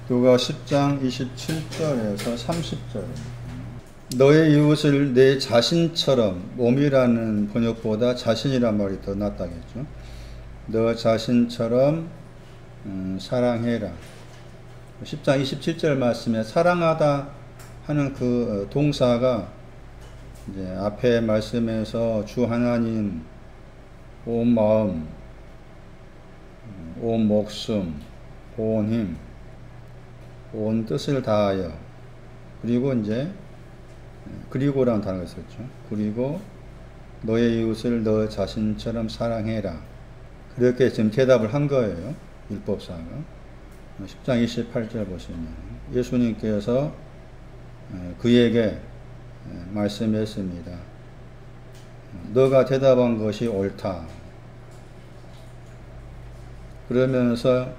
누가 10장 27절에서 30절. 너의 이웃을 내 자신처럼, 몸이라는 번역보다 자신이란 말이 더 낫다겠죠. 너 자신처럼 사랑해라. 10장 27절 말씀에 사랑하다 하는 그 동사가 이제 앞에 말씀에서 주 하나님 온 마음, 온 목숨, 온 힘, 온 뜻을 다하여, 그리고 이제 그리고라는 단어가 있었죠. 그리고 너의 이웃을 너 자신처럼 사랑해라. 그렇게 지금 대답을 한 거예요. 율법사가. 10장 28절 보시면 예수님께서 그에게 말씀했습니다. 너가 대답한 것이 옳다. 그러면서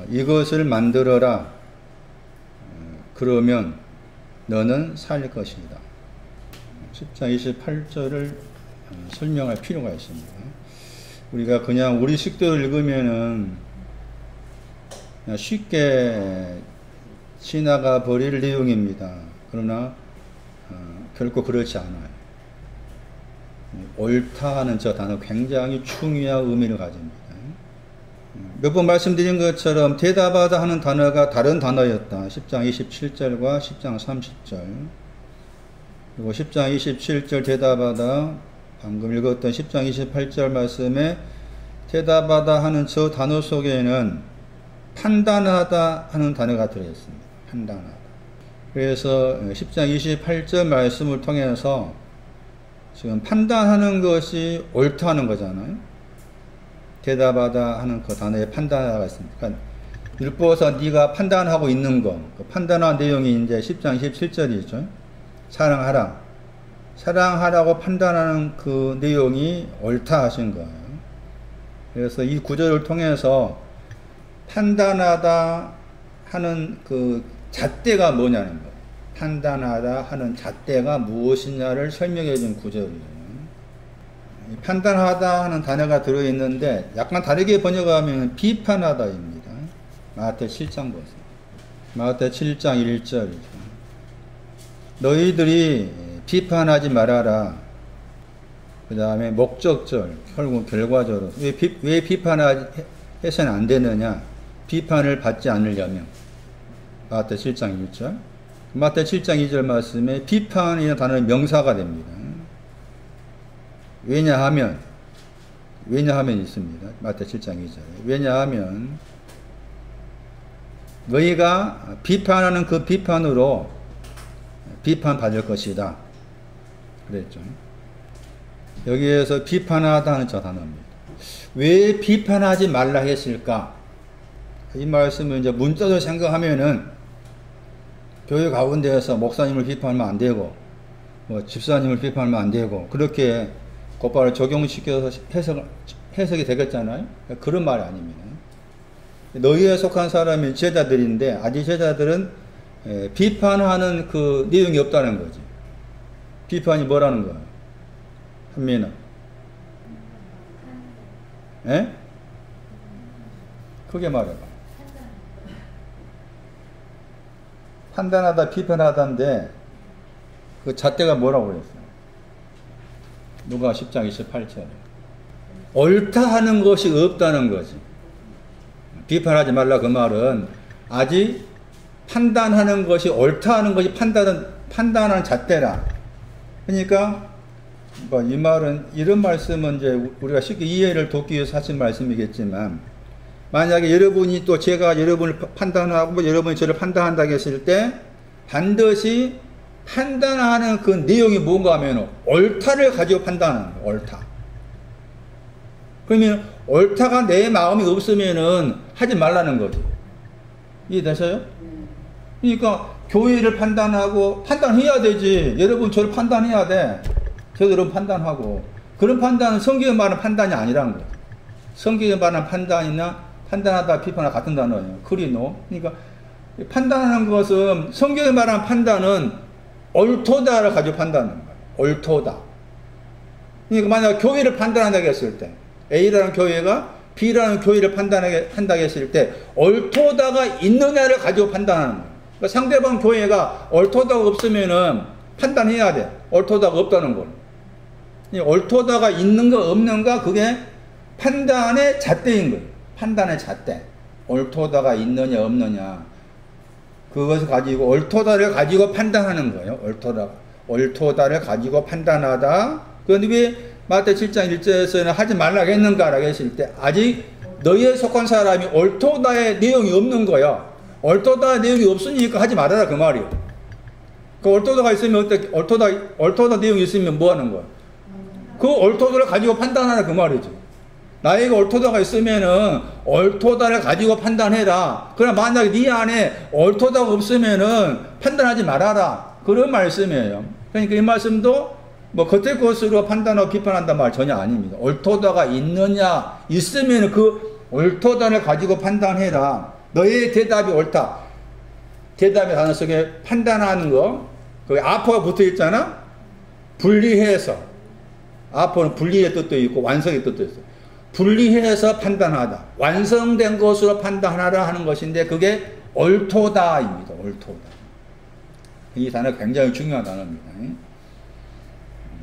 이것을 만들어라. 그러면 너는 살 것이다. 10장 28절을 설명할 필요가 있습니다. 우리가 그냥 우리 식대로 읽으면은 그냥 쉽게 지나가 버릴 내용입니다. 그러나 결코 그렇지 않아요. 옳다 하는 저 단어 굉장히 중요한 의미를 가집니다. 몇 번 말씀드린 것처럼 대답하다 하는 단어가 다른 단어였다. 10장 27절과 10장 30절. 그리고 10장 27절 대답하다, 방금 읽었던 10장 28절 말씀에 대답하다 하는 저 단어 속에는 판단하다 하는 단어가 들어있습니다. 판단하다. 그래서 10장 28절 말씀을 통해서 지금 판단하는 것이 옳다는 거잖아요. 대답하다 하는 그 단어에 판단하다가 있습니다. 그러니까 율법에서 네가 판단하고 있는 거, 그 판단한 내용이 이제 10장 27절이죠. 사랑하라. 사랑하라고 판단하는 그 내용이 옳다 하신 거예요. 그래서 이 구절을 통해서 판단하다 하는 그 잣대가 뭐냐는 거예요. 판단하다 하는 잣대가 무엇이냐를 설명해 준 구절이에요. 판단하다 하는 단어가 들어있는데 약간 다르게 번역하면 비판하다입니다. 마태 7장 보세요. 마태 7장 1절이죠. 너희들이 비판하지 말아라. 그 다음에 목적절, 결국 결과적으로 왜 비판해서는 안 되느냐? 비판을 받지 않으려면. 마태 7장 1절. 마태 7장 2절 말씀에 비판이라는 단어는 명사가 됩니다. 왜냐하면 있습니다. 마태 7장 2절에. 왜냐하면 너희가 비판하는 그 비판으로 비판받을 것이다. 그랬죠. 여기에서 비판하다 하는 저 단어입니다. 왜 비판하지 말라 했을까? 이 말씀을 이제 문자로 생각하면은 교회 가운데에서 목사님을 비판하면 안 되고, 뭐 집사님을 비판하면 안 되고, 그렇게 곧바로 적용시켜서 해석이 되겠잖아요? 그런 말이 아닙니다. 너희에 속한 사람이 제자들인데, 아직 제자들은 비판하는 그 내용이 없다는 거지. 비판이 뭐라는 거야? 한민아. 예? 크게 말해봐. 판단하다, 비판하다인데, 그 잣대가 뭐라고 그랬어요? 누가 10장 28절에. 옳다 하는 것이 없다는 거지. 비판하지 말라 그 말은 아직 판단하는 것이 옳다 하는 것이 판단하는 잣대라. 그러니까 뭐 이 말은, 이런 말씀은 이제 우리가 쉽게 이해를 돕기 위해서 하신 말씀이겠지만, 만약에 여러분이 또 제가 여러분을 판단하고 여러분이 저를 판단한다고 했을 때 반드시 판단하는 그 내용이 뭔가 하면 옳다를 가지고 판단하는 거예요. 옳다. 그러면 옳다가 내 마음이 없으면은 하지 말라는 거지. 이해되세요? 그러니까 교회를 판단하고 판단해야 되지. 여러분 저를 판단해야 돼. 저도 여러분 판단하고. 그런 판단은 성경에 말하는 판단이 아니라는 거예요. 성경에 말하는 판단이나 판단하다, 비판하다 같은 단어예요. 크리노. 그러니까 판단하는 것은, 성경에 말하는 판단은 옳도다를 가지고 판단하는 거예요. 옳도다. 그러니까 만약 교회를 판단한다고 했을 때, A라는 교회가 B라는 교회를 판단한다고 했을 때 옳도다가 있느냐를 가지고 판단하는 거예요. 그러니까 상대방 교회가 옳도다가 없으면은 판단해야 돼. 옳도다가 없다는 걸. 옳도다가 있는가 없는가 그게 판단의 잣대인 거예요. 판단의 잣대. 옳도다가 있느냐 없느냐 그것을 가지고 옳도다를 가지고 판단하는 거예요. 옳도다를 가지고 판단하다. 그런데 왜 마태 7장 1절에서는 하지 말라고 했는가라고 했을 때 아직 너희에 속한 사람이 옳도다의 내용이 없는 거야. 옳도다의 내용이 없으니까 하지 말아라 그 말이에요. 그 옳도다가 있으면 어떻게 옳도다 내용이 있으면 뭐 하는 거야? 그 옳도다를 가지고 판단하라 그 말이죠. 나에게 옳도다가 있으면은 옳도다를 가지고 판단해라. 그러나 만약에 네 안에 옳도다가 없으면은 판단하지 말아라. 그런 말씀이에요. 그러니까 이 말씀도 뭐 겉의 것으로 판단하고 비판한단 말 전혀 아닙니다. 옳도다가 있느냐 있으면 그 옳도다를 가지고 판단해라. 너의 대답이 옳다. 대답의 단어 속에 판단하는 거 거기 아포가 붙어 있잖아. 분리해서 아포는 분리의 뜻도 있고 완성의 뜻도 있어요. 분리해서 판단하다. 완성된 것으로 판단하라 하는 것인데 그게 옳도다입니다. 옳도다. 이 단어 굉장히 중요한 단어입니다.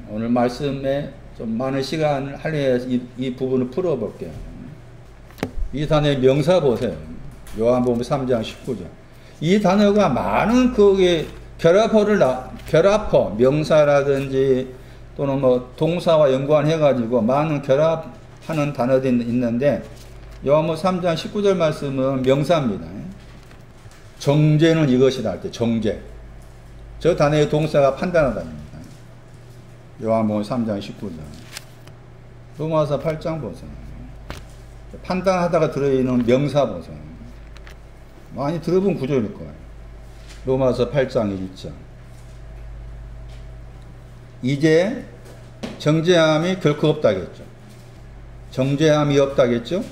오늘 말씀에 좀 많은 시간을 할애해서 이 부분을 풀어볼게요. 이 단어의 명사 보세요. 요한복음 3장 19절. 이 단어가 많은 결합어, 명사라든지 또는 뭐 동사와 연관해가지고 많은 결합하는 단어들이 있는데 요한복음 3장 19절 말씀은 명사입니다. 정죄는 이것이다 할 때 정죄. 저 단어의 동사가 판단하다입니다. 요한복음 3장 19절. 로마서 8장 보세요. 판단하다가 들어있는 명사 보세요. 많이 들어본 구조일 거예요. 로마서 8장 1절. 이제 정죄함이 결코 없다겠죠. 정죄함이 없다겠죠.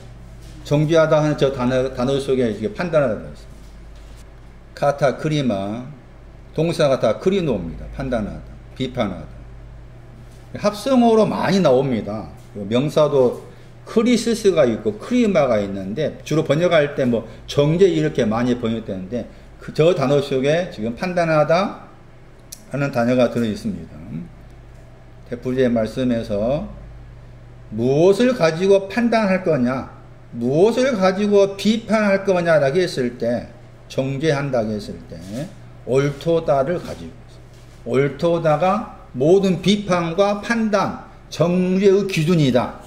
정죄하다 하는 저 단어 속에 이게 판단하다 있습니다. 카타 크리마 동사가 다 크리노입니다. 판단하다, 비판하다. 합성어로 많이 나옵니다. 명사도 크리시스가 있고 크리마가 있는데 주로 번역할 때 뭐 정죄 이렇게 많이 번역되는데 저 단어 속에 지금 판단하다 하는 단어가 들어 있습니다. 대풀이의 말씀에서 무엇을 가지고 판단할 거냐, 무엇을 가지고 비판할 거냐라고 했을 때, 정죄한다고 했을 때 옳도다를 가지고 있어요. 옳도다가 모든 비판과 판단, 정죄의 기준이다.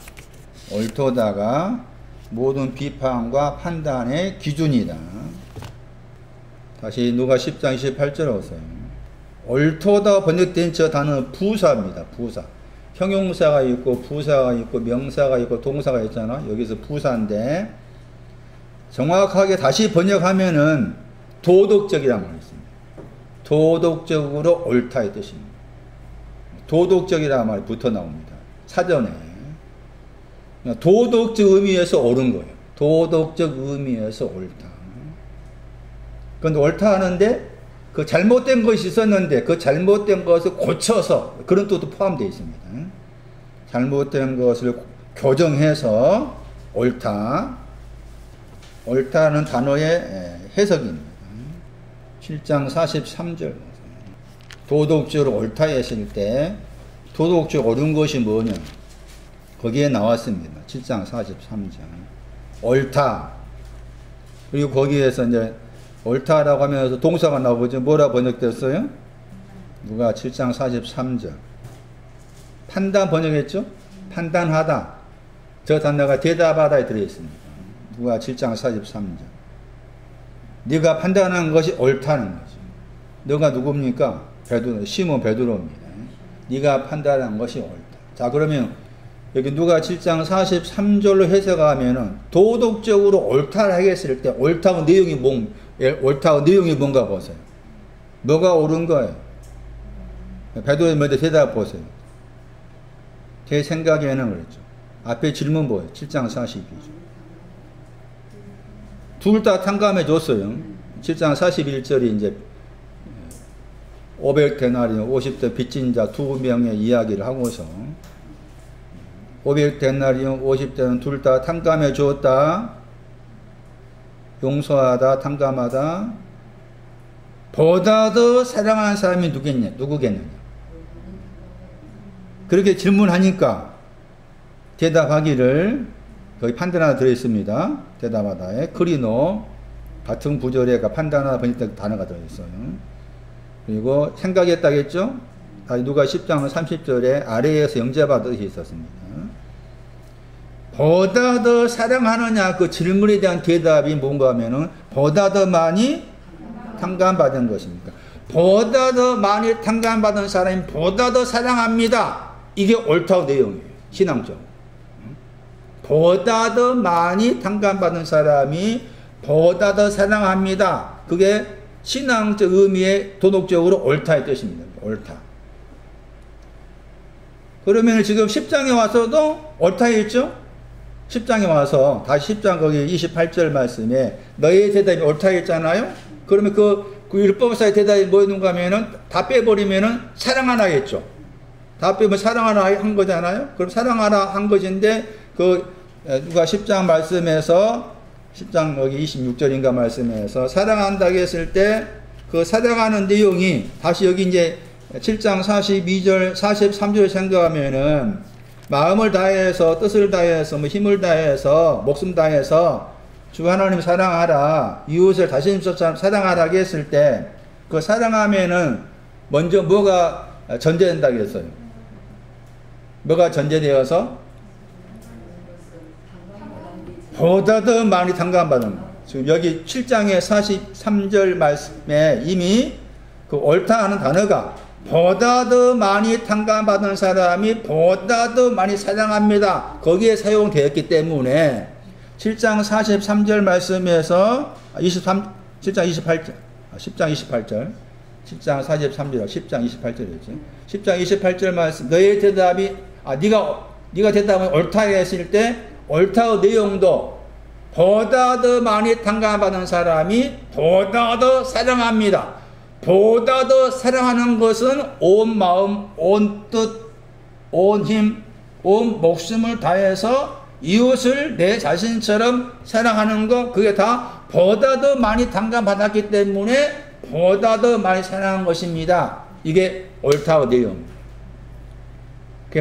옳도다가 모든 비판과 판단의 기준이다. 다시 누가 10장 28절 오세요. 옳도다 번역된 저 단어는 부사입니다. 부사. 형용사가 있고 부사가 있고 명사가 있고 동사가 있잖아. 여기서 부사인데 정확하게 다시 번역하면은 도덕적이란 말이 있습니다. 도덕적으로 옳다의 뜻입니다. 도덕적이라는 말이 붙어 나옵니다. 사전에. 도덕적 의미에서 옳은 거예요. 도덕적 의미에서 옳다. 그런데 옳다 하는데 그 잘못된 것이 있었는데 그 잘못된 것을 고쳐서 그런 뜻도 포함되어 있습니다. 잘못된 것을 교정해서 옳다. 옳다는 단어의 해석입니다. 7장 43절. 도덕적으로 옳다 했을 때 도덕적으로 옳은 것이 뭐냐? 거기에 나왔습니다. 7장 43절. 옳다. 그리고 거기에서 이제 옳다라고 하면서 동사가 나오죠. 뭐라 번역됐어요? 누가 7장 43절. 판단 번역했죠? 판단하다. 저 단어가 대답하다에 들어있습니다. 누가 7장 43절. 네가 판단한 것이 옳다는 거죠. 너가 누굽니까? 베드로, 시몬 베드로입니다. 네가 판단한 것이 옳다. 자, 그러면 여기 누가 7장 43절로 해석하면은 도덕적으로 옳다를 하겠을 때 옳다고 내용이 뭔가 보세요. 뭐가 옳은 거예요? 베드로의 먼저 대답 보세요. 제 생각에는 그랬죠. 앞에 질문 보여요. 7장 42절. 둘 다 탕감해 줬어요. 7장 41절이 이제 500데나리 50대 빚진 자 두 명의 이야기를 하고서 500데나리온 50데나리온 둘 다 탕감해 주었다. 용서하다, 탕감하다. 보다 더 사랑하는 사람이 누구겠느냐? 그렇게 질문하니까 대답하기를, 거기 판단 하나 들어있습니다. 대답하다에 크리노, 같은 구절에 판단 하나 번역 단어가 들어있어요. 그리고 생각했다겠죠? 누가 10장 30절에 아래에서 영접하듯이 있었습니다. 보다 더 사랑하느냐, 그 질문에 대한 대답이 뭔가 하면은 보다 더 많이 탕감받은 것입니까? 보다 더 많이 탕감받은 사람이 보다 더 사랑합니다. 이게 옳다고 내용이에요. 신앙적으로. 보다 더 많이 탕감받은 사람이 보다 더 사랑합니다. 그게 신앙적 의미의 도덕적으로 옳다의 뜻입니다. 옳다. 그러면 지금 10장에 와서도 옳다 했죠? 10장에 와서 다시 10장 거기 28절 말씀에 너의 대답이 옳다 했잖아요? 그러면 그 율법사의 대답이 뭐였는가 하면은 다 빼버리면은 사랑하라겠죠? 다 빼면 사랑하라 한 거잖아요? 그럼 사랑하라 한 것인데 누가 10장 말씀에서 10장 여기 26절인가 말씀에서 사랑한다고 했을 때 그 사랑하는 내용이 다시 여기 이제 7장 42절 43절 생각하면은 마음을 다해서 뜻을 다해서 힘을 다해서 목숨 다해서 주 하나님 사랑하라, 이웃을 자신처럼 사랑하라 했을 때 그 사랑하면은 먼저 뭐가 전제된다고 했어요? 뭐가 전제되어서? 보다 더 많이 탕감받는. 지금 여기 7장의 43절 말씀에 이미 그 옳다 하는 단어가 보다 더 많이 탕감받은 사람이 보다 더 많이 사랑합니다. 거기에 사용되었기 때문에 7장 43절 말씀에서 7장 28절 10장 28절 7장 43절 10장 28절이었죠. 10장 28절 말씀 너의 대답이 네가 대답을 옳다 했을 때 옳다의 내용도 보다 더 많이 탕감받은 사람이 보다 더 사랑합니다. 보다 더 사랑하는 것은 온 마음, 온 뜻, 온 힘, 온 목숨을 다해서 이웃을 내 자신처럼 사랑하는 것, 그게 다 보다 더 많이 탕감받았기 때문에 보다 더 많이 사랑한 것입니다. 이게 옳다의 내용.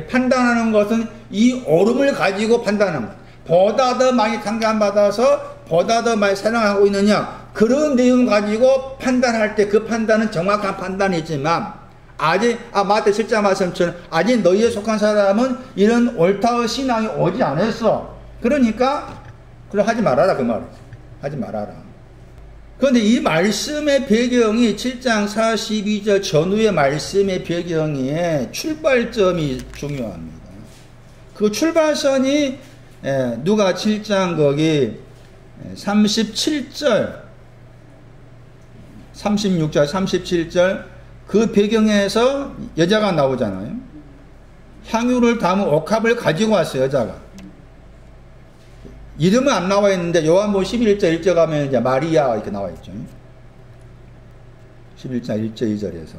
판단하는 것은 이 옳음을 가지고 판단하는 것. 보다 더 많이 탕감받아서 보다 더 많이 사랑하고 있느냐, 그런 내용 가지고 판단할 때 그 판단은 정확한 판단이지만 아직 마태 7장 말씀처럼 아직 너희에 속한 사람은 이런 옳다의 신앙이 오지 않았어. 그러니까 그럼 하지 말아라, 그 말이에요. 하지 말아라. 그런데 이 말씀의 배경이 7장 42절 전후의 말씀의 배경에 출발점이 중요합니다. 그 출발선이 누가 7장 거기 37절 36절 37절 그 배경에서 여자가 나오잖아요. 향유를 담은 옥합을 가지고 왔어요. 여자가. 이름은 안 나와 있는데 요한복음 11장 1절 가면 이제 마리아 이렇게 나와 있죠. 11장 1절 2절에서.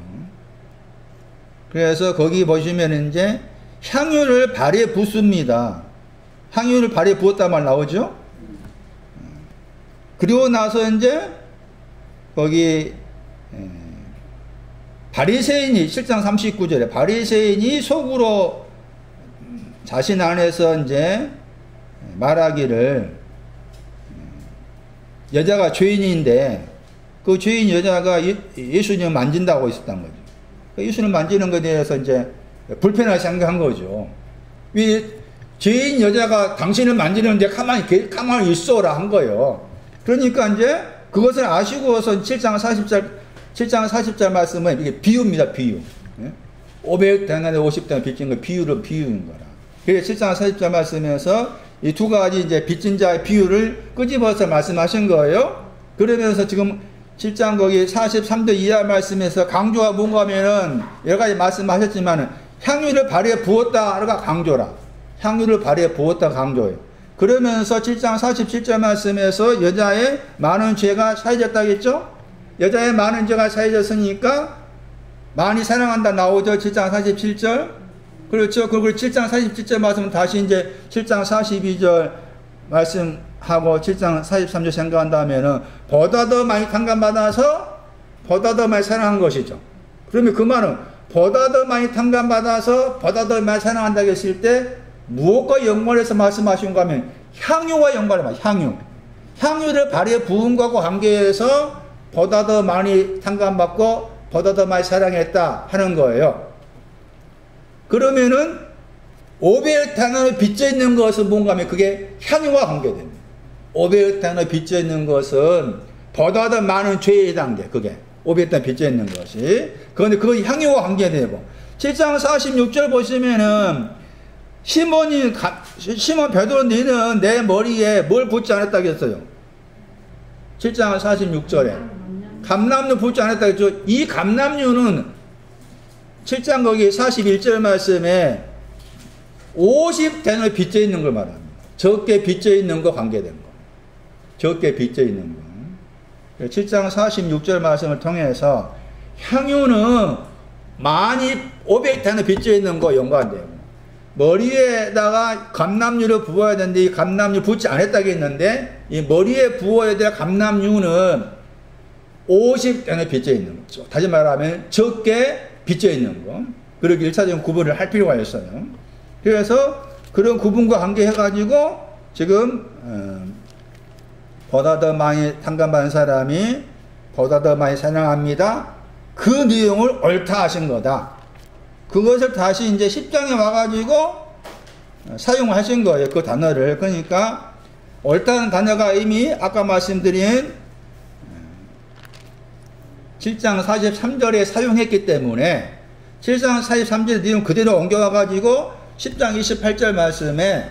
그래서 거기 보시면 이제 향유를 발에 붓습니다. 향유를 발에 부었단 말 나오죠? 그리고 나서 이제 거기 바리새인이 7장 39절에 바리새인이 속으로 자신 안에서 이제 말하기를 여자가 죄인인데 그 죄인 여자가 예수님을 만진다고 있었단 거죠. 예수님을 만지는 것에 대해서 이제 불편하게 생각한 거죠. 왜 죄인 여자가 당신을 만지는데 가만히 있어라 한 거예요. 그러니까 이제 그것을 아시고서 7장 40절 말씀은 이게 비유입니다. 비유. 500데나리 50데나리 빚진 거 비유인 거라. 그래서 7장 40절 말씀에서 이 두 가지 이제 빚진 자의 비유를 끄집어서 말씀하신 거예요. 그러면서 지금 7장 거기 43절 이하 말씀에서 강조가 뭔가 하면은 여러 가지 말씀하셨지만은 향유를 발에 부었다가 강조라. 향유를 발에 부었다 강조예요. 그러면서 7장 47절 말씀에서 여자의 많은 죄가 사해졌다겠죠? 여자의 많은 죄가 사해졌으니까 많이 사랑한다 나오죠. 7장 47절. 그렇죠. 그리고 7장 47절 말씀 다시 이제 7장 42절 말씀하고 7장 43절 생각한다면은 보다 더 많이 탕감받아서 보다 더 많이 사랑한 것이죠. 그러면 그 말은 보다 더 많이 탕감받아서 보다 더 많이 사랑한다고 했을 때 무엇과 연관해서 말씀하시는가 하면 향유와 연관해요. 향유를 발에 부은 것과 관계해서 보다 더 많이 탕감받고 보다 더 많이 사랑했다 하는 거예요. 그러면은 500탄을 빚져 있는 것은 뭔가 하면 그게 향유와 관계됩니다. 500탄을 빚져 있는 것은 보다 더 많은 죄에 해당돼. 그게 500탄 빚져 있는 것이. 그런데 그건 향유와 관계되고 7장 46절 보시면은 시몬 베드로 너는 내 머리에 뭘 붓지 않았다고 했어요. 7장 46절에 감람류 붓지 않았다고 했죠. 이 감람류는 7장 거기 41절 말씀에 50대는 빚져 있는 걸 말합니다. 적게 빚져 있는 거 관계된 거. 적게 빚져 있는 거. 7장 46절 말씀을 통해서 향유는 많이 500대는 빚져 있는 거 연관돼요. 머리에다가 감람류를 부어야 되는데 이 감람류 붓지 않았다고 했는데 이 머리에 부어야 될 감람류는 50대는 빚져 있는 거죠. 다시 말하면 적게 빚져 있는 거. 그렇게 1차적인 구분을 할 필요가 있어요. 그래서 그런 구분과 관계해가지고 지금 보다 더 많이 탕감받은 사람이 보다 더 많이 사랑합니다. 그 내용을 옳다 하신 거다. 그것을 다시 이제 10장에 와가지고 사용하신 거예요. 그 단어를. 그러니까 옳다는 단어가 이미 아까 말씀드린 7장 43절에 사용했기 때문에 7장 43절 내용 그대로 옮겨와가지고 10장 28절 말씀에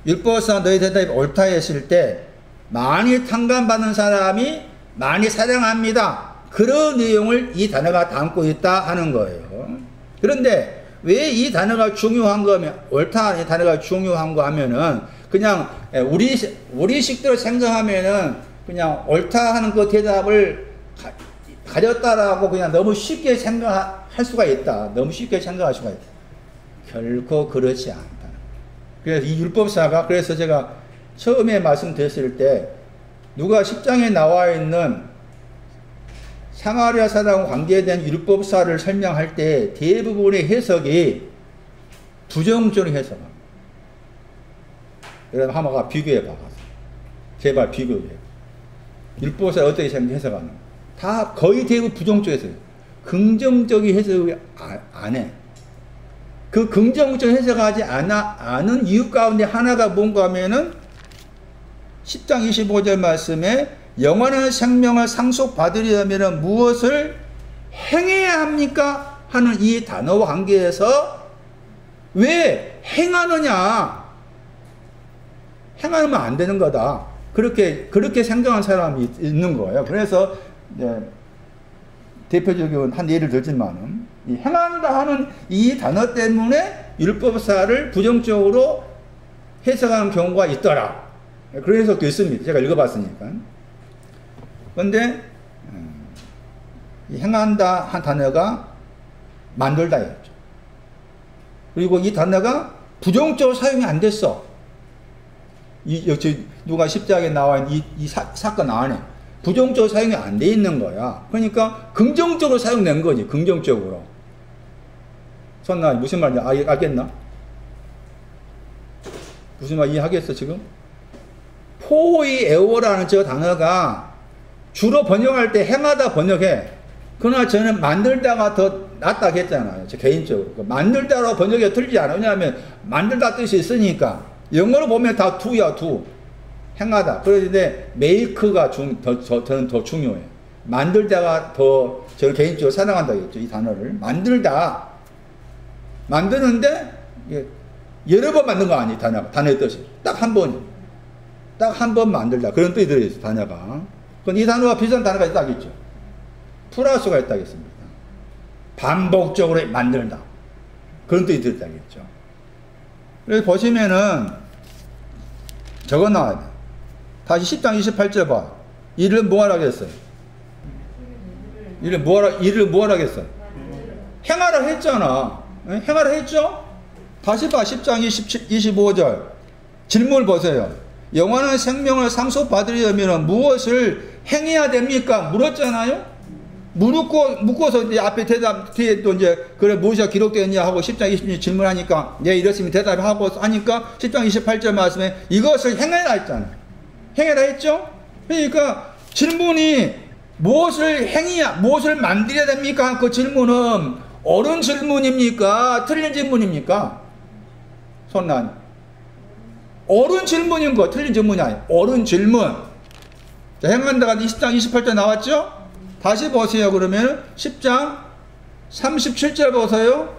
율법사 너희 대답이 옳다 했을 때 많이 탕감받는 사람이 많이 사랑합니다. 그런 내용을 이 단어가 담고 있다 하는 거예요. 그런데 왜 이 단어가 중요한 거면 옳다 이 단어가 중요한 거 하면은 그냥 우리 식대로 생각하면은 그냥 옳다 하는 그 대답을 가렸다라고 그냥 너무 쉽게 생각할 수가 있다. 너무 쉽게 생각할 수가 있다. 결코 그렇지 않다. 그래서 이 율법사가 그래서 제가 처음에 말씀드렸을 때 누가 10장에 나와 있는 사마리아 사람과 관계된 율법사를 설명할 때 대부분의 해석이 부정적으로 해석합니다. 여러분 한번 비교해봐. 제발 비교해. 율법사 어떻게 해석하는? 다 거의 대부분 부정적 해석이에요. 긍정적인 해석을 안 해. 그 긍정적 해석하지 않은 이유 가운데 하나가 뭔가 하면은 10장 25절 말씀에 영원한 생명을 상속받으려면 무엇을 행해야 합니까? 하는 이 단어와 관계에서 왜 행하느냐? 행하면 안 되는 거다. 그렇게 생각하는 사람이 있는 거예요. 그래서 대표적인 한 예를 들지만은 이 행한다 하는 이 단어 때문에 율법사를 부정적으로 해석하는 경우가 있더라. 그런 해석도 있습니다. 제가 읽어봤으니까. 그런데 행한다 한 단어가 만들다였죠. 그리고 이 단어가 부정적으로 사용이 안 됐어. 누가 십자가에 나와 있는 이 사건 안에 부정적으로 사용이 안 돼 있는 거야. 그러니까 긍정적으로 사용된 거지. 긍정적으로. 선나 무슨 말인지 알겠나? 무슨 말 이해하겠어 지금? 포이에오라는 저 단어가 주로 번역할 때 행하다 번역해. 그러나 저는 만들다가 더 낫다고 했잖아요. 저 개인적으로. 만들다로 번역이 틀리지 않아요. 왜냐하면 만들다 뜻이 있으니까. 영어로 보면 다 do야, do. 행하다. 그런데 make가 저는 더 중요해요. 만들다가 더 저는 개인적으로 사랑한다고 했죠. 이 단어를. 만들다. 만드는데 여러 번 만든 거 아니에요. 단어의 뜻이. 딱 한 번. 딱 한 번 만들다. 그런 뜻이 들어있어요. 단어가. 그럼 이 단어와 비슷한 단어가 있다겠죠. 플러스가 있다겠습니다. 반복적으로 만들다. 그런 뜻이 들었다겠죠. 그래서 보시면은 저거 나와야 돼. 다시 10장 28절 봐. 일을 뭐하라 했어요? 일을 뭐하라 했어요? 행하라 했잖아. 행하라 했죠? 다시 봐. 10장 25절. 질문을 보세요. 영원한 생명을 상속받으려면 무엇을 행해야 됩니까? 물었잖아요? 묻고서 이제 앞에 대답, 뒤에 또 이제, 그래, 무엇이 기록되었냐 하고 10장 26절 질문하니까, 네, 이렇습니다. 대답하고 하니까 10장 28절 말씀에 이것을 행해라 했잖아요. 행해라 했죠? 그러니까 질문이 무엇을 무엇을 만들어야 됩니까? 그 질문은 옳은 질문입니까? 틀린 질문입니까? 손난. 옳은 질문인 거, 틀린 질문이 아니에요. 옳은 질문. 자, 행한다가 20장 28절 나왔죠? 다시 보세요. 그러면 10장 37절 보세요.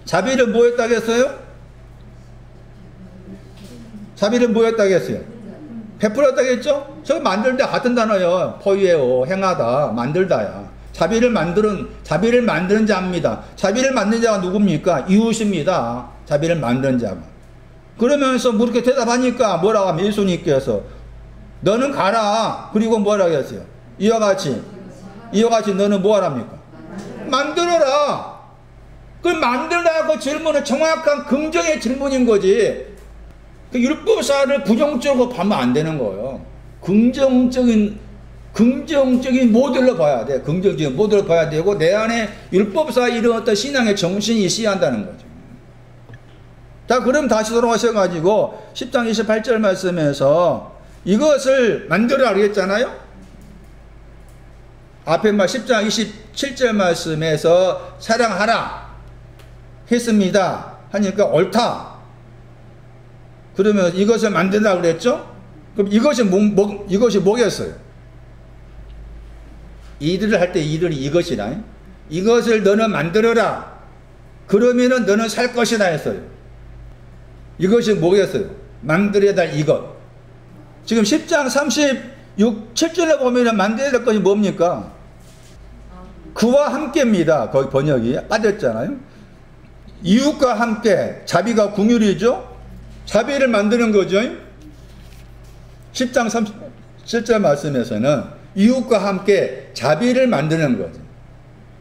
자비를 뭐였다고 했어요? 자비를 뭐였다고 했어요? 베풀었다고 했죠? 저거 만들다 같은 단어예요. 포유에오, 행하다, 만들다야. 자비를 만드는 자입니다. 자비를 만드는 자가 누굽니까? 이웃입니다. 자비를 만드는 자가. 그러면서 그렇게 대답하니까 뭐라고 하면 예수님께서 너는 가라. 그리고 뭐라고 했어요? 이와 같이 너는 뭐 하랍니까? 만들어라. 그 만들라 그 질문은 정확한 긍정의 질문인 거지. 그 율법사를 부정적으로 보면 안 되는 거예요. 긍정적인 모델로 봐야 돼. 긍정적인 모델로 봐야 되고 내 안에 율법사 이런 어떤 신앙의 정신이 있어야 한다는 거죠. 자, 그럼 다시 돌아오셔가지고 10장 28절 말씀에서 이것을 만들어라 그랬잖아요. 앞에 10장 27절 말씀에서 사랑하라 했습니다. 하니까 옳다. 그러면 이것을 만들라 그랬죠? 그럼 이것이 뭐겠어요? 이들을 할 때 이들이 이것이라. 이것을 너는 만들어라. 그러면은 너는 살 것이다 했어요. 이것이 뭐겠어요? 만들어야 될 이것. 지금 10장 7절에 보면은 만들어야 될 것이 뭡니까? 그와 함께입니다. 거기 번역이 빠졌잖아요. 이웃과 함께. 자비가 긍휼이죠? 자비를 만드는 거죠. 10장 37절 말씀에서는 이웃과 함께 자비를 만드는 거죠.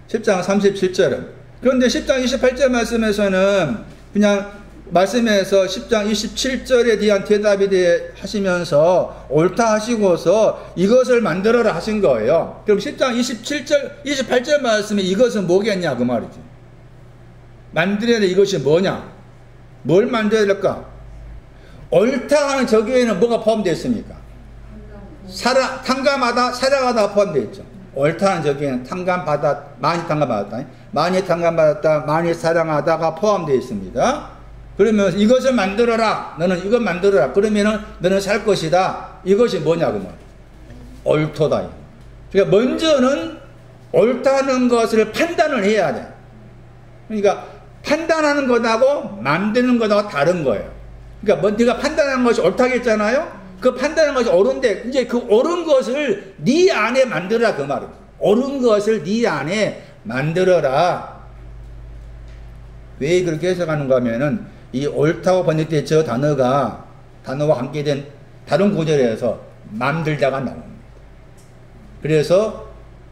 10장 37절은. 그런데 10장 28절 말씀에서는 그냥 말씀에서 10장 27절에 대한 대답에 대해 하시면서 옳다 하시고서 이것을 만들어라 하신 거예요. 그럼 10장 28절 말씀에 이것은 뭐겠냐 그 말이지. 만들어야 될 이것이 뭐냐? 뭘 만들어야 될까? 옳다 하는 저기에는 뭐가 포함되어 있습니까? 탕감하다, 사랑하다 포함되어 있죠. 옳다 하는 저기에는 많이 탕감받았다, 많이 사랑하다가 포함되어 있습니다. 그러면 이것을 만들어라. 너는 이것 만들어라. 그러면은 너는 살 것이다. 이것이 뭐냐고 말. 옳도다. 그러니까 먼저는 옳다는 것을 판단을 해야 돼. 그러니까 판단하는 것하고 만드는 것하고 다른 거예요. 그러니까 네가 판단하는 것이 옳다고 했잖아요. 그 판단하는 것이 옳은데 이제 그 옳은 것을 네 안에 만들어라 그 말이에요. 옳은 것을 네 안에 만들어라. 왜 그렇게 해석하는가 하면은 이 옳다고 번역된 저 단어와 함께 된 다른 구절에서 만들다가 나옵니다. 그래서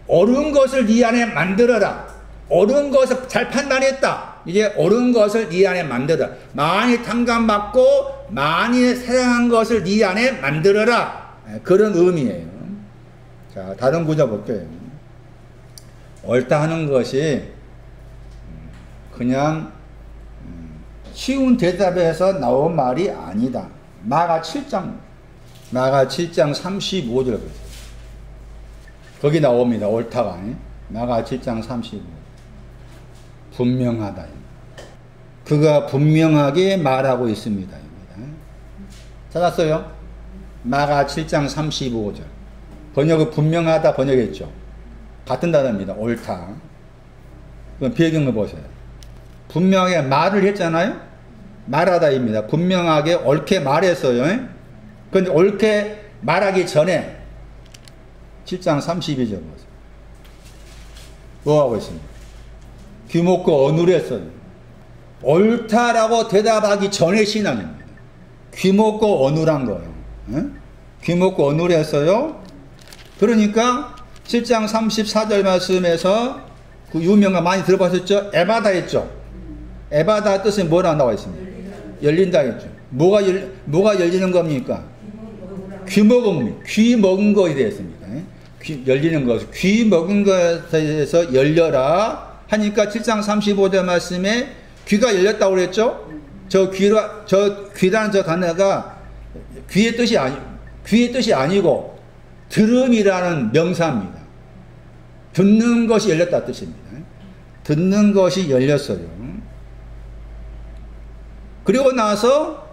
옳은 것을 네 안에 만들어라. 옳은 것을 잘 판단했다. 이제 옳은 것을 네 안에 만들어라. 많이 탕감받고 많이 사랑한 것을 네 안에 만들어라. 그런 의미예요. 자, 다른 구절 볼게요. 옳다 하는 것이 그냥 쉬운 대답에서 나온 말이 아니다. 마가 7장 35절 거기 나옵니다. 옳다가. 마가 7장 35. 분명하다. 그가 분명하게 말하고 있습니다. 찾았어요? 마가 7장 35절. 번역은 분명하다 번역했죠. 같은 단어입니다. 옳다. 그럼 배경을 보세요. 분명하게 말을 했잖아요. 말하다입니다. 분명하게 옳게 말했어요. 그런데 옳게 말하기 전에 7장 32절 보세요. 뭐하고 있습니까? 귀먹고 어눌했어요. 옳다라고 대답하기 전에 신앙입니다. 귀먹고 어눌한 거예요. 귀먹고 어눌했어요. 그러니까 7장 34절 말씀에서 그 유명한 많이 들어보셨죠? 에바다 했죠. 에바다 뜻은 뭐라 나와 있습니다. 열린다겠죠. 뭐가 열리는 겁니까? 귀 먹은 거에 대해서입니다. 열리는 것. 귀 먹은 것에 대해서 열려라 하니까 7장 35절 말씀에 귀가 열렸다고 그랬죠? 저 귀라는 저 단어가 귀의 뜻이 아니고 들음이라는 명사입니다. 듣는 것이 열렸다 뜻입니다. 듣는 것이 열렸어요. 그리고 나서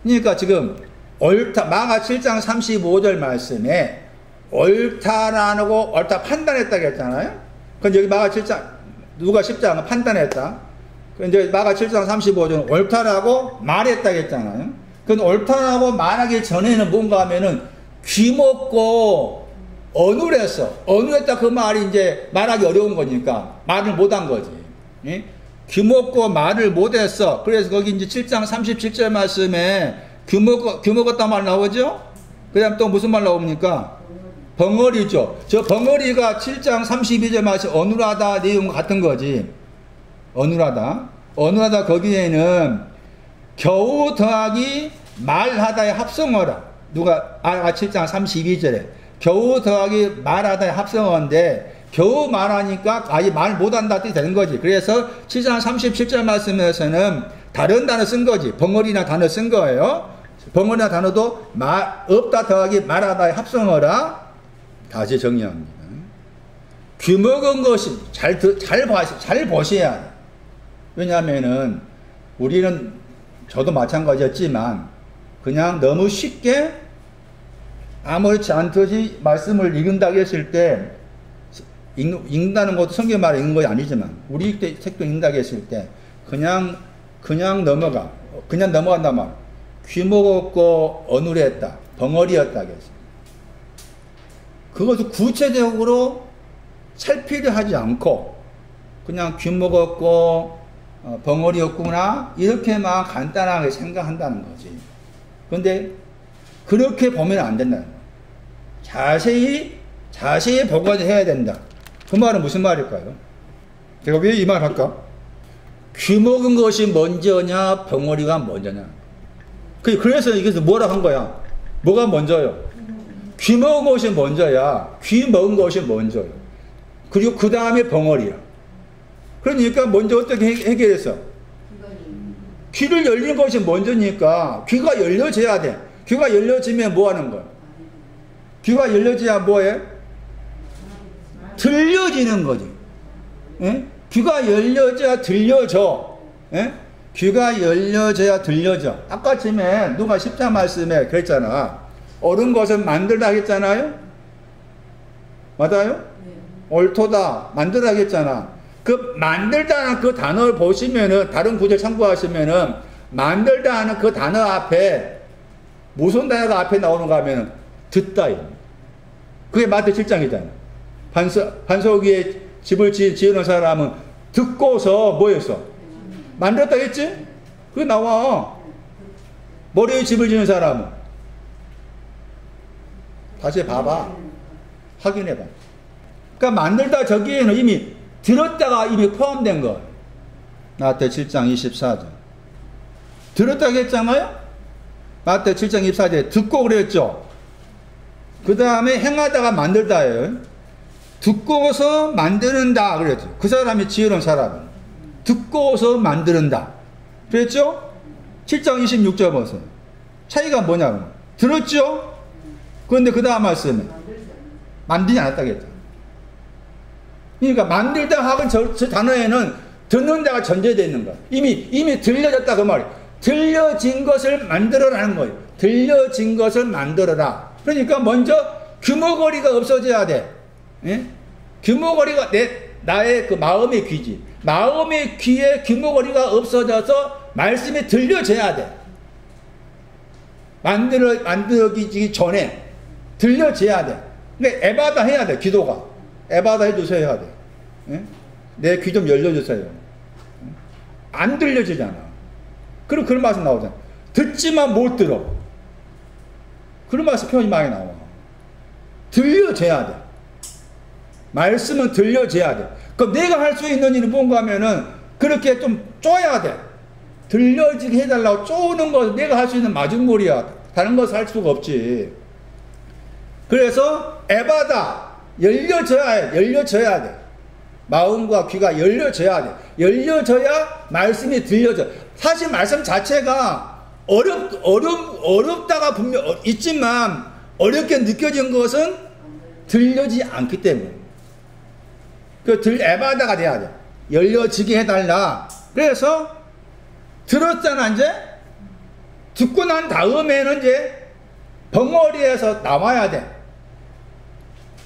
그러니까 지금 마가 7장 35절 말씀에 옳다라고 옳다 판단했다고 했잖아요. 근데 여기 마가 7장 누가 10장은 판단했다. 근데 마가 7장 35절은 옳다라고 말했다고 했잖아요. 근데 옳다라고 말하기 전에는 뭔가 하면은 귀먹고 어눌했다 그 말이 이제 말하기 어려운 거니까 말을 못한 거지. 예? 귀먹고 말을 못했어. 그래서 거기 이제 7장 37절 말씀에 귀먹었다 말 나오죠? 그 다음 또 무슨 말 나옵니까? 벙어리죠. 저 벙어리가 7장 32절 말씀 어눌하다 내용 같은 거지. 어눌하다 거기에는 겨우 더하기 말하다의 합성어라. 누가 7장 32절에 겨우 더하기 말하다의 합성어인데 겨우 말하니까 아예 말 못한다 뜻이 되는 거지. 그래서 7장 37절 말씀에서는 다른 단어 쓴 거지. 벙어리나 단어 쓴 거예요. 벙어리나 단어도 없다 더하기 말하다의 합성어라. 다시 정리합니다. 귀먹은 것이 잘 보셔야 돼. 왜냐하면은 우리는 저도 마찬가지였지만 그냥 너무 쉽게 아무렇지 않듯이 말씀을 읽는다고 했을 때 읽는다는 것도 성경 말에 읽는 것이 아니지만 우리 책도 읽는다고 했을 때 그냥 넘어간단 말. 귀먹었고 어눌했다. 벙어리였다고 했어요. 그것을 구체적으로 살피려 하지 않고 그냥 귀먹었고 벙어리였구나 이렇게만 간단하게 생각한다는 거지. 그런데 그렇게 보면 안 된다는 거예요. 자세히 보고 해야 된다. 그 말은 무슨 말일까요? 제가 왜 이 말 할까? 귀먹은 것이 먼저냐 벙어리가 먼저냐. 그래서 이게서 뭐라 한 거야? 뭐가 먼저요? 귀먹은 것이 먼저야. 귀먹은 것이 먼저요. 그리고 그 다음에 벙어리야. 그러니까 먼저 어떻게 해결했어? 귀를 열리는 것이 먼저니까 귀가 열려져야 돼. 귀가 열려지면 뭐 하는 거야? 귀가 열려져야 뭐해? 들려지는 거지. 예? 귀가 열려져야 들려져. 예? 귀가 열려져야 들려져. 아까쯤에 누가 10장 말씀에 그랬잖아. 옳은 것을 만들다 했잖아요? 맞아요? 옳도다. 만들다 했잖아. 그 만들다는 그 단어를 보시면은 다른 구절 참고하시면은 만들다 하는 그 단어 앞에 무슨 단어가 앞에 나오는가 하면은 듣다입니다. 그게 마태 7장이잖아. 반석 위에 집을 지으는 사람은 듣고서 뭐였어? 만들었다 했지? 그게 나와. 머리 위에 집을 지은 사람은 다시 봐봐. 확인해봐. 그러니까 만들다 저기에는 이미 들었다가 이미 포함된 거. 마태 7장 24절. 들었다고 했잖아요? 마태 7장 24절에 듣고 그랬죠? 그 다음에 행하다가 만들다예요. 듣고서 만드는다 그랬죠. 그 사람이 지으는 사람은. 듣고서 만드는다. 그랬죠? 7장 26절 보세요. 차이가 뭐냐면 들었죠? 그런데 그 다음 말씀에 만들지 않았다고 했죠. 그러니까 만들다 하고 저 단어에는 듣는 자가 전제되어 있는 거야. 이미 들려졌다 그 말이에요. 들려진 것을 만들어라는 거예요. 들려진 것을 만들어라. 그러니까 먼저 귀머거리가 없어져야 돼. 예? 귀머거리가 나의 그 마음의 귀지. 마음의 귀에 귀머거리가 없어져서 말씀이 들려져야 돼. 만들어지기 전에 들려져야 돼. 근데 에바다 해야 돼. 기도가. 에바다 해주세요 해야 돼. 예? 내 귀 좀 열려주세요. 안 들려지잖아. 그럼 그런 말씀 나오잖아. 듣지만 못 들어. 그런 말씀 표현이 많이 나와. 들려져야 돼. 말씀은 들려져야 돼. 그럼 내가 할 수 있는 일은 뭔가 하면은 그렇게 좀 쪼야 돼. 들려지게 해달라고 쪼는 거 내가 할 수 있는 마중물이야. 다른 거 할 수가 없지. 그래서 에바다 열려져야 해. 열려져야 돼. 마음과 귀가 열려져야 돼. 열려져야 말씀이 들려져. 사실 말씀 자체가 어렵다가 분명 있지만 어렵게 느껴진 것은 들려지지 않기 때문에. 에바다가 돼야 돼. 열려지게 해달라. 그래서 들었잖아, 이제. 듣고 난 다음에는 이제 벙어리에서 나와야 돼.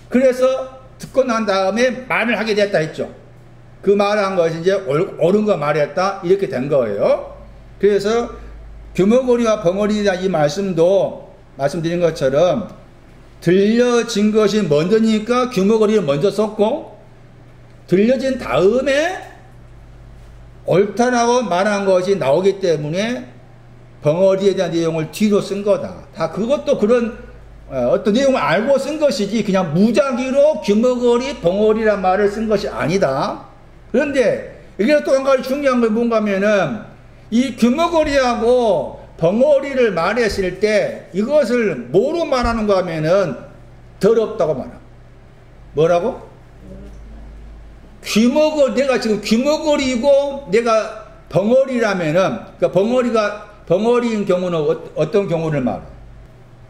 그래서 듣고 난 다음에 말을 하게 됐다 했죠. 그 말을 한 것이 이제 옳은 거 말했다. 이렇게 된 거예요. 그래서 규모거리와 벙어리에 대한 이 말씀도 말씀드린 것처럼 들려진 것이 먼저니까 규모거리를 먼저 썼고 들려진 다음에 옳다라고 말한 것이 나오기 때문에 벙어리에 대한 내용을 뒤로 쓴 거다. 다 그것도 그런 어떤 내용을 알고 쓴 것이지 그냥 무작위로 규모거리, 벙어리란 말을 쓴 것이 아니다. 그런데 이게 또 한 가지 중요한 건 뭔가 하면은 이 규모거리하고 벙어리를 말했을 때 이것을 뭐로 말하는가 하면은 더럽다고 말합니다. 뭐라고? 내가 지금 규모거리고 내가 벙어리라면은, 그러니까 벙어리인 경우는 어떤 경우를 말해?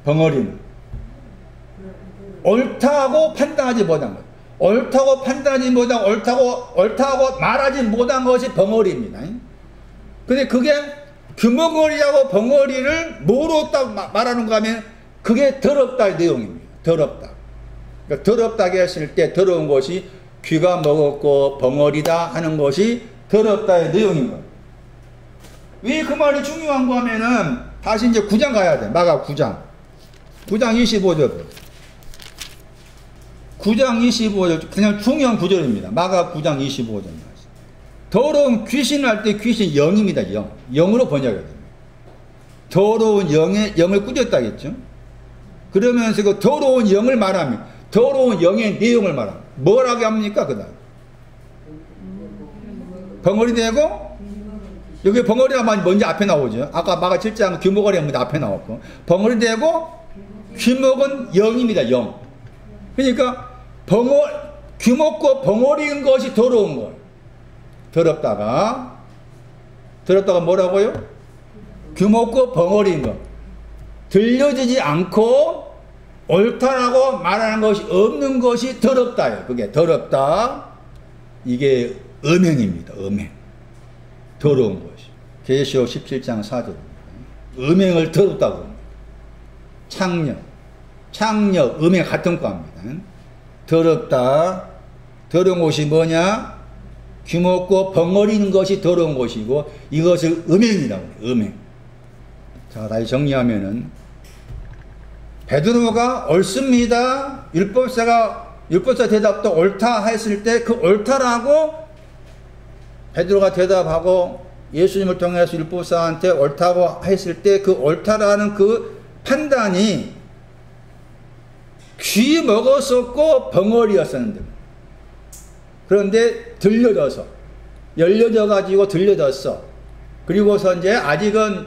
벙어리는 옳다고 판단하지 못한 것. 옳다고 판단하지 못한, 옳다고 말하지 못한 것이 벙어리입니다. 근데 그게 규모거리하고 벙어리를 뭐로 딱 말하는가 하면 그게 더럽다의 내용입니다. 더럽다. 그러니까 더럽다게 했을 때 더러운 것이 귀가 먹었고 벙어리다 하는 것이 더럽다의 내용인 거예요. 왜 그 말이 중요한가 하면은 다시 이제 9장 가야 돼. 마가 9장. 9장 25절. 9장 25절. 그냥 중요한 구절입니다. 마가 9장 25절. 더러운 귀신 할 때 귀신 영입니다. 영. 영으로 번역해야 됩니다. 더러운 영을 꾸짖었다겠죠. 그러면서 그 더러운 영을 말하면 더러운 영의 내용을 말합니다. 뭐라고 합니까? 그 다음 벙어리 되고 여기 벙어리가 먼저 앞에 나오죠. 아까 마가 7장 규모거리가 먼저 앞에 나왔고 벙어리 되고 귀목은 영입니다. 영. 그러니까 귀목고 벙어리인 것이 더러운 걸. 더럽다가 뭐라고요? 귀목고 벙어리인 것. 들려지지 않고 옳다라고 말하는 것이 없는 것이 더럽다요. 그게 더럽다. 이게 음행입니다. 음행. 더러운 것이. 계시록 17장 4절. 음행을 더럽다고 합니다. 창녀, 음행 같은 과입니다. 더럽다. 더러운 것이 뭐냐? 귀먹고 벙어리는 것이 더러운 것이고 이것을 음행이라고 해요. 음행. 자, 다시 정리하면은 베드로가 옳습니다. 율법사 대답도 옳다 했을 때 그 옳다라고 베드로가 대답하고 예수님을 통해서 율법사한테 옳다고 했을 때 그 옳다라는 그 판단이 귀 먹었었고 벙어리였었는데 그런데 들려져서 열려져 가지고 들려졌어. 그리고서 이제 아직은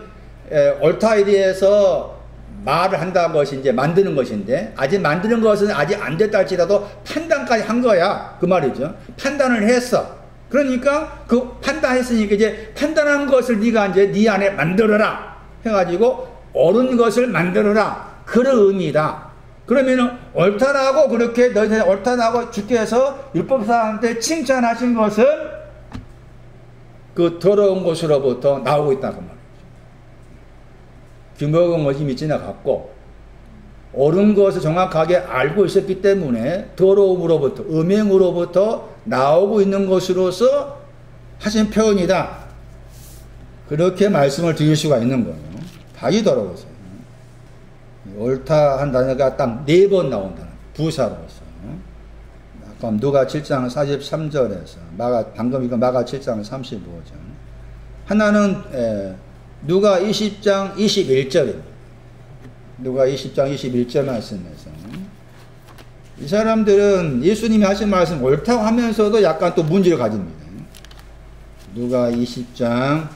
옳다에 대해서 말을 한다는 것이 이제 만드는 것인데 아직 만드는 것은 아직 안 됐다 할지라도 판단까지 한 거야. 그 말이죠. 판단을 했어. 그러니까 그 판단했으니까 이제 판단한 것을 네가 이제 네 안에 만들어라 해가지고 옳은 것을 만들어라. 그런 의미다. 그러면은 옳다라고 그렇게 너희들 옳다라고 주께서 율법사한테 칭찬하신 것은 그 더러운 것으로부터 나오고 있다고 말이죠. 규모가 것이 이미 지나갔고 옳은 것을 정확하게 알고 있었기 때문에 더러움으로부터 음행으로부터 나오고 있는 것으로서 하신 표현이다. 그렇게 말씀을 드릴 수가 있는 거예요. 다시 돌아보세요. 옳다 한 단어가 딱 4번 나온다는 부사로서. 아까 누가 7장 43절에서 방금 이거 마가 7장 35절. 하나는 누가 20장 21절입니다. 누가 20장 21절 말씀에서 이 사람들은 예수님이 하신 말씀 옳다고 하면서도 약간 또 문제를 가집니다. 누가 20장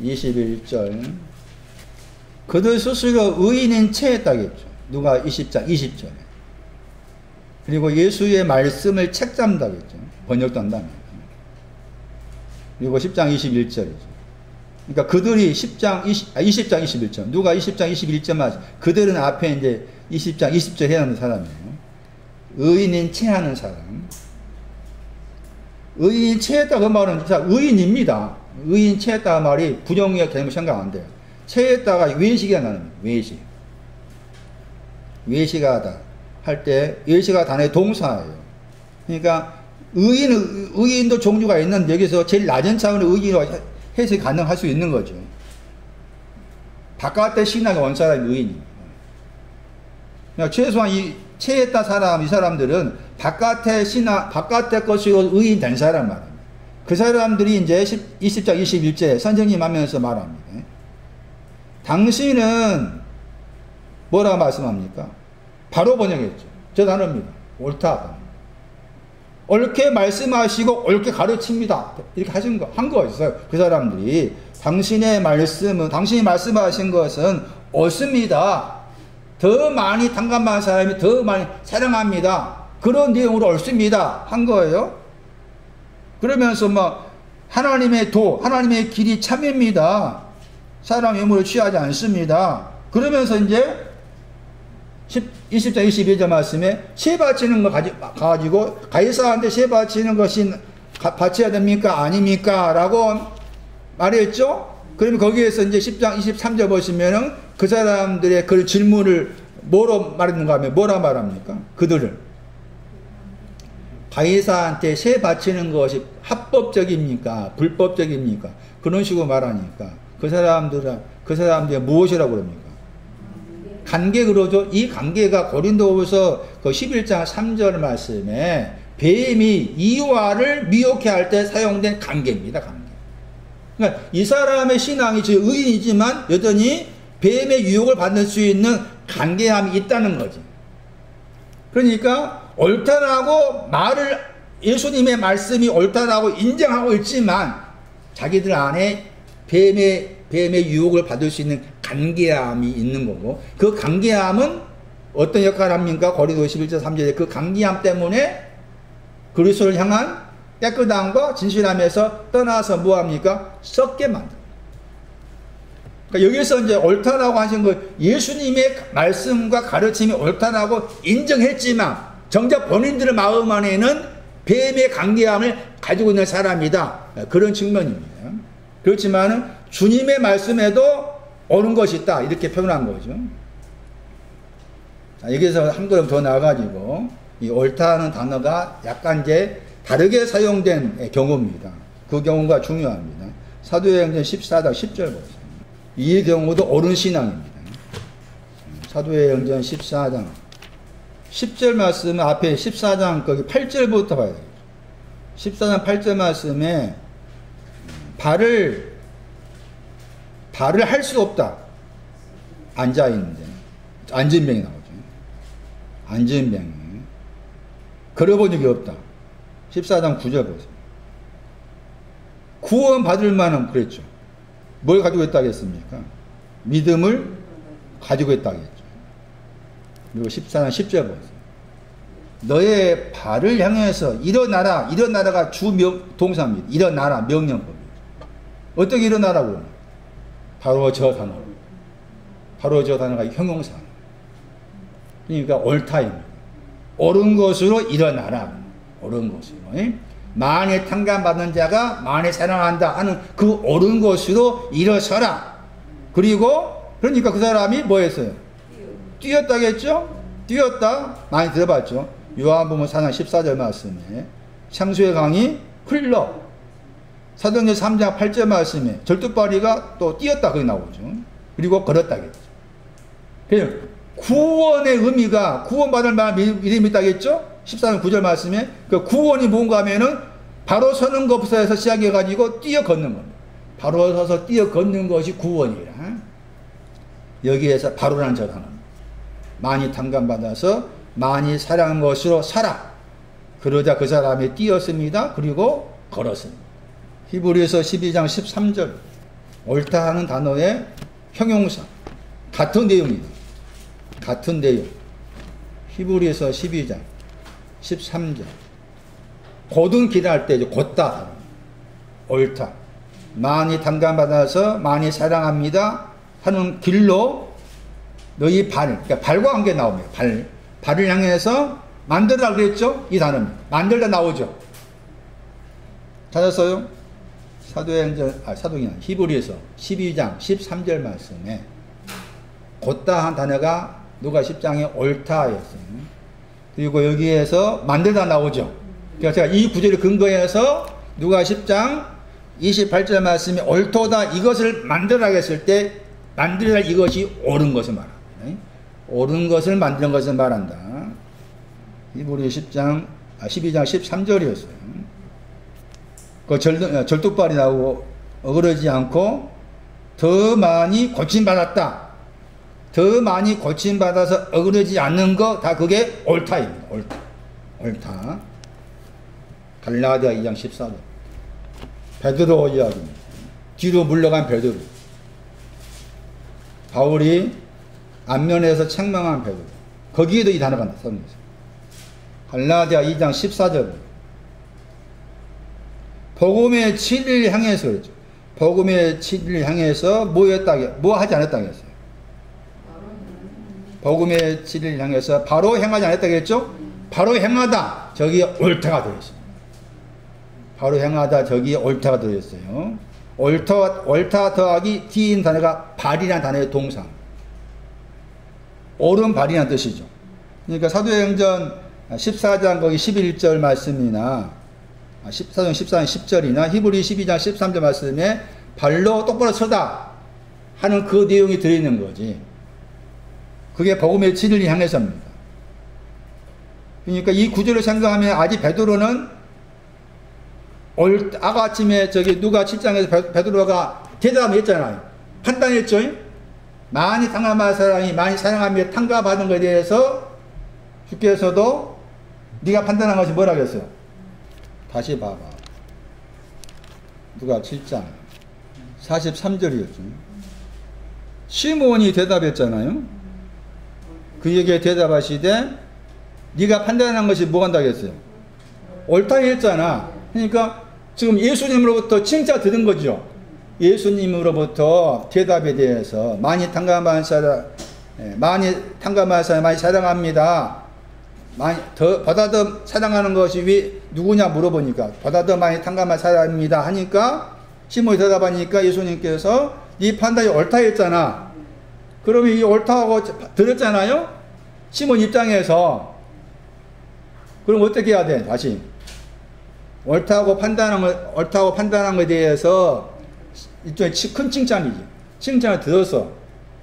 21절. 그들 스스로 의인인 체했다겠죠. 누가 20장 20절에. 그리고 예수의 말씀을 책잡는다겠죠. 번역도 한다면. 그리고 10장 21절이죠. 그러니까 그들이 20장 21절. 누가 20장 21절만 그들은 앞에 이제 20장 20절 해야 하는 사람이에요. 의인인 체하는 사람. 의인 체했다 그 말은 의인입니다. 의인 체했다 말이 부정의 개념 생각 안 돼요. 체했다가 외식이 나는 외식. 외식하다 할 때 외식하다는 동사예요. 그러니까 의인도 종류가 있는데 여기서 제일 낮은 차원의 의인으로 해석이 가능할 수 있는 거죠. 바깥의 신앙의 원사람이 의인입니다. 그러니까 최소한 이 체했다 사람, 이 사람들은 바깥의 신앙, 바깥의 것으로 의인 된 사람 말입니다. 그 사람들이 이제 20장 21절 선생님 하면서 말합니다. 당신은 뭐라고 말씀합니까? 바로 번역했죠. 저 단어입니다. 옳다. 옳게 말씀하시고 옳게 가르칩니다. 이렇게 한 거 있어요. 그 사람들이 당신이 말씀하신 것은 옳습니다. 더 많이 탕감한 사람이 더 많이 사랑합니다. 그런 내용으로 옳습니다. 한 거예요. 그러면서 하나님의 하나님의 길이 참입니다. 사람 외모를 취하지 않습니다. 그러면서 이제 20장 22절 말씀에 세 바치는 거 가지고 가이사한테 세 바치는 것이 바쳐야 됩니까? 아닙니까? 라고 말했죠? 그러면 거기에서 이제 10장 23절 보시면은 그 사람들의 그 질문을 뭐로 말했는가 하면 뭐라 말합니까? 그들을 가이사한테 세 바치는 것이 합법적입니까? 불법적입니까? 그런 식으로 말하니까 그 사람들이 무엇이라고 그럽니까? 관계 그러죠. 이 관계가 고린도후서 그 11장 3절 말씀에 뱀이 이와를 미혹해 할 때 사용된 관계입니다. 관계. 그러니까 이 사람의 신앙이 의인이지만 여전히 뱀의 유혹을 받을 수 있는 관계함이 있다는 거지. 그러니까 옳다라고 예수님의 말씀이 옳다라고 인정하고 있지만 자기들 안에 뱀의 유혹을 받을 수 있는 간계함이 있는 거고, 그 간계함은 어떤 역할을 합니까? 고린도서 11장 3절에 그 간계함 때문에 그리스도를 향한 깨끗함과 진실함에서 떠나서 뭐합니까? 썩게 만듭니다. 그러니까 여기서 이제 옳다라고 하신 거, 예수님의 말씀과 가르침이 옳다라고 인정했지만 정작 본인들의 마음 안에는 뱀의 간계함을 가지고 있는 사람이다. 그런 측면입니다. 그렇지만 주님의 말씀에도 옳은 것이 있다. 이렇게 표현한 거죠. 여기서 한 걸음 더 나아가지고 이 옳다는 단어가 약간 이제 다르게 사용된 경우입니다. 그 경우가 중요합니다. 사도행전 14장 10절 보세요. 이 경우도 옳은 신앙입니다. 사도행전 14장 10절 말씀은 앞에 14장 거기 8절부터 봐야 되겠죠. 14장 8절 말씀에 발을 할 수 없다. 앉아있는데. 앉은 병이 나오죠. 앉은 병이. 걸어본 적이 없다. 14장 9절 보세요. 구원 받을 만한, 그랬죠. 뭘 가지고 있다겠습니까? 믿음을 가지고 있다겠죠. 그리고 14장 10절 보세요. 너의 발을 향해서 일어나라가 동사입니다. 일어나라, 명령법이죠. 어떻게 일어나라고? 바로 저 단어가 형용사. 그러니까 옳다입니다. 옳은 것으로 일어나라. 옳은 것으로. 많이 탕감받는 자가 많이 사랑한다 하는 그 옳은 것으로 일어서라. 그러니까 그 사람이 뭐 했어요? 뛰었다겠죠? 뛰었다. 많이 들어봤죠? 요한복음 4장 14절 말씀에 창수의 강이 흘러. 사도행전 3장 8절 말씀에 절뚝발이가 또 뛰었다 거기 나오죠. 그리고 걸었다겠죠. 그래서 구원의 의미가 구원받을 만한 믿음이 있다겠죠. 14장 9절 말씀에 그 구원이 뭔가 하면은 바로 서는 것부터 시작해가지고 뛰어 걷는 겁니다. 바로 서서 뛰어 걷는 것이 구원이라. 여기에서 바로라는 저 단어입니다. 많이 탕감받아서 많이 사랑한 것으로 살아. 그러자 그 사람이 뛰었습니다. 그리고 걸었습니다. 히브리서 12장 13절. 옳다 하는 단어의 형용사. 같은 내용이다. 같은 내용. 히브리서 12장 13절. 곧은 기다릴 때 곧다. 옳다. 많이 탕감받아서 많이 사랑합니다 하는 길로 너희 그러니까 발과 관계 나옵니다. 발을 향해서 만들라 그랬죠? 이 단어입니다. 만들다 나오죠. 찾았어요? 사도행전 히브리서 12장 13절 말씀에 곧다 한 단어가 누가 10장에 옳다였어요. 그리고 여기에서 만들다 나오죠. 그래서 제가 이 구절을 근거해서 누가 10장 28절 말씀이 옳도다 이것을 만들라 했을 때 만들라 이것이 옳은 것을 말합니다. 옳은 것을 만드는 것을 말한다. 히브리 12장 13절이었어요. 그 절뚝발이 나오고 어그러지 않고 더 많이 고침받았다. 더 많이 고침받아서 어그러지 않는 거 다 그게 옳다입니다. 옳다. 갈라디아 2장 14절. 베드로 이야기입니다. 뒤로 물러간 베드로. 바울이 안면에서 책망한 베드로. 거기에도 이 단어가 나옵니다. 갈라디아 2장 14절. 복음의 진리를 향해서 그랬죠. 복음의 진리를 향해서 뭐 하지 않았다고 했어요. 복음의 진리를 향해서 바로 행하지 않았다고 했죠. 바로 행하다. 저기에 옳다가 들어있습니다. 바로 행하다. 저기에 옳다가 들어있어요. 옳다 더하기 뒤인 단어가 발이라는 단어의 동사. 옳은 발이라는 뜻이죠. 그러니까 사도행전 14장 거기 11절 말씀이나 14장 14장 10절이나 히브리 12장 13절 말씀에 발로 똑바로 서다 하는 그 내용이 들어있는 거지. 그게 복음의 진리를 향해서입니다. 그러니까 이 구절을 생각하면 아직 베드로는 아까 아침에 저기 누가 7장에서 베드로가 대답했잖아요. 판단했죠. 많이 탕감한 사람이 많이 사랑하며 탕감받은 것에 대해서 주께서도 네가 판단한 것이 뭐라고 했어요? 다시 봐봐. 누가 7장 43절이었죠. 시몬이 대답했잖아요. 그에게 대답하시되 네가 판단한 것이 뭐 한다고 했어요? 옳다 했잖아. 그러니까 지금 예수님으로부터 칭찬 들은 거죠. 예수님으로부터 대답에 대해서 많이 탕감한 사람 많이 사랑합니다. 보다 더 사랑하는 것이 왜 누구냐 물어보니까 보다 더 많이 탕감한 사람입니다 하니까 시몬이 대답하니까 예수님께서 네 판단이 옳다 했잖아. 그러면 이 옳다고 들었잖아요. 시몬 입장에서 그럼 어떻게 해야 돼? 다시 옳다고 판단한 것에 대해서 일종의 큰 칭찬이지. 칭찬을 들어서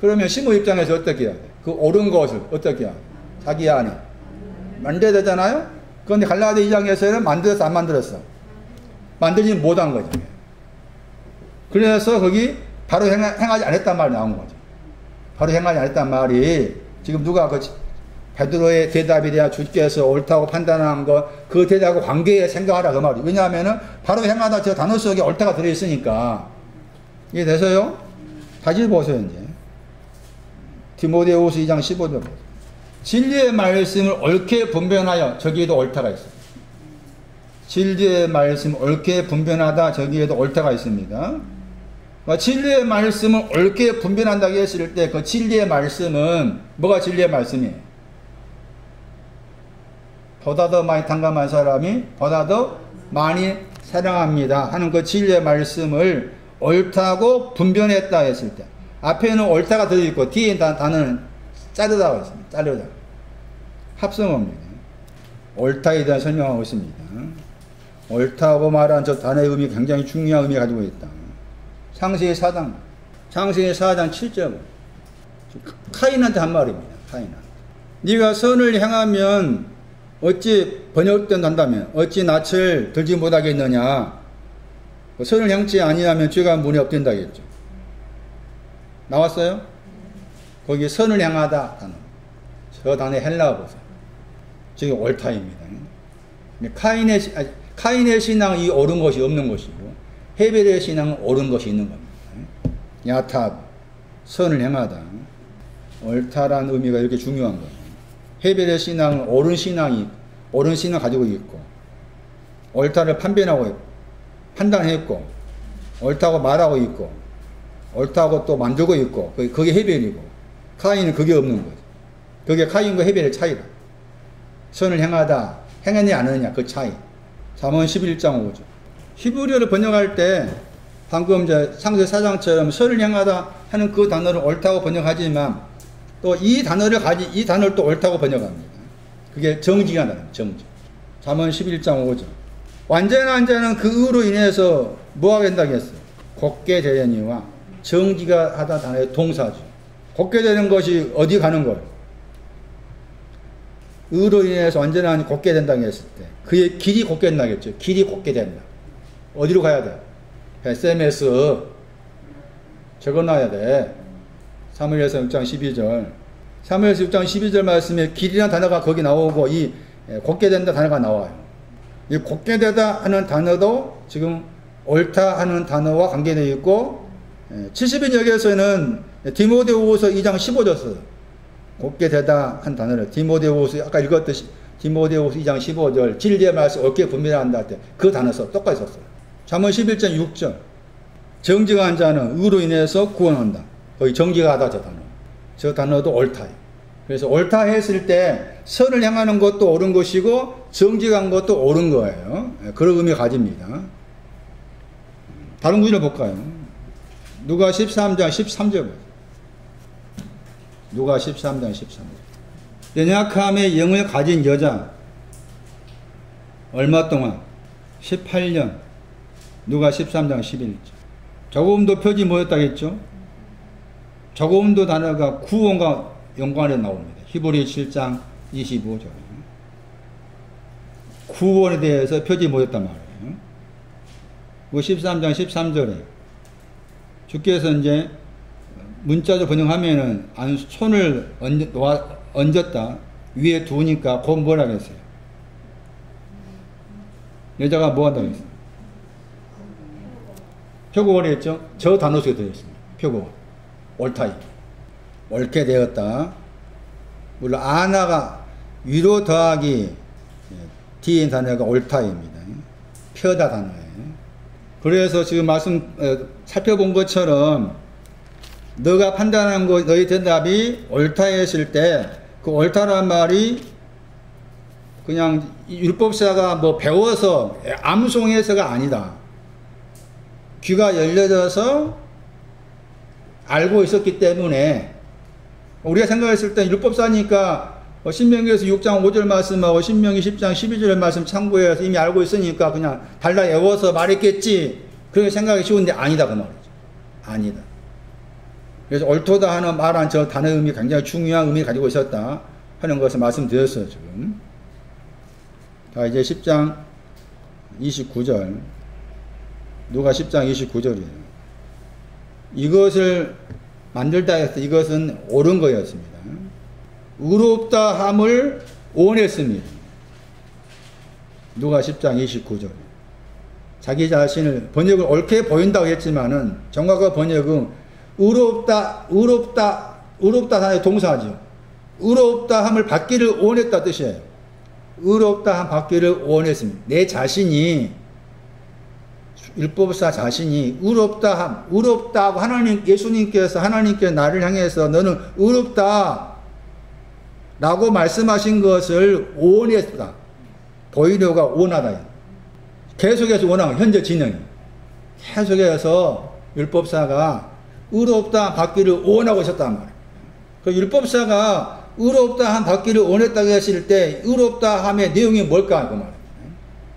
그러면 시몬 입장에서 어떻게 해야 돼? 그 옳은 것을 어떻게 해야 돼? 자기 안에 만들어야 되잖아요. 그런데 갈라디아 2장에서는 만들었어 안 만들었어? 만들지 못한 거죠. 그래서 거기 바로 행하지 않았단 말이 나온 거죠. 바로 행하지 않았단 말이 지금 누가 그 베드로의 대답에 대한 주께서 옳다고 판단한 것 그 대답하고 관계에 생각하라 그 말이에요. 왜냐하면은 바로 행하다 저 단어 속에 옳다가 들어있으니까. 이해되세요? 다시 보세요 이제. 디모데후서 2장 15절 보세요. 진리의 말씀을 옳게 분별하여 저기에도 옳다가 있어요. 진리의 말씀을 옳게 분별하다 저기에도 옳다가 있습니다. 진리의 말씀을 옳게 분별한다고 했을 때 그 진리의 말씀은 뭐가 진리의 말씀이에요? 보다 더 많이 탕감한 사람이 보다 더 많이 사랑합니다 하는 그 진리의 말씀을 옳다고 분별했다 했을 때 앞에는 옳다가 들어있고 뒤에 단어는 자르다가 있습니다. 자르다. 합성어입니다. 옳다에 대한 설명하고 있습니다. 옳다고 말한 저 단어의 의미 굉장히 중요한 의미를 가지고 있다. 창세기 4장 7절 카인한테 한 말입니다. 카인한테. 네가 선을 행하면 어찌 번역된다면 어찌 낯을 들지 못하겠느냐. 선을 행치 아니하면 죄가 문에 없된다겠죠. 나왔어요? 거기 선을 향하다 단어. 저 단어 헬라어 보세요. 저게 옳다입니다. 카인의 신앙이 옳은 것이 없는 것이고 헤벨의 신앙은 옳은 것이 있는 겁니다. 야탑, 선을 행하다. 옳다라는 의미가 이렇게 중요한 거예요. 헤벨의 신앙은 옳은 신앙 가지고 있고, 옳다를 판별하고 있고, 판단했고, 옳다고 말하고 있고, 옳다고 또 만들고 있고, 그게 헤벨이고, 카인은 그게 없는 거죠. 그게 카인과 헤벨의 차이다. 선을 행하다, 행했냐 안 했냐 그 차이. 잠언 11장 5절. 히브리어를 번역할 때 방금 이제 상세 4장처럼 선을 행하다 하는 그 단어를 옳다고 번역하지만 또 이 단어를 또 옳다고 번역합니다. 그게 정직이가 나옵니다. 정직. 잠언 11장 5절. 완전한 자는 그 의로 인해서 뭐하게 된다고 했어요? 곱게 되려니와 정직가 하다 단어의 동사죠. 곱게 되는 것이 어디 가는 거예요? 의로 인해서 완전한 곱게 된다고 했을 때 그의 길이 곱게 된다겠죠. 길이 곱게 된다. 어디로 가야 돼? SMS 적어놔야 돼. 사무엘서 6장 12절. 사무엘서 6장 12절 말씀에 길이라는 단어가 거기 나오고 이 곱게 된다 단어가 나와요. 이 곱게 되다 하는 단어도 지금 옳다 하는 단어와 관계되어 있고 70인역에서는 디모데후서 2장 15절 써요. 곱게 되다 한 단어를 디모데후서 아까 읽었듯이 디모데후서 2장 15절 진리의 말씀 옳게 분별한다 할 때 그 단어 써 똑같이 썼어요. 잠언 11장 6절 정직한 자는 의로 인해서 구원한다. 거기 정직하다 저 단어도 옳다예요. 그래서 옳다 했을 때 선을 행하는 것도 옳은 것이고 정직한 것도 옳은 거예요. 그런 의미를 가집니다. 다른 구절을 볼까요? 누가 13장 13절. 누가 13장 13절. 연약함의 영을 가진 여자 얼마 동안? 18년. 누가 13장 11절. 조금도 표지 뭐였다겠죠? 조금도 단어가 구원과 연관에 나옵니다. 히브리 7장 25절. 구원에 대해서 표지 뭐였단 말이에요. 그 13장 13절에 주께서 이제 문자로 번역하면은 손을 얹었다 위에 두니까 곧 뭐라 그랬어요? 여자가 뭐 한다고 했어요? 표고원에 했죠? 저 단어 속에 들어있습니다. 표고원. 옳다. 옳게 되었다. 물론 아나가 위로 더하기 뒤인 단어가 옳다입니다. 펴다 단어예요. 그래서 지금 살펴본 것처럼 너가 판단한 거 너희 대답이 옳다 했을 때 그 옳다란 말이 그냥 율법사가 뭐 배워서 암송해서가 아니다. 귀가 열려져서 알고 있었기 때문에 우리가 생각했을 때 율법사니까 신명기에서 6장 5절 말씀하고 신명기 10장 12절 말씀 참고해서 이미 알고 있으니까 그냥 달라 외워서 말했겠지. 그렇게 생각이 쉬운데 아니다 그 말이죠. 아니다. 그래서 옳도다 하는 말한 저 단어의 의미 굉장히 중요한 의미를 가지고 있었다 하는 것을 말씀드렸어요 지금. 자 이제 10장 29절. 누가 10장 29절이에요. 이것을 만들다 해서 이것은 옳은 거였습니다. 의롭다 함을 원했습니다. 누가 10장 29절. 자기 자신을 번역을 옳게 보인다고 했지만은 정확한 번역은 의롭다 단어의 동사죠. 의롭다 함을 받기를 원했다 뜻이에요. 의롭다 함 받기를 원했습니다. 내 자신이 율법사 자신이 의롭다고 예수님께서 하나님께 나를 향해서 너는 의롭다 라고 말씀하신 것을 원했다. 보이려가 원하다. 계속해서 원하고 현재 진행이 계속해서 율법사가 의롭다 받기를 원하고 있었단 말이에요. 그 율법사가 의롭다 함 받기를 원했다고 했을 때 의롭다 함의 내용이 뭘까 그 말이에요.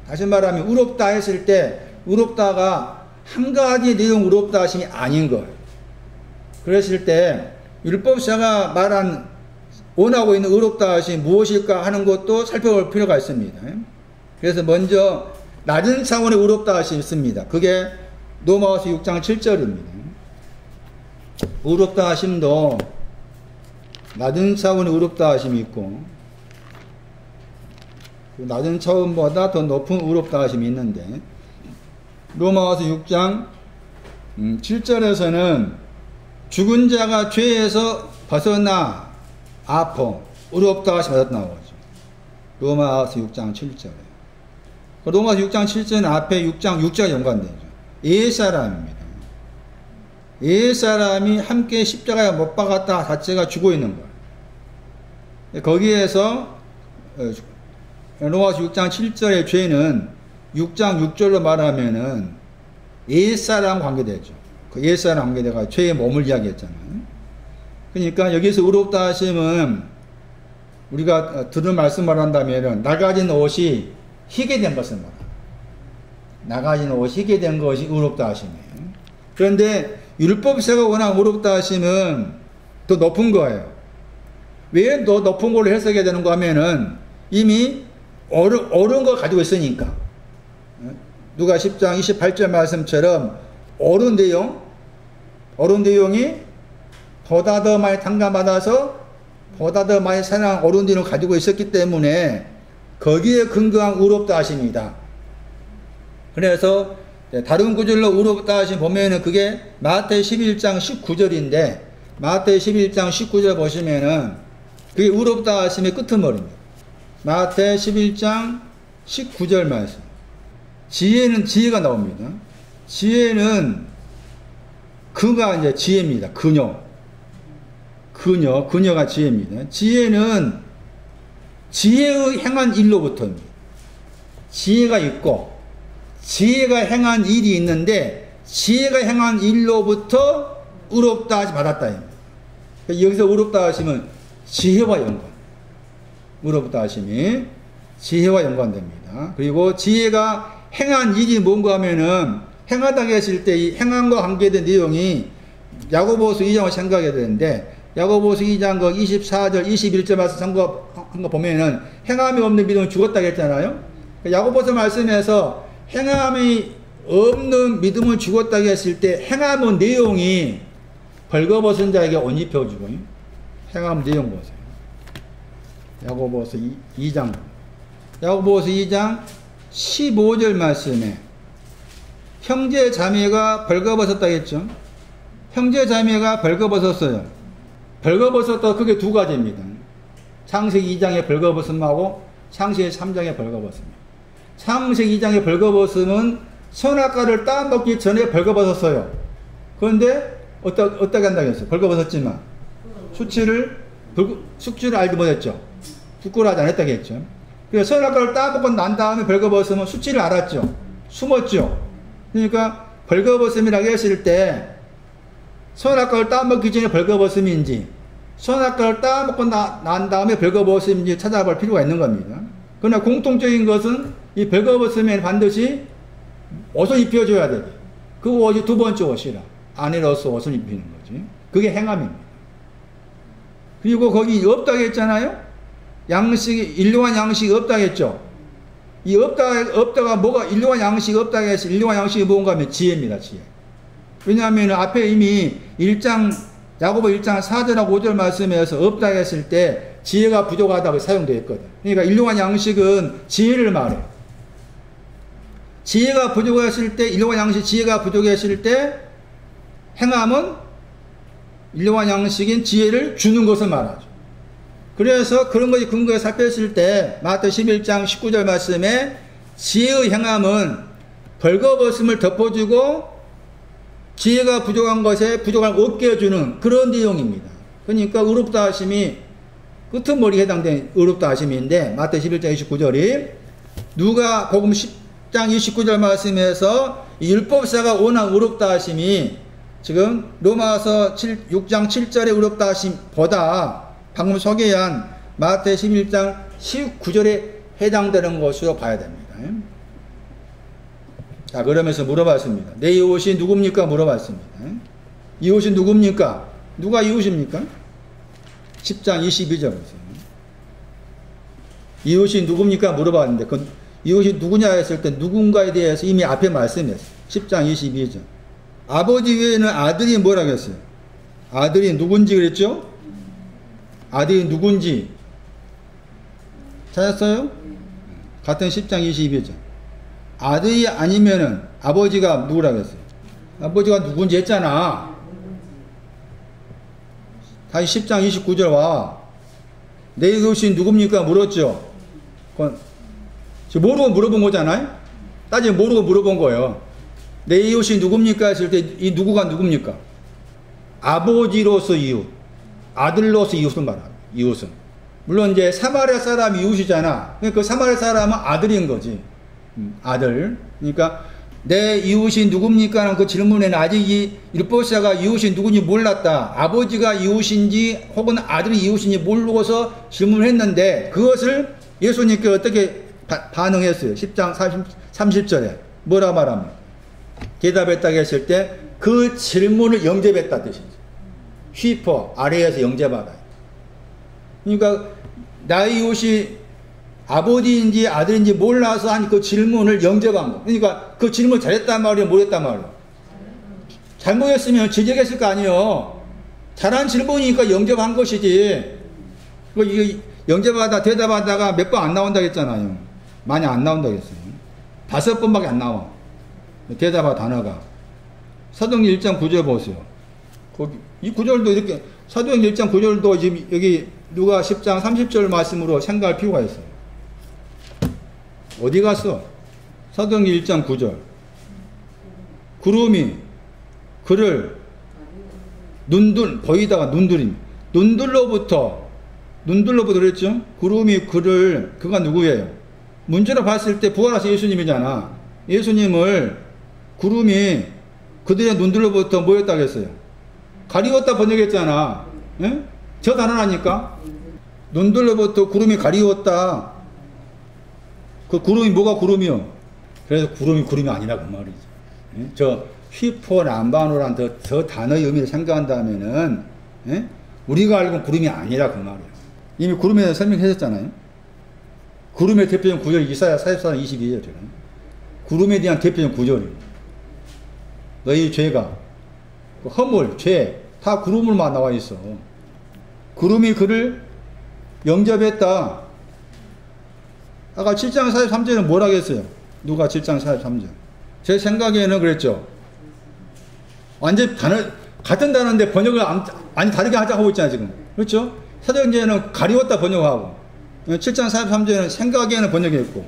다시 말하면 의롭다 했을 때 의롭다가 한 가지 내용 의롭다 하심이 아닌 거예요. 그랬을 때 율법사가 말한 원하고 있는 의롭다 하심이 무엇일까 하는 것도 살펴볼 필요가 있습니다. 그래서 먼저 낮은 차원의 의롭다 하심이 있습니다. 그게 로마서 6장 7절입니다. 의롭다 하심도 낮은 차원의 의롭다 하심이 있고 낮은 차원보다 더 높은 의롭다 하심이 있는데 로마서 6장 7절에서는 죽은 자가 죄에서 벗어나 아파 의롭다 하시 받았다 나오죠. 로마서 6장 7절에. 로마서 6장 7절은 앞에 6장 6절과 연관되죠. 옛사람입니다. 옛사람이 함께 십자가에 못 박았다 자체가 죽어 있는 거예요. 거기에서 로마서 6장 7절의 죄는 6장 6절로 말하면은 옛사람 관계되죠. 그 옛사람 관계대가 죄의 몸을 이야기했잖아요. 그러니까 여기서 의롭다 하심은 우리가 들은 말씀을 한다면은 낡아진 옷이 희게 된 것을 말합니다. 낡아진 옷이 희게 된 것이 의롭다 하심이에요. 그런데 율법세가 워낙 의롭다 하심은 더 높은 거예요. 왜 더 높은 걸로 해석해야 되는가 하면은 이미 옳은 걸 가지고 있으니까. 누가 10장 28절 말씀처럼 옳은 내용이 보다 더 많이 탕감받아서 보다 더 많이 사랑한 옳은 내용을 가지고 있었기 때문에 거기에 근거한 의롭다 하심이다. 그래서 다른 구절로 의롭다 하심 보면은 그게 마태복음 11장 19절인데 마태복음 11장 19절 보시면은 그게 의롭다 하심의 끄트머리입니다. 마태복음 11장 19절 말씀. 지혜는 지혜가 나옵니다. 지혜는 그가 이제 지혜입니다. 그녀가 지혜입니다. 지혜는 지혜의 행한 일로부터입니다. 지혜가 있고 지혜가 행한 일이 있는데 지혜가 행한 일로부터 의롭다 하시 받았다. 여기서 의롭다 하시면 지혜와 연관. 의롭다 하심이 지혜와 연관됩니다. 그리고 지혜가 행한 일이 뭔가 하면은 행하다 했을 때 이 행함과 관계된 내용이 야고보서 2장을 생각해야 되는데 야고보서 2장 그 24절 21절 말씀 한 거 보면은 행함이 없는 믿음은 죽었다고 했잖아요. 야고보서 말씀에서 행함이 없는 믿음은 죽었다고 했을 때 행함은 내용이 벌거벗은 자에게 옷 입혀주고 행함 내용 보세요. 야고보서 2장 15절 말씀에 형제 자매가 벌거벗었다 했죠. 형제 자매가 벌거벗었어요. 벌거벗었다 그게 두 가지입니다. 창세기 2장의 벌거벗음하고 창세기 3장의 벌거벗음입니다. 창세기 2장의 벌거벗음은 선악과를 따먹기 전에 벌거벗었어요. 그런데 어떻게 한다고 했어요? 벌거벗었지만 숙취를 알지 못했죠. 부끄러워하지 않았다고 했죠. 그래서 선악과를 따먹고 난 다음에 벌거벗으면 수치를 알았죠. 숨었죠. 그러니까 벌거벗음이라고 했을 때 선악과를 따먹기 전에 벌거벗음인지 선악과를 따먹고 난 다음에 벌거벗음인지 찾아볼 필요가 있는 겁니다. 그러나 공통적인 것은 이 벌거벗음에는 반드시 옷을 입혀줘야 되죠. 그 옷이 두 번째 옷이라 아내로서 옷을 입히는 거지. 그게 행함입니다. 그리고 거기 없다고 했잖아요. 일용한 양식이 없다고 했죠. 이 없다가 뭐가 일용한 양식이 없다고 해서 일용한 양식이 뭔가 하면 지혜입니다. 지혜. 왜냐하면 앞에 이미 야고보 1장 4절하고 5절 말씀에서 없다고 했을 때 지혜가 부족하다고 사용되어 있거든. 그러니까 일용한 양식은 지혜를 말해. 지혜가 부족했을 때 일용한 양식 지혜가 부족했을 때 행함은 일용한 양식인 지혜를 주는 것을 말하죠. 그래서 그런 것이 근거에 살폈을 때 마태복음 11장 19절 말씀에 지혜의 행함은 벌거벗음을 덮어주고 지혜가 부족한 것에 부족함을 얻게 해주는 그런 내용입니다. 그러니까 의롭다 하심이 끄트머리에 해당된 의롭다 하심인데 마태복음 11장 29절이 누가복음 10장 29절 말씀에서 율법사가 워낙 의롭다 하심이 지금 로마서 6장 7절의 의롭다 하심보다 방금 소개한 마태복음 11장 19절에 해당되는 것으로 봐야 됩니다. 자, 그러면서 물어봤습니다. 내 이웃이 누굽니까? 물어봤습니다. 이웃이 누굽니까? 누가 이웃입니까? 10장 22절. 이웃이 누굽니까? 물어봤는데, 그 이웃이 누구냐 했을 때 누군가에 대해서 이미 앞에 말씀했어요. 10장 22절. 아버지 외에는 아들이 뭐라고 했어요? 아들이 누군지 그랬죠? 아들이 누군지 찾았어요? 같은 10장 22절. 아들이 아니면은 아버지가 누구라고 했어요? 아버지가 누군지 했잖아. 다시 10장 29절 와. 내 이웃이 누굽니까? 물었죠. 그건 지금 모르고 물어본 거잖아요. 따지면 모르고 물어본 거예요. 내 이웃이 누굽니까? 했을 때 이 누구가 누굽니까? 아버지로서 이웃, 아들로서 이웃을 말합니다. 이웃은. 물론 이제 사마리아 사람이 이웃이잖아. 그 사마리아 사람은 아들인 거지. 아들. 그러니까 내 이웃이 누굽니까? 하는 그 질문에는 아직 이 일보사가 이웃이 누군지 몰랐다. 아버지가 이웃인지 혹은 아들이 이웃인지 모르고서 질문을 했는데 그것을 예수님께 어떻게 반응했어요? 10장 30절에 뭐라 말합니까? 대답했다고 했을 때 그 질문을 영접했다 뜻이죠. 휘퍼 아래에서 영접하다. 그러니까 나의 이웃이 아버지인지 아들인지 몰라서 한 그 질문을 영접한 거. 그러니까 그 질문 잘했단 말이에요, 못했단 말이에요? 잘못했으면 지적했을 거 아니에요. 잘한 질문이니까 영접한 것이지. 이거 영접하다 대답하다가 몇 번 안 나온다고 했잖아요. 많이 안 나온다고 했어요. 5번밖에 안 나와. 대답하 단어가. 사도행전 1장 9절 보세요. 이 구절도 이렇게 사도행전 1장 9절도 지금 여기 누가 10장 30절 말씀으로 생각할 필요가 있어요. 어디 갔어? 사도행전 1장 9절. 구름이 그를 거기다가 눈들로부터 그랬죠? 구름이 그가 누구예요? 문제로 봤을 때 부활하신 예수님이잖아. 예수님을 구름이 그들의 눈들로부터 뭐였다고 했어요? 가리웠다 번역했잖아. 예? 저 단어라니까? 눈들로부터 구름이 가리웠다. 그 구름이 뭐가 구름이요? 그래서 구름이 아니라 그 말이죠. 예? 저 휘포 람바노란 저 단어의 의미를 생각한다면은 예? 우리가 알고 구름이 아니라 그 말이에요. 이미 구름에 대해서 설명했었잖아요. 구름의 대표적 구절이 이사야 44장 22절이에요. 구름에 대한 대표적 구절이에요. 너희 죄가 허물, 죄 다 구름으로만 나와 있어. 구름이 그를 영접했다. 아까 7장 43절은 뭐라고 했어요? 누가 7장 43절? 제 생각에는 그랬죠. 완전 같은 단어인데 번역을 아니 다르게 하자고 있잖아요 지금. 그렇죠? 사도행전에는 가리웠다 번역하고 7장 43절은 생각에는 번역했고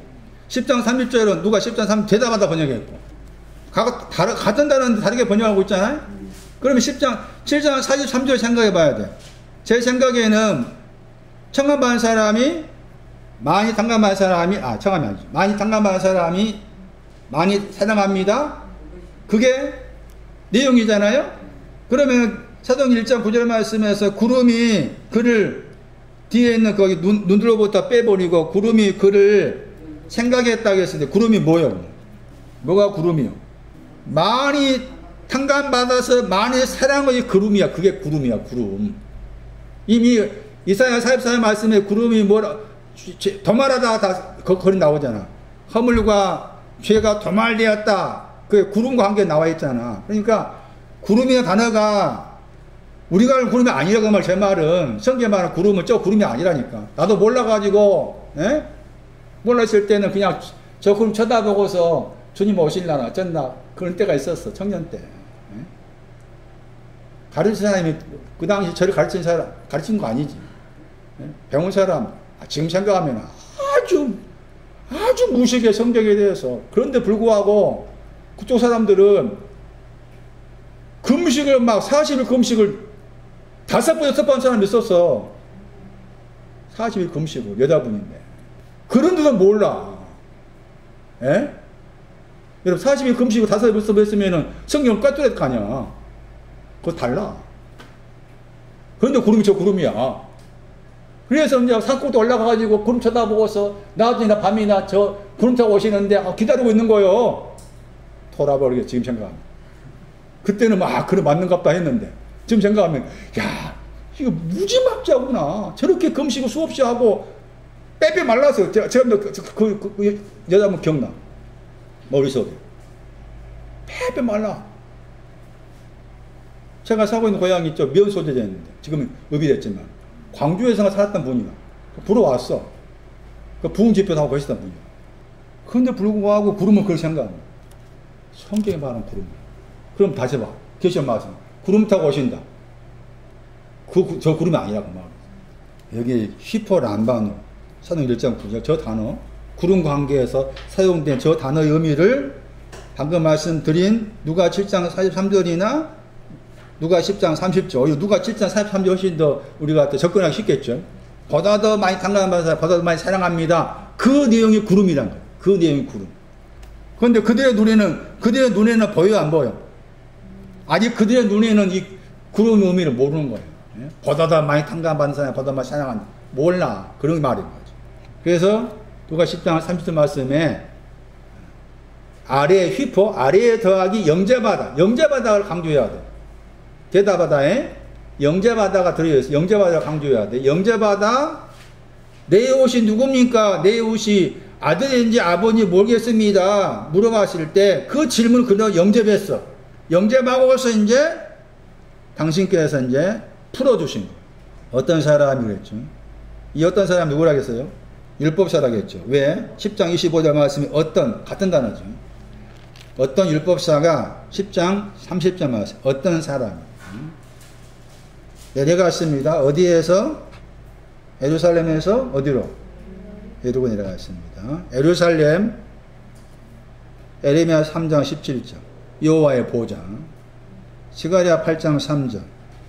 10장 30절은 누가 10장 30절 대답하다 번역했고 같은 단어인데 다르게 번역하고 있잖아요. 그러면 7장 43절 생각해 봐야 돼. 제 생각에는 청함받은 사람이 많이 탕감받은 사람이 청함이 아니죠. 많이 탕감받은 사람이 많이 사랑합니다. 그게 내용이잖아요. 그러면 사도행전 1장 9절 말씀에서 구름이 그를 뒤에 있는 거기 눈들로부터 빼버리고 구름이 그를 생각했다고 했을 때 구름이 뭐예요? 뭐가 구름이요? 많이 탕감받아서 많이 사랑의 구름이야. 그게 구름이야. 구름. 이미 이사야 44절 말씀에 구름이 도말하다 다 거기 나오잖아. 허물과 죄가 도말되었다. 그게 구름과 함께 나와 있잖아. 그러니까 구름이라는 단어가 우리가 아는 구름이 아니라고 말 제 말은 성경 말은 구름은 저 구름이 아니라니까. 나도 몰라가지고 몰랐을 때는 그냥 저 구름 쳐다보고서 주님 오실라나 어쩐나 그런 때가 있었어. 청년 때. 가르친 사람이 그 당시 저를 가르친 거 아니지. 배운 사람 지금 생각하면 아주 무식해 성경에 대해서. 그런데 불구하고 그쪽 사람들은 금식을 막 40일 금식을 5번 6번 사람이 있었어. 40일 금식을 여자분인데 그런데도 몰라. 예? 여러분 40일 금식을 5번 6번 했으면은 성경 까뚜레 거 아니야. 그거 달라. 그런데 구름이 저 구름이야. 그래서 이제 산꼭대 올라가가지고 구름 쳐다보고서 낮이나 밤이나 저 구름 타고 오시는데 기다리고 있는 거예요. 돌아버리게 지금 생각하면. 그때는 그래 맞는갑다 했는데 지금 생각하면 야 이거 무지막지하구나. 저렇게 금식을 수없이 하고 빼빼 말라서 제가 그 여자분 기억나. 머릿속에 빼빼 말라. 제가 살고 있는 고향이 있죠. 면소재였는데 지금은 읍이 됐지만 광주에서 살았던 분이가 부러 왔어. 그 부흥 집회도 하고 계시던 분이야. 그런데 불구하고 구름은 그렇게 생각합니다. 성경에 말하는 구름. 그럼 다시 봐. 계시록 말씀. 구름 타고 오신다. 저 구름이 아니라고 말합니다. 여기 휘포람반으로 사도행 1장 9절 저 단어 구름 관계에서 사용된 저 단어의 의미를 방금 말씀드린 누가 7장 43절이나 누가 10장 30절 누가 7장 43절 훨씬 더 우리가 접근하기 쉽겠죠. 보다 더 많이 tan감받는 사람 보다 더 많이 사랑합니다. 그 내용이 구름이란 거예요. 그 내용이 구름. 그런데 그들의 눈에는 보여 안 보여? 아직 그들의 눈에는 이 구름의 의미를 모르는 거예요. 보다 더 많이 tan감받는 사람 보다 더 많이 사랑한다. 몰라. 그런 말인 거죠. 그래서 누가 10장 30절 말씀에 아래에 휘포, 아래에 더하기 영제바다. 영제바다를 강조해야 돼. 대다바다에 영제바다가 들어있어요. 영제바다를 강조해야 돼. 영제바다, 내 옷이 누굽니까? 내 옷이 아들인지 아버지 모르겠습니다. 물어봤을 때 그 질문을 그대로 영접했어. 영접하고서 이제 당신께서 이제 풀어주신 거예요. 어떤 사람이겠죠? 이 어떤 사람 누구라겠어요? 율법사라겠죠. 왜? 10장 25절 말씀이 어떤, 같은 단어죠. 어떤 율법사가 10장 30절 말씀, 어떤 사람 내려갔습니다. 어디에서? 예루살렘에서 어디로? 예루고 내려갔습니다. 예루살렘, 에레미야 3장 17절, 여호와의 보장, 스가랴 8장 3절,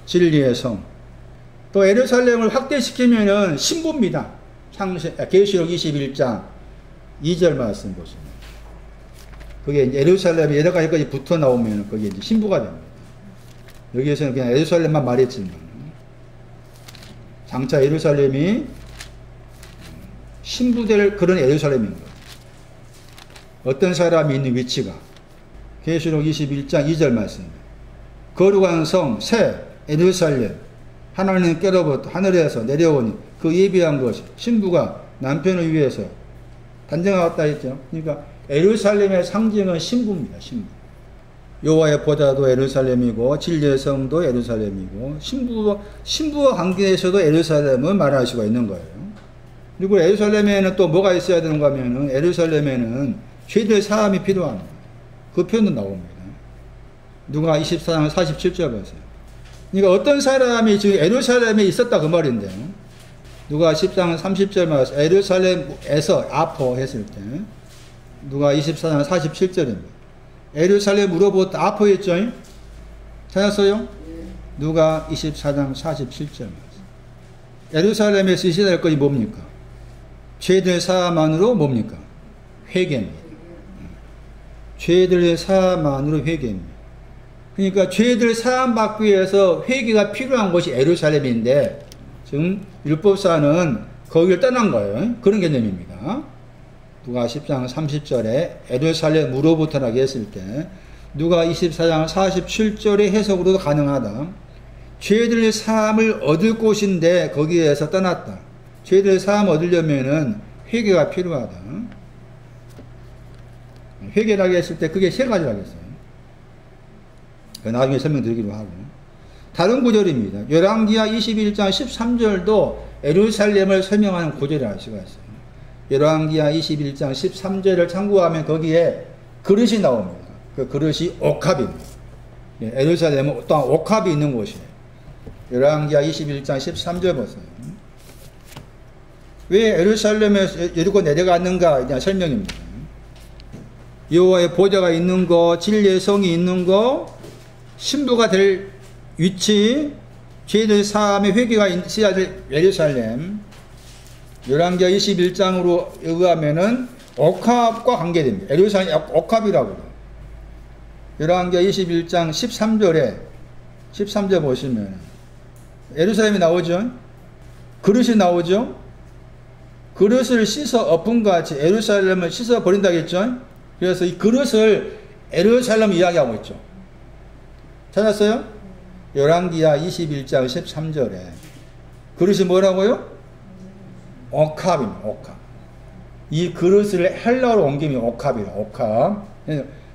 진리의 성. 또 예루살렘을 확대시키면은 신부입니다. 계시록 21장 2절 말씀 보시면. 그게 이제 예루살렘에 여러 가지까지 붙어 나오면 그게 이제 신부가 됩니다. 여기에서는 그냥 예루살렘만 말했지만, 장차 예루살렘이 신부될 그런 예루살렘인 거예요. 어떤 사람이 있는 위치가. 계시록 21장 2절 말씀. 거룩한 성, 새 예루살렘. 하나님께로부터 하늘에서 내려오니 그 예비한 것이 신부가 남편을 위해서 단정하였다 했죠. 그러니까 예루살렘의 상징은 신부입니다. 신부. 여호와의 보좌도 예루살렘이고 진리의 성도 예루살렘이고 신부와 관계에서도 예루살렘을 말할 수가 있는 거예요. 그리고 예루살렘에는 또 뭐가 있어야 되는가 하면은 예루살렘에는 죄들 사함이 필요합니다. 그 표현도 나옵니다. 누가 24장 47절 보세요. 그러니까 어떤 사람이 지금 예루살렘에 있었다 그 말인데요. 누가 10장 30절 말씀 예루살렘에서 아포 했을 때 누가 24장 47절입니다. 예루살렘으로부터 아포했죠? 찾았어요? 누가 24장 47절 말씀. 예루살렘에서 있어야 될 것이 뭡니까? 죄들 사함만으로 뭡니까? 회개입니다. 죄들의 사함만으로 회개입니다. 그러니까 죄들 사함 받기 위해서 회개가 필요한 것이 예루살렘인데 지금 율법사는 거기를 떠난 거예요. 그런 개념입니다. 누가 10장 30절에 예루살렘으로부터라고 했을 때 누가 24장 47절의 해석으로도 가능하다. 죄들의 사함을 얻을 곳인데 거기에서 떠났다. 죄들의 사함 얻으려면은 회개가 필요하다. 회개라고 했을 때 그게 세 가지라고 했어요. 나중에 설명드리기로 하고. 다른 구절입니다. 열왕기하 21장 13절도 예루살렘을 설명하는 구절을 알 수가 있어요. 열왕기하 21장 13절을 참고하면 거기에 그릇이 나옵니다. 그 그릇이 옥합입니다. 예루살렘은 또한 옥합이 있는 곳이에요. 열왕기하 21장 13절 보세요. 왜 예루살렘에 여리고 내려갔는가 그냥 설명입니다. 여호와의 보좌가 있는 거, 진리의 성이 있는 거, 신부가 될 위치, 죄들 사함의 회개가 있어야 될 예루살렘. 열왕기하 21장으로 의하면은 옥합과 관계됩니다. 예루살렘 옥합이라고 그래요. 열왕기하 21장 13절 보시면 예루살렘이 나오죠. 그릇이 나오죠. 그릇을 씻어 엎은같이 예루살렘을 씻어 버린다고 했죠. 그래서 이 그릇을 예루살렘 이야기하고 있죠. 찾았어요? 열왕기하 21장 13절에 그릇이 뭐라고요? 옥합입니다. 옥합. 이 그릇을 헬라어로 옮기면 옥합이라. 옥합.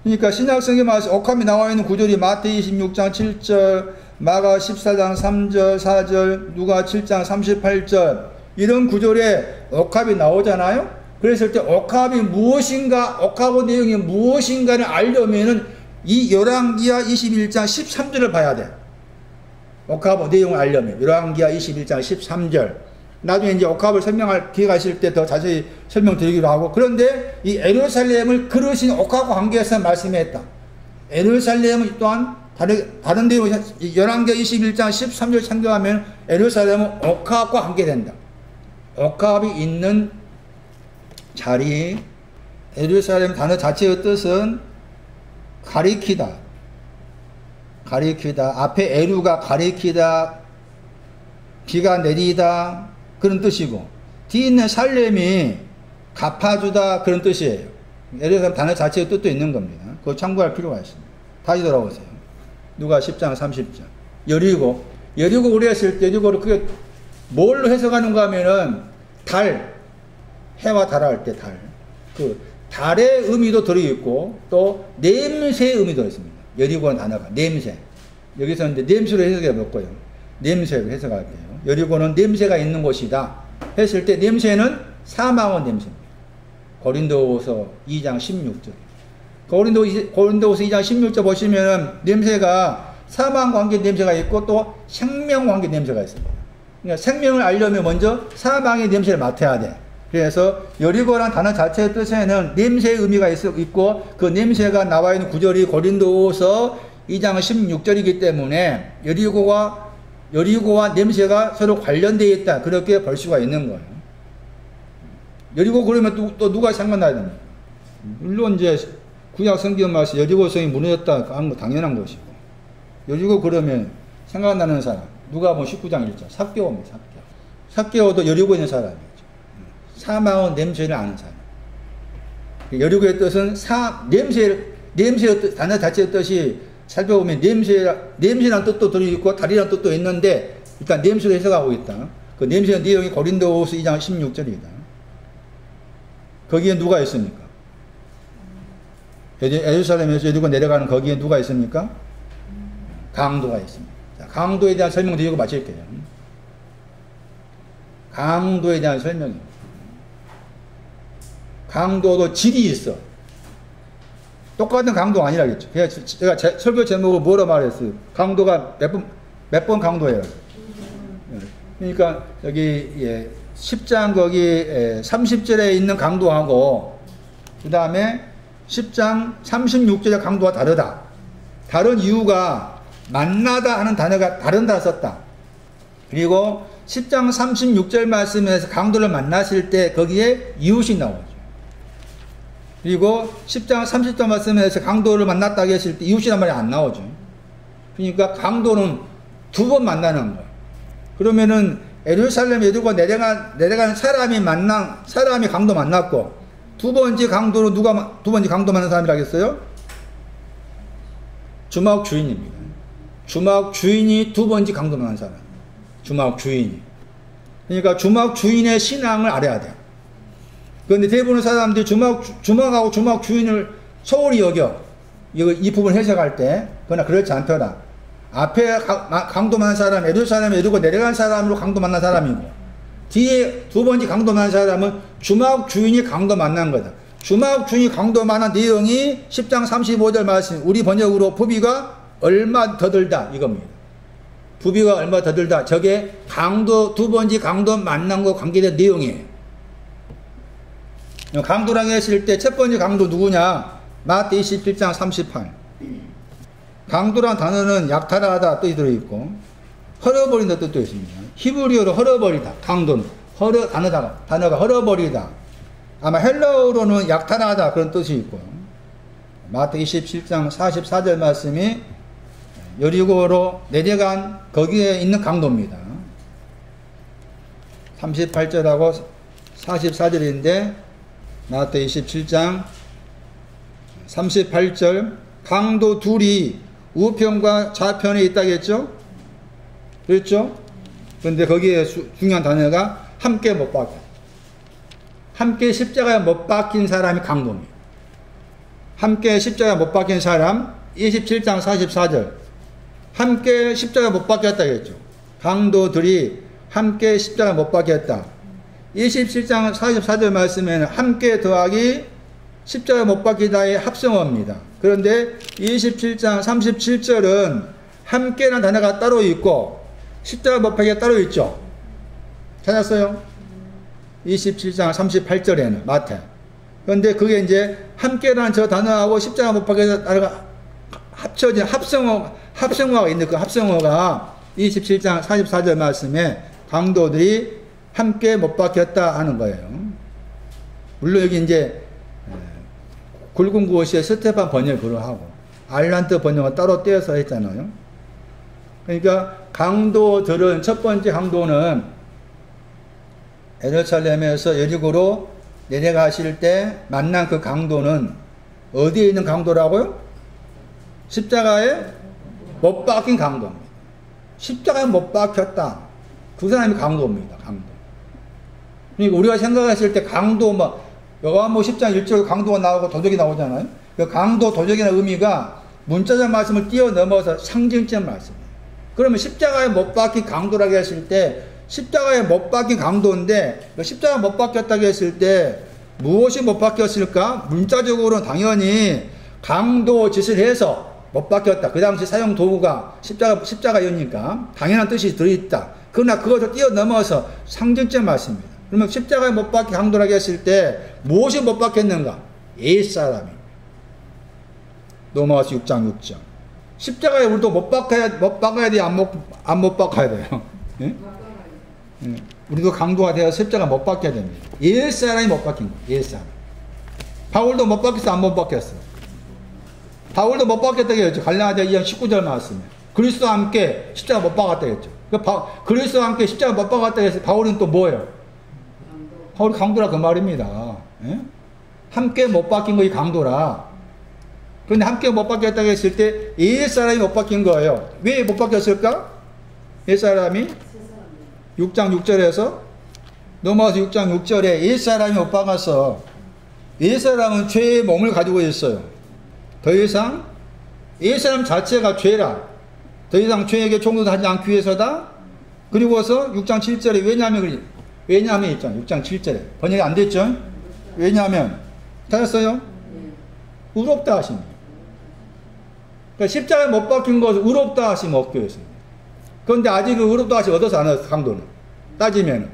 그러니까 신약성경에 말해서 옥합이 나와 있는 구절이 마태이 26장 7절, 마가 14장 3절, 4절, 누가 7장 38절 이런 구절에 옥합이 나오잖아요. 그랬을 때 옥합이 무엇인가, 옥합의 내용이 무엇인가를 알려면은 이 열왕기하 21장 13절을 봐야 돼. 옥합의 내용을 알려면 열왕기하 21장 13절. 나중에 이제 옥합을 설명할 기회가 있을 때 더 자세히 설명드리기로 하고, 그런데 이 예루살렘을 그르신 옥합과 관계해서 말씀했다. 예루살렘은 또한 다른 데로 열왕기하 21장 13절 참고하면 예루살렘은 옥합과 관계된다. 옥합이 있는 자리, 예루살렘 단어 자체의 뜻은 가리키다. 가리키다. 앞에 에루가 가리키다, 비가 내리다 그런 뜻이고, 뒤에 있는 살렘이 갚아주다 그런 뜻이에요. 예루살렘 단어 자체의 뜻도 있는 겁니다. 그거 참고할 필요가 있습니다. 다시 돌아오세요. 누가 10장 30절. 여리고 우리 했을 때 여리고를 그게 뭘로 해석하는가 하면은 달, 해와 달을 할 때 달. 그 달의 의미도 들어있고 또 냄새의 의미도 있습니다. 여리고는 단어가 냄새. 여기서 이제 냄새로 해석해 볼 거예요. 냄새로 해석할게요. 여리고는 냄새가 있는 곳이다 했을 때 냄새는 사망의 냄새입니다. 고린도후서 2장 16절. 고린도후서 2장 16절 보시면은 냄새가 사망 관계 냄새가 있고 또 생명 관계 냄새가 있습니다. 그러니까 생명을 알려면 먼저 사망의 냄새를 맡아야 돼. 그래서 여리고란 단어 자체의 뜻에는 냄새의 의미가 있고 그 냄새가 나와 있는 구절이 고린도후서 2장 16절이기 때문에 여리고와 냄새가 서로 관련되어 있다. 그렇게 볼 수가 있는 거예요. 여리고 그러면 또 누가 생각나야 됩니까? 물론 이제 구약 성경 말씀 여리고성이 무너졌다 하는 거 당연한 것이고, 여리고 그러면 생각나는 사람 누가복음 19장 1절 삭개오입니다. 삭개오도 여리고에 있는 사람이죠. 사망의 냄새를 아는 사람. 여리고의 뜻은 냄새의 뜻, 단어 자체의 뜻이 살펴보면 냄새라는 뜻도 들어있고 달이라는 뜻도 있는데 일단 냄새로 해석하고 있다. 그 냄새의 내용이 고린도후서 2장 16절이다. 거기에 누가 있습니까? 예루살렘에서 여리고 내려가는 거기에 누가 있습니까? 강도가 있습니다. 자, 강도에 대한 설명 드리고 마칠게요. 강도에 대한 설명입니다. 강도도 질이 있어. 똑같은 강도가 아니라겠죠. 제가 설교 제목을 뭐라 말했어요? 강도가 몇 번 강도예요. 그러니까 여기 10장 거기 30절에 있는 강도하고 그 다음에 10장 36절의 강도가 다르다. 다른 이유가 만나다 하는 단어가 다른 단어 썼다. 그리고 10장 36절 말씀에서 강도를 만났을 때 거기에 이웃이 나오죠. 그리고 10장 30절 말씀에서 강도를 만났다고 했을 때 이웃이란 말이 안 나오죠. 그러니까 강도는 두 번 만나는 거예요. 그러면은 예루살렘에 여리고 내려가는 사람이 강도 만났고, 두 번째 강도로 두 번째 강도 만난 사람이라겠어요? 주막 주인입니다. 주막 주인이 두 번째 강도 만난 사람. 주막 주인이. 그러니까 주막 주인의 신앙을 알아야 돼요. 그런데 대부분의 사람들이 주막하고 주막 주인을 소홀히 여겨. 이 부분을 해석할 때. 그러나 그렇지 않더라. 앞에 강도 만난 사람, 예루살렘에 이르고 내려간 사람으로 강도 만난 사람이고, 뒤에 두 번째 강도 만난 사람은 주막 주인이 강도 만난 거다. 주막 주인이 강도 만난 내용이 10장 35절 말씀, 우리 번역으로 부비가 얼마 더 들다 이겁니다. 부비가 얼마 더 들다. 저게 두 번째 강도 만난 거 관계된 내용이에요. 강도라고 했을 때 첫 번째 강도 누구냐? 마태 27장 38. 강도란 단어는 약탈하다 뜻이 들어있고 헐어버린다 뜻도 있습니다. 히브리어로 헐어버리다. 강도는 단어가 헐어버리다. 아마 헬라어로는 약탈하다 그런 뜻이 있고요. 마태 27장 44절 말씀이 여리고로 내려간 거기에 있는 강도입니다. 38절하고 44절인데 마태 27장 38절 강도 둘이 우편과 좌편에 있다겠죠? 그렇죠? 그런데 거기에 중요한 단어가 함께 못 박혀. 함께 십자가에 못 박힌 사람이 강도입니다. 함께 십자가에 못 박힌 사람 27장 44절 함께 십자가에 못 박혔다겠죠. 강도들이 함께 십자가에 못 박혔다. 27장 44절 말씀에는 함께 더하기 십자가 못 박히다의 합성어입니다. 그런데 27장 37절은 함께라는 단어가 따로 있고 십자가 못 박히가 따로 있죠. 찾았어요? 27장 38절에는 마태. 그런데 그게 이제 함께라는 저 단어하고 십자가 못 박히가 단어가 합쳐진 합성어가 있는데 그 합성어가 27장 44절 말씀에 강도들이 함께 못 박혔다 하는 거예요. 물론 여기 이제 굵은 구호시에 스테판 번역으로 하고 알란트 번역은 따로 떼어서 했잖아요. 그러니까 강도들은 첫 번째 강도는 예루살렘에서 여리고로 내려가실 때 만난 그 강도는 어디에 있는 강도라고요? 십자가에 못 박힌 강도입니다. 십자가에 못 박혔다. 그 사람이 강도입니다. 강도. 그러니까 우리가 생각했을 때 강도 요한복음 10장 1절 강도가 나오고 도적이 나오잖아요. 그 강도 도적이라는 의미가 문자적 말씀을 뛰어넘어서 상징적 말씀이에요. 그러면 십자가에 못 박힌 강도라고 했을 때 십자가에 못 박힌 강도인데 십자가에 못 박혔다고 했을 때 무엇이 못 박혔을까? 문자적으로는 당연히 강도 짓을 해서 못 박혔다. 그 당시 사용 도구가 십자가이니까 당연한 뜻이 들어있다. 그러나 그것을 뛰어넘어서 상징적 말씀입니다. 그러면 십자가에 못 박힌 강도라고 했을 때 무엇이 못 박혔는가? 옛사람이. 로마서 6장 6절. 십자가에 우리도 못 박아야 돼? 안 못 박아야 돼요? 예? 우리도 강도가 되어 십자가 못 박혀야 됩니다. 옛사람이 못 박힌 거예요. 옛사람. 바울도 못 박혔어? 안 못 박혔어? 바울도 못 박혔다고 했죠. 갈라디아 2장 19절 말씀에. 그리스도와 함께 십자가 못 박았다고 했죠. 그리스도와 함께 십자가 못 박았다고 해서 바울은 또 뭐예요? 바울이 강도라 그 말입니다. 예? 함께 못 박힌 거이 강도라. 그런데 함께 못 박혔다고 했을 때 옛사람이 못 박힌 거예요. 왜 못 박혔을까? 옛사람이 6장 6절에서 넘어가서 6장 6절에 옛사람이 못 박았어. 옛사람은 죄의 몸을 가지고 있어요. 더 이상 옛사람 자체가 죄라. 더 이상 죄에게 종노하지 않기 위해서다. 그리고서 6장 7절에 왜냐하면 있잖아요. 6장 7절에 번역이 안 됐죠? 왜냐하면 찾았어요? 의롭다 하십니다. 그러니까 십자가에 못 박힌 것을 의롭다 하심 얻기 위해서입니다. 그런데 아직 그 의롭다 하심 얻어서 안 얻었어. 강도는 따지면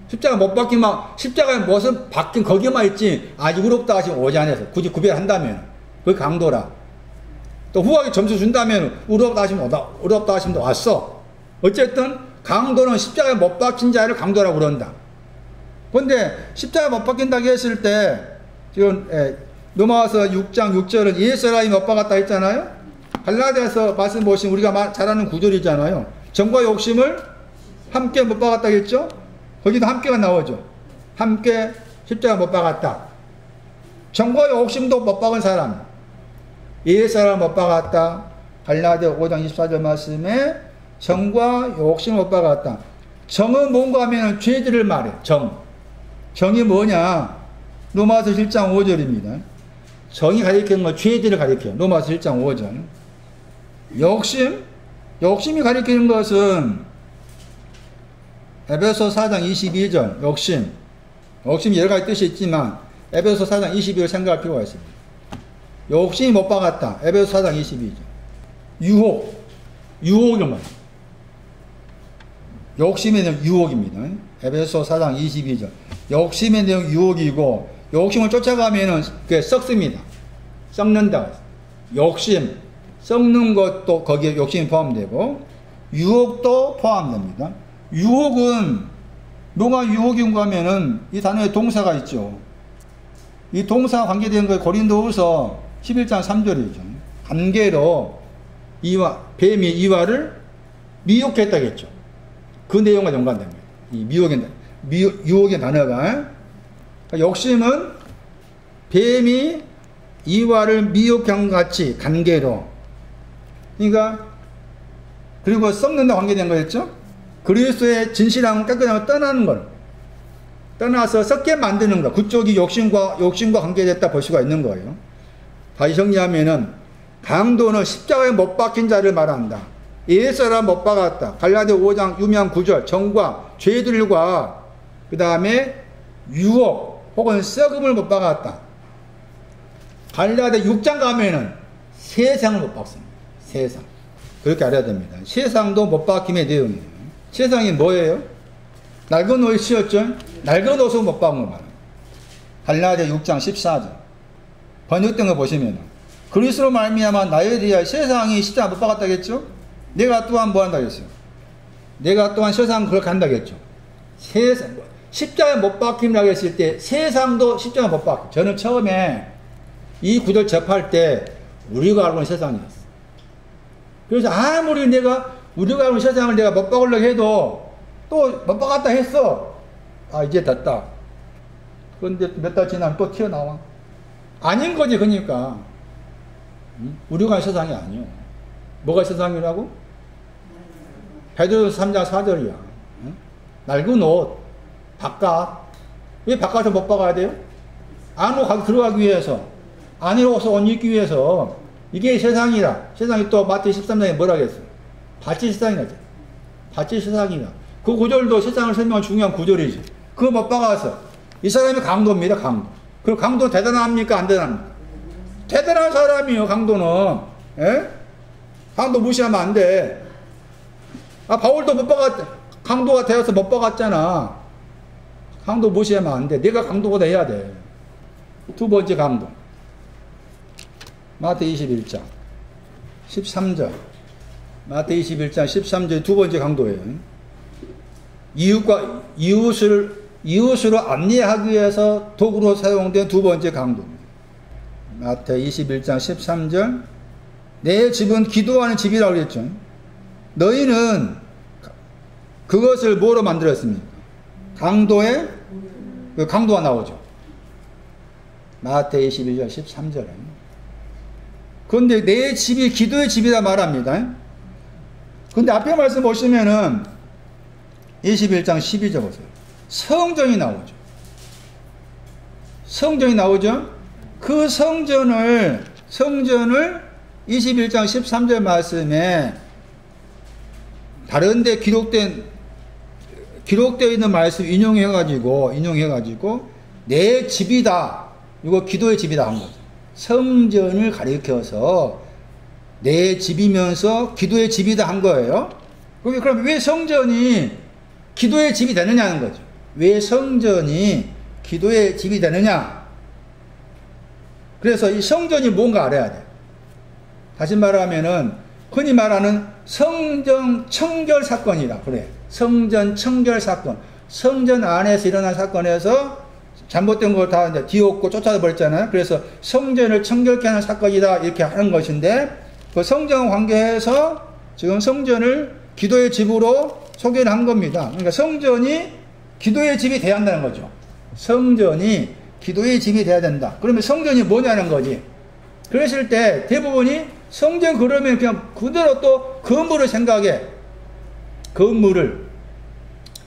십자가 못 박힌 십자가에 무엇은 박힌 거기만 있지 아직 의롭다 하심 오지 않아서 굳이 구별한다면 그 강도라. 또 후하게 점수 준다면 의롭다 하심도 왔어. 어쨌든 강도는 십자가에 못 박힌 자를 강도라고 그런다. 그런데 십자가에 못 박힌다고 했을 때 지금 넘어와서 6장 6절은 옛사람이 못 박았다 했잖아요. 갈라디아서 말씀 보시면 우리가 잘 아는 구절이잖아요. 정과 욕심을 함께 못 박았다 했죠. 거기도 함께가 나오죠. 함께 십자가 못 박았다. 정과 욕심도 못 박은 사람, 옛사람 못 박았다. 갈라디아 5장 24절 말씀에 정과 욕심을 못 박았다. 정은 뭔가 하면 죄들을 말해. 정이 뭐냐? 로마서 1장 5절입니다. 정이 가리키는 건 죄들을 가리켜요. 로마서 1장 5절. 욕심이 가리키는 것은 에베소 4장 22절. 욕심 여러 가지 뜻이 있지만 에베소 4장 22절 생각할 필요가 있습니다. 욕심이 못 박았다. 에베소 4장 22절. 유혹을 말해요. 욕심의 내용 유혹입니다. 에베소 4장 22절. 욕심의 내용 유혹이고 욕심을 쫓아가면은 그게 썩습니다. 썩는다. 욕심, 썩는 것도 거기에 욕심이 포함되고 유혹도 포함됩니다. 유혹은 뭐가 유혹인가 하면은 이 단어에 동사가 있죠. 이 동사와 관계된 거 고린도후서 11장 3절이죠. 관계로 뱀이 이와를 미혹했다겠죠. 그 내용과 연관됩니다. 이 유혹의 단어가. 그러니까 욕심은 뱀이 이와를 미혹한 것 같이 관계로. 그러니까 그리고 썩는다 관계된 거였죠. 그리스도의 진실함을 깨끗함을 떠나는 걸. 떠나서 썩게 만드는 것. 그쪽이 욕심과 관계됐다 볼 수가 있는 거예요. 다시 정리하면은 강도는 십자가에 못 박힌 자를 말한다. 옛사람 못 박았다. 갈라디아 5장 유명한 구절. 정과 죄들과 그 다음에 유혹 혹은 썩음을 못 박았다. 갈라디아 6장 가면은 세상을 못 박습니다. 세상. 그렇게 알아야 됩니다. 세상도 못 박힘의 내용이에요. 세상이 뭐예요? 낡은 옷이 씌었죠? 낡은 옷을 못 박은 거 말이에요. 갈라디아 6장 14절. 번역된 거 보시면 그리스도로 말미암아 나에 대하여 세상이 십자가 못 박았다겠죠? 내가 또한 뭐 한다겠어요? 내가 또한 세상 그렇게 한다겠죠? 세상, 십자가에 못 박힘이라고 했을 때 세상도 십자가 못 박힘. 저는 처음에 이 구절 접할 때 우리가 알고 있는 세상이었어. 그래서 아무리 우리가 알고 있는 세상을 내가 못 박으려고 해도 또 못 박았다 했어. 아, 이제 됐다. 그런데 몇 달 지나면 또 튀어나와. 아닌 거지, 그러니까. 우리가 아는 세상이 아니요. 뭐가 세상이라고? 베드로서 3장 4절이야. 낡은 옷, 바깥. 왜 바깥을 못 박아야 돼요? 안으로 들어가기 위해서, 안으로 옷 입기 위해서. 이게 세상이라. 세상이 또 마태 13장에 뭐라 그랬어요? 밭이 세상이라. 밭이 세상이라. 그 구절도 세상을 설명한 중요한 구절이지. 그거 못 박아서. 이 사람이 강도입니다, 강도. 그 강도 대단합니까? 안 대단합니까? 대단한 사람이요, 강도는. 예? 강도 무시하면 안 돼. 아, 바울도 못 박았, 강도가 되어서 못 박았잖아. 강도 무시하면 안 돼. 내가 강도보다 해야 돼. 두 번째 강도. 마태 21장 13절. 마태 21장 13절 두 번째 강도예요. 이웃으로 안내하기 위해서 도구로 사용된 두 번째 강도입니다. 마태 21장 13절. 내 집은 기도하는 집이라고 그랬죠. 너희는 그것을 뭐로 만들었습니까? 강도가 나오죠. 마태 21장 13절에. 그런데 내 집이 기도의 집이라 말합니다. 그런데 앞에 말씀 보시면은 21장 12절 보세요. 성전이 나오죠. 성전이 나오죠. 그 성전을 21장 13절 말씀에 다른데 기록되어 있는 말씀 인용해가지고 내 집이다. 이거 기도의 집이다 한 거죠. 성전을 가리켜서 내 집이면서 기도의 집이다 한 거예요. 그럼 왜 성전이 기도의 집이 되느냐는 거죠. 왜 성전이 기도의 집이 되느냐? 그래서 이 성전이 뭔가 알아야 돼. 다시 말하면은 흔히 말하는 성전 청결 사건이라 그래. 성전 청결 사건. 성전 안에서 일어난 사건에서 잘못된 걸 다 이제 뒤엎고 쫓아버렸잖아요. 그래서 성전을 청결케 하는 사건이다 이렇게 하는 것인데 그 성전 관계에서 지금 성전을 기도의 집으로 소개를 한 겁니다. 그러니까 성전이 기도의 집이 돼야 한다는 거죠. 성전이 기도의 집이 돼야 된다. 그러면 성전이 뭐냐는 거지. 그랬을 때 대부분이 성전 그러면 그냥 그대로 또 건물을 생각해. 건물을.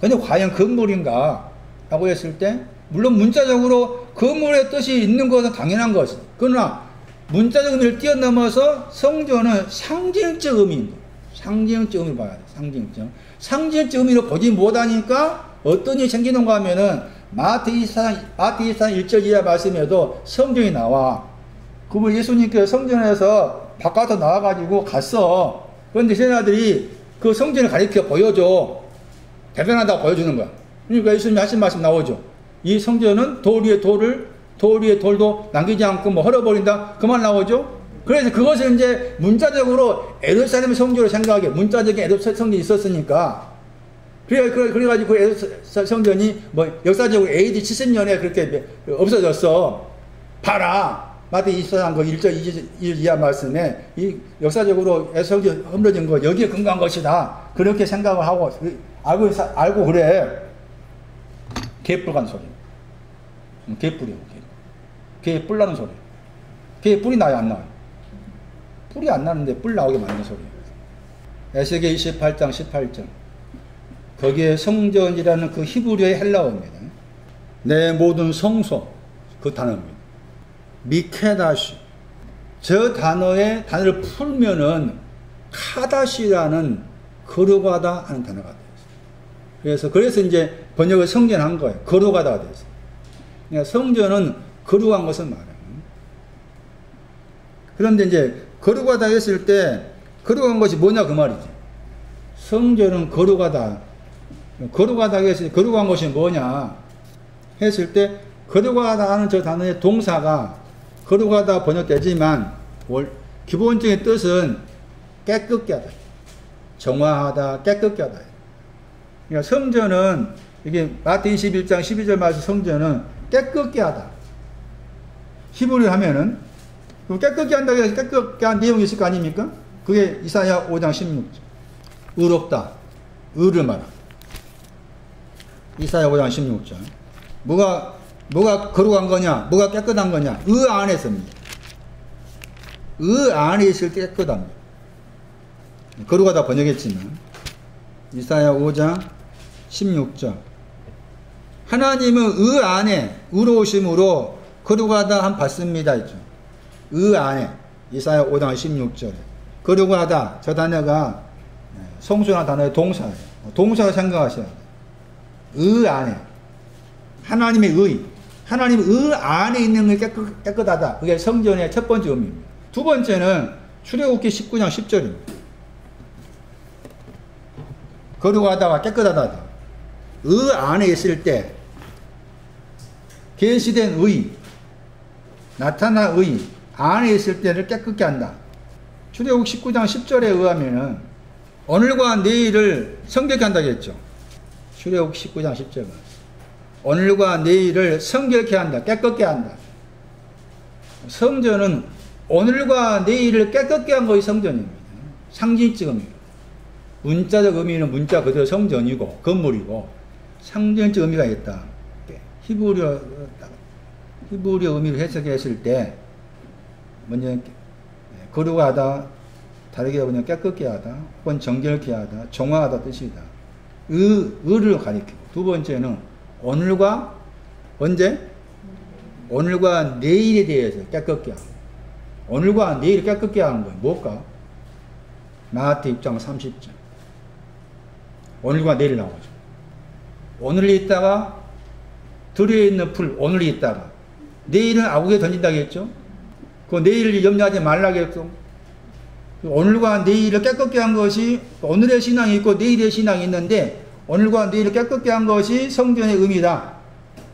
근데 과연 건물인가? 라고 했을 때 물론 문자적으로 건물의 뜻이 있는 것은 당연한 것이. 그러나 문자적 의미를 뛰어넘어서 성전은 상징적 의미입니다. 상징적 의미를 봐야 돼. 상징적 의미로 보지 못하니까 어떤 일이 생기는가 하면은 마태 24장 1절 이하 말씀에도 성전이 나와. 그분 예수님께서 성전에서 바깥으로 나와가지고 갔어. 그런데 제자들이 그 성전을 가리켜 보여줘. 대변하다고 보여주는 거야. 그러니까 예수님이 하신 말씀 나오죠. 이 성전은 돌 위에 돌도 남기지 않고 뭐 헐어버린다. 그 말 나오죠. 그래서 그것을 이제 문자적으로 예루살렘 성전으로 생각하게. 문자적인 예루살렘 성전이 있었으니까. 그래가지고 그 예루살렘 성전이 뭐 역사적으로 AD 70년에 그렇게 없어졌어. 봐라. 마태 24장 그 1절 2절 이하 말씀에 이 역사적으로 성전 허물어진 거 여기에 근거한 것이다. 그렇게 생각을 하고 알고 그래. 개뿔 간 소리. 개뿔이요. 개 뿔 나는 소리. 개 뿔이 나요, 안 나요? 뿔이 안 나는데 뿔 나오게 만드는 소리예요. 에스겔 28장 18절. 거기에 성전이라는 그 히브리어의 헬라어입니다. 내 모든 성소, 그 단어입니다. 미케다시. 저 단어를 풀면은 카다시라는 거룩하다 하는 단어가 되었어요. 그래서 이제 번역을 성전한 거예요. 거룩하다 돼서. 그러니까 성전은 거룩한 것을 말해요. 그런데 이제 거룩하다 했을 때 거룩한 것이 뭐냐 그 말이지. 성전은 거룩하다. 거룩하다 했을 때 거룩한 것이 뭐냐 했을 때 거룩하다 하는 저 단어의 동사가 거룩하다 번역되지만 기본적인 뜻은 깨끗게 하다. 정화하다, 깨끗게 하다. 그러니까 성전은 이게 마태 21장 12절 말씀 성전은 깨끗게 하다. 히브리어 하면은 깨끗게 한다고 해서 깨끗게 한 내용이 있을 거 아닙니까? 그게 이사야 5장 16절. 의롭다. 의를 말합니다. 이사야 5장 16절. 뭐가 거룩한 거냐? 뭐가 깨끗한 거냐? 의 안에 있습니다. 의 안에 있을 때 깨끗합니다. 거룩하다 번역했지만 이사야 5장 16절. 하나님은 의 안에 의로우심으로 거룩하다 한 받습니다. 했죠. 의 안에 이사야 5장 16절에 거룩하다 저 단어가 성수나 단어의 동사예요. 동사를 생각하셔야 돼요. 의 안에 하나님의 의 안에 있는 게 깨끗하다. 그게 성전의 첫 번째 의미입니다. 두 번째는 출애굽기 19장 10절입니다. 거룩하다가 깨끗하다. 의 안에 있을 때 계시된 의, 나타난 의 안에 있을 때를 깨끗게 한다. 출애굽 19장 10절에 의하면은 오늘과 내일을 성결케 한다고 했죠. 출애굽 19장 10절. 오늘과 내일을 성결케 한다. 깨끗게 한다. 성전은 오늘과 내일을 깨끗게 한 것이 성전입니다. 상징적 의미입니다. 문자적 의미는 문자 그대로 성전이고 건물이고 상징적 의미가 있다. 히브리어 의미를 해석했을 때 먼저 거룩하다, 다르게 보면 깨끗게 하다, 혹은 정결케 하다, 정화하다 뜻이다. 의를 가리키고 두 번째는 오늘과 언제? 오늘과 내일에 대해서 깨끗게 하고 오늘과 내일을 깨끗게 하는 건 뭘까? 마태 6장 30절. 오늘과 내일 나오죠. 오늘이 있다가 들에 있는 풀 오늘이 있다가 내일은 아구에 던진다고 했죠. 그 내일을 염려하지 말라고 했죠. 오늘과 내일을 깨끗게 한 것이 오늘의 신앙이 있고 내일의 신앙이 있는데 오늘과 내일을 깨끗게 한 것이 성전의 의미다.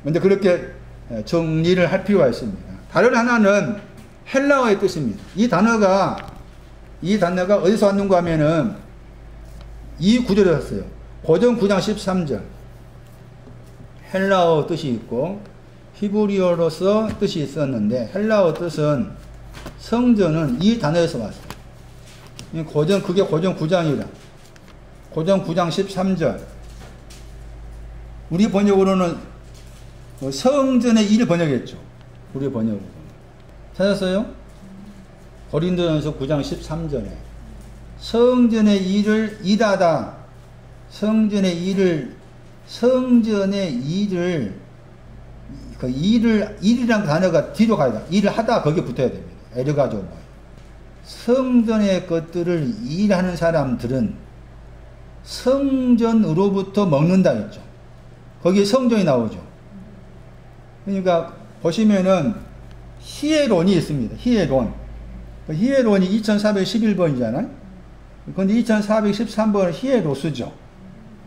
먼저 그렇게 정리를 할 필요가 있습니다. 다른 하나는 헬라어의 뜻입니다. 이 단어가 어디서 왔는가 하면은 이 구절에 왔어요. 고전 9장 13절. 헬라어 뜻이 있고 히브리어로서 뜻이 있었는데 헬라어 뜻은 성전은 이 단어에서 왔어요. 그게 고전 9장이라. 고전 9장 13절. 우리 번역으로는 성전의 일 번역했죠. 우리 번역으로. 찾았어요? 고린도전서 9장 13절에 성전의 일을 일하다. 성전의 일을 그 일이라는 단어가 뒤로 가야 돼. 일을 하다 거기에 붙어야 됩니다. 에르가죠. 성전의 것들을 일하는 사람들은 성전으로부터 먹는다 했죠. 거기에 성전이 나오죠. 그러니까 보시면은 히에론이 있습니다. 히에론이 2411번이잖아요. 그런데 2413번은 히에로스죠.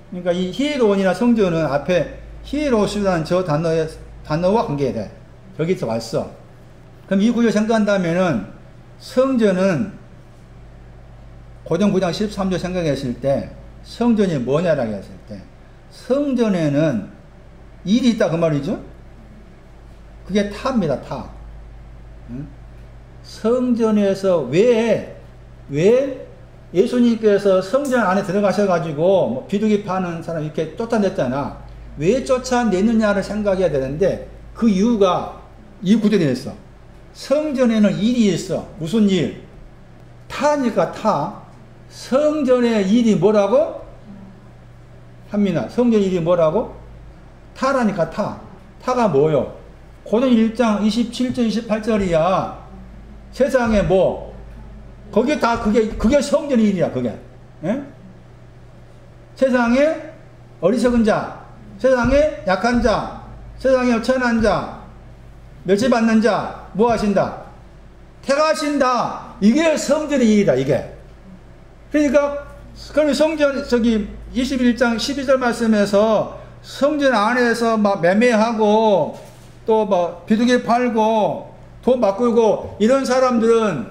그러니까 이 히에론이나 성전은 앞에 히에로스라는 저 단어와 관계돼. 여기서 왔어. 그럼 이 구조 생각한다면은 성전은 고전 9장 13절 생각했을 때 성전이 뭐냐라고 했을 때 성전에는 일이 있다 그 말이죠. 그게 타입니다. 타. 성전에서 왜 예수님께서 성전 안에 들어가셔가지고 뭐 비둘기 파는 사람 이렇게 쫓아냈잖아. 왜 쫓아내느냐를 생각해야 되는데 그 이유가 이 구절에 있어. 성전에는 일이 있어. 무슨 일? 타니까 타. 성전의 일이 뭐라고? 합니다. 성전 일이 뭐라고? 타라니까 타. 타가 뭐요? 고전 1장 27절 28절이야. 세상에 뭐 거기에 다 그게 성전의 일이야. 그게 예? 세상에 어리석은 자, 세상에 약한 자, 세상에 천한 자, 멸시받는 자, 뭐 하신다? 택하신다. 이게 성전의 일이다, 이게. 그러니까, 그럼 성전, 21장 12절 말씀에서 성전 안에서 막 매매하고, 또 막 비둘기 팔고, 돈 바꾸고, 이런 사람들은,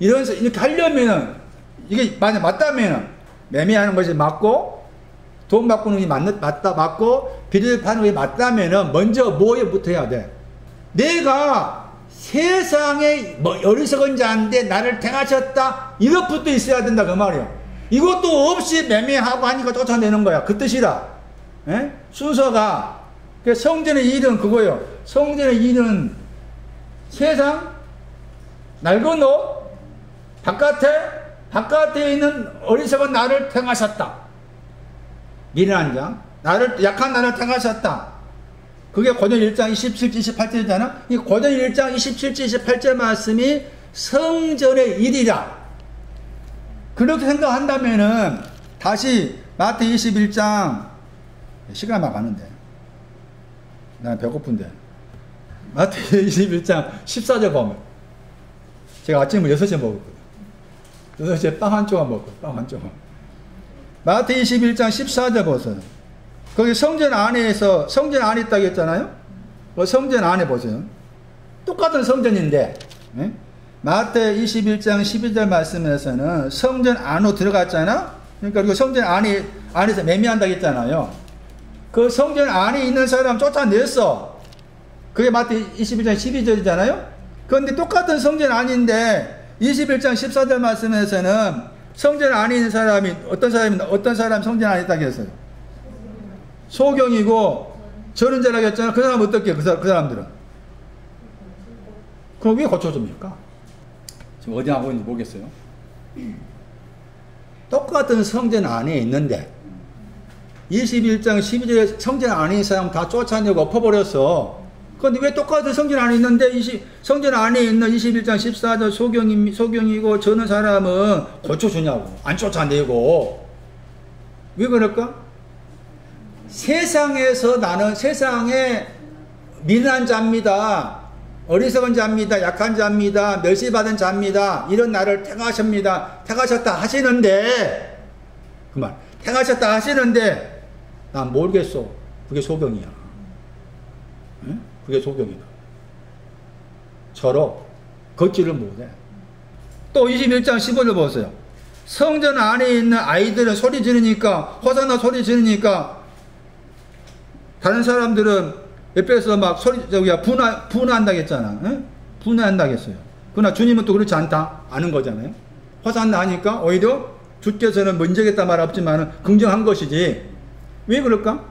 이렇게 하려면은, 이게 만약 맞다면은, 매매하는 것이 맞고, 돈 바꾸는 게 맞고, 비둘기 파는 게 맞다면은, 먼저 뭐에 붙어야 돼? 내가 세상에 어리석은 자인데 나를 택하셨다. 이것부터 있어야 된다 그 말이야. 이것도 없이 매매하고 하니까 쫓아내는 거야. 그 뜻이라. 에? 순서가. 성전의 일은 그거예요. 성전의 일은 세상 날 건너 바깥에 있는 어리석은 나를 택하셨다. 미련한 자, 약한 나를 택하셨다. 그게 고전 1장 27절 28절이잖아. 이 고전 1장 27절 28절 말씀이 성전의 일이라. 그렇게 생각한다면은 다시 마태 21장 시간 막 가는데 난 배고픈데 마태 21장 14절 보면 제가 아침을 6시에 먹었거든. 6시에 빵 한 조각 먹었거든. 빵 한 조각. 마태 21장 14절 보세요. 거기 성전 안에 있다고 했잖아요. 성전 안에 보세요. 똑같은 성전인데 마태 21장 12절 말씀에서는 성전 안으로 들어갔잖아. 그러니까 그리고 성전 안에서 매매한다고 했잖아요. 그 성전 안에 있는 사람 쫓아냈어. 그게 마태 21장 12절이잖아요. 그런데 똑같은 성전 안인데 21장 14절 말씀에서는 성전 안에 있는 사람이 어떤 사람이 성전 안에 있다고 했어요. 소경이고 저는 자라고 했잖아. 그 사람은 어떻게 그 사람들은 그럼 왜 고쳐줍니까? 지금 어디 하고 있는지 모르겠어요. 똑같은 성전 안에 있는데 21장 12절에 성전 안에 있는 사람 다 쫓아내고 엎어버렸어. 그런데 왜 똑같은 성전 안에 있는데 성전 안에 있는 21장 14절 소경이고 저는 사람은 고쳐주냐고. 안 쫓아내고. 왜 그럴까? 세상에서 나는 세상에 미련한 자입니다. 어리석은 자입니다. 약한 자입니다. 멸시받은 자입니다. 이런 나를 택하셨다 하시는데 그만 택하셨다 하시는데 난 모르겠어. 그게 소경이야. 응? 그게 소경이다. 저러 걷지를 못해. 또 21장 15절 보세요. 성전 안에 있는 아이들은 소리 지르니까 호산나 소리 지르니까 다른 사람들은 옆에서 막 분화한다고 했잖아. 응? 분화한다고 했어요. 그러나 주님은 또 그렇지 않다. 아는 거잖아요. 호산나 하니까 오히려 주께서는 문제겠다 말 없지만 긍정한 것이지. 왜 그럴까?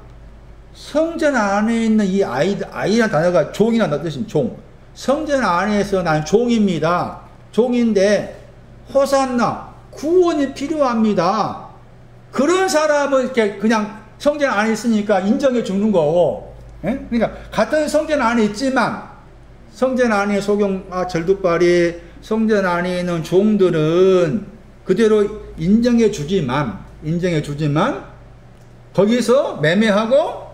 성전 안에 있는 이 아이라는 단어가 종이라는 뜻입니다. 종. 성전 안에서 난 종입니다. 종인데 호산나 구원이 필요합니다. 그런 사람은 이렇게 그냥 성전 안에 있으니까 인정해 주는 거고. 예? 그러니까 같은 성전 안에 있지만 성전 안에 소경아 절두발이 성전 안에 있는 종들은 그대로 인정해 주지만 거기서 매매하고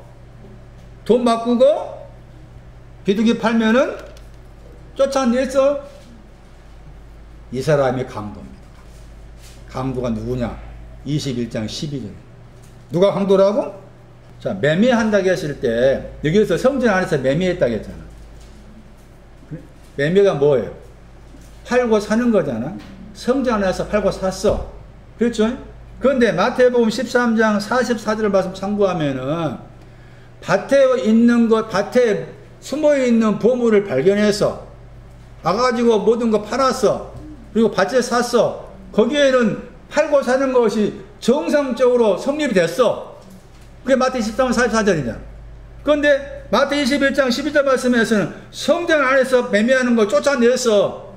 돈 바꾸고 비둘기 팔면은 쫓아내서 이 사람이 강도입니다. 강도가 누구냐? 21장 12절. 누가 강도라고? 자, 매매한다고 했을 때 여기서 성전 안에서 매매했다고 했잖아. 매매가 뭐예요? 팔고 사는 거잖아. 성전 안에서 팔고 샀어. 그렇죠? 그런데 마태복음 13장 44절 말씀 참고하면은 밭에 숨어있는 보물을 발견해서 와가지고 모든 거 팔았어. 그리고 밭에 샀어. 거기에는 팔고 사는 것이 정상적으로 성립이 됐어. 그게 마태 13장 44절이잖아. 그런데 마태 21장 12절 말씀에서는 성전 안에서 매매하는 걸 쫓아내서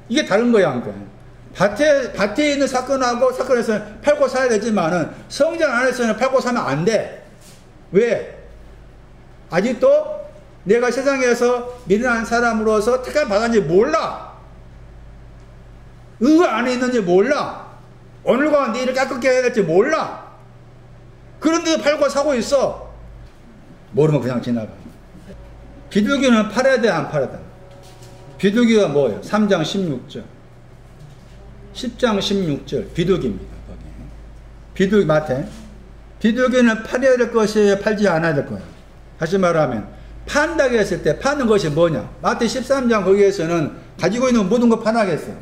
이게 다른 거야. 그러니까. 밭에 있는 사건에서는 팔고 사야 되지만은 성전 안에서는 팔고 사면 안 돼. 왜? 아직도 내가 세상에서 미련한 사람으로서 택함 받았는지 몰라. 의가 안에 있는지 몰라. 오늘과 내일을 깨끗게 해야 될지 몰라. 그런데도 팔고 사고 있어. 모르면 그냥 지나가. 비둘기는 팔아야 돼, 안 팔아야 돼? 비둘기가 뭐예요? 3장 16절. 10장 16절. 비둘기입니다. 거기. 비둘기 마태. 비둘기는 팔아야 될 것이에요? 팔지 않아야 될 거예요? 다시 말하면 판다고 했을 때 파는 것이 뭐냐? 마태 13장 거기에서는 가지고 있는 모든 거 팔아야겠어요.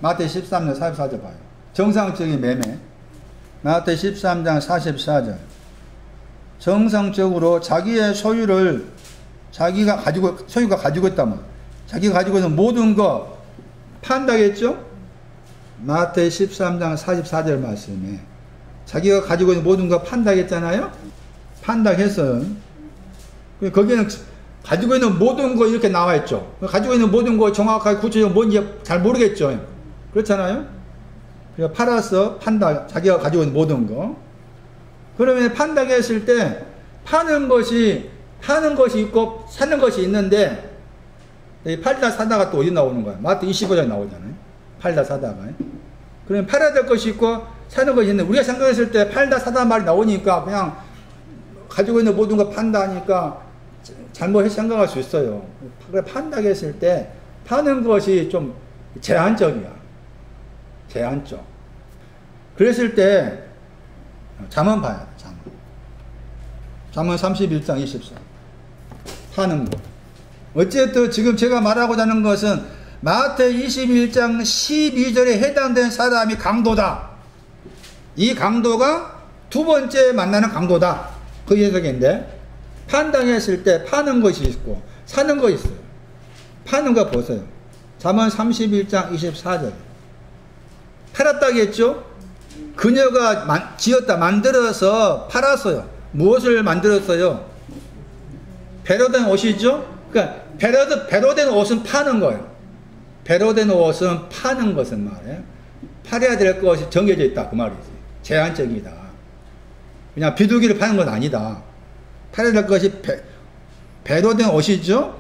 마태 13장 44절 봐요. 정상적인 매매. 마태 13장 44절. 정상적으로 자기의 소유를 소유가 가지고 있다면 자기가 가지고 있는 모든 거 판다겠죠? 마태 13장 44절 말씀에 자기가 가지고 있는 모든 거 판다겠잖아요? 판다해서 거기에는 가지고 있는 모든 거 이렇게 나와 있죠. 가지고 있는 모든 거 정확하게 구체적으로 뭔지 잘 모르겠죠. 그렇잖아요? 그래서 팔아서 판다, 자기가 가지고 있는 모든 거. 그러면 판다고 했을 때 파는 것이 있고 사는 것이 있는데 팔다 사다가 또 어디 나오는 거야? 마태 25장에 나오잖아요. 팔다 사다가. 그러면 팔아야 될 것이 있고 사는 것이 있는데 우리가 생각했을 때 팔다 사다 말이 나오니까 그냥 가지고 있는 모든 거 판다 하니까 잘못 생각할 수 있어요. 판다고 했을 때 파는 것이 좀 제한적이야. 제한적. 그랬을 때 잠언 봐야 돼. 잠언 31장 24. 파는 거. 어쨌든 지금 제가 말하고자 하는 것은 마태 21장 12절에 해당된 사람이 강도다. 이 강도가 두 번째 만나는 강도다. 그 해석인데 판당했을 때 파는 것이 있고 사는 것이 있어요. 파는 거 보세요. 잠언 31장 24절. 팔았다고 했죠? 그녀가 지었다 만들어서 팔았어요. 무엇을 만들었어요? 배로 된 옷이죠? 그러니까 배로 된 옷은 파는 거예요. 배로 된 옷은 파는 것은 말이에요. 팔아야 될 것이 정해져 있다. 그 말이지. 제한적이다. 그냥 비둘기를 파는 건 아니다. 팔아야 될 것이 배로 된 옷이죠?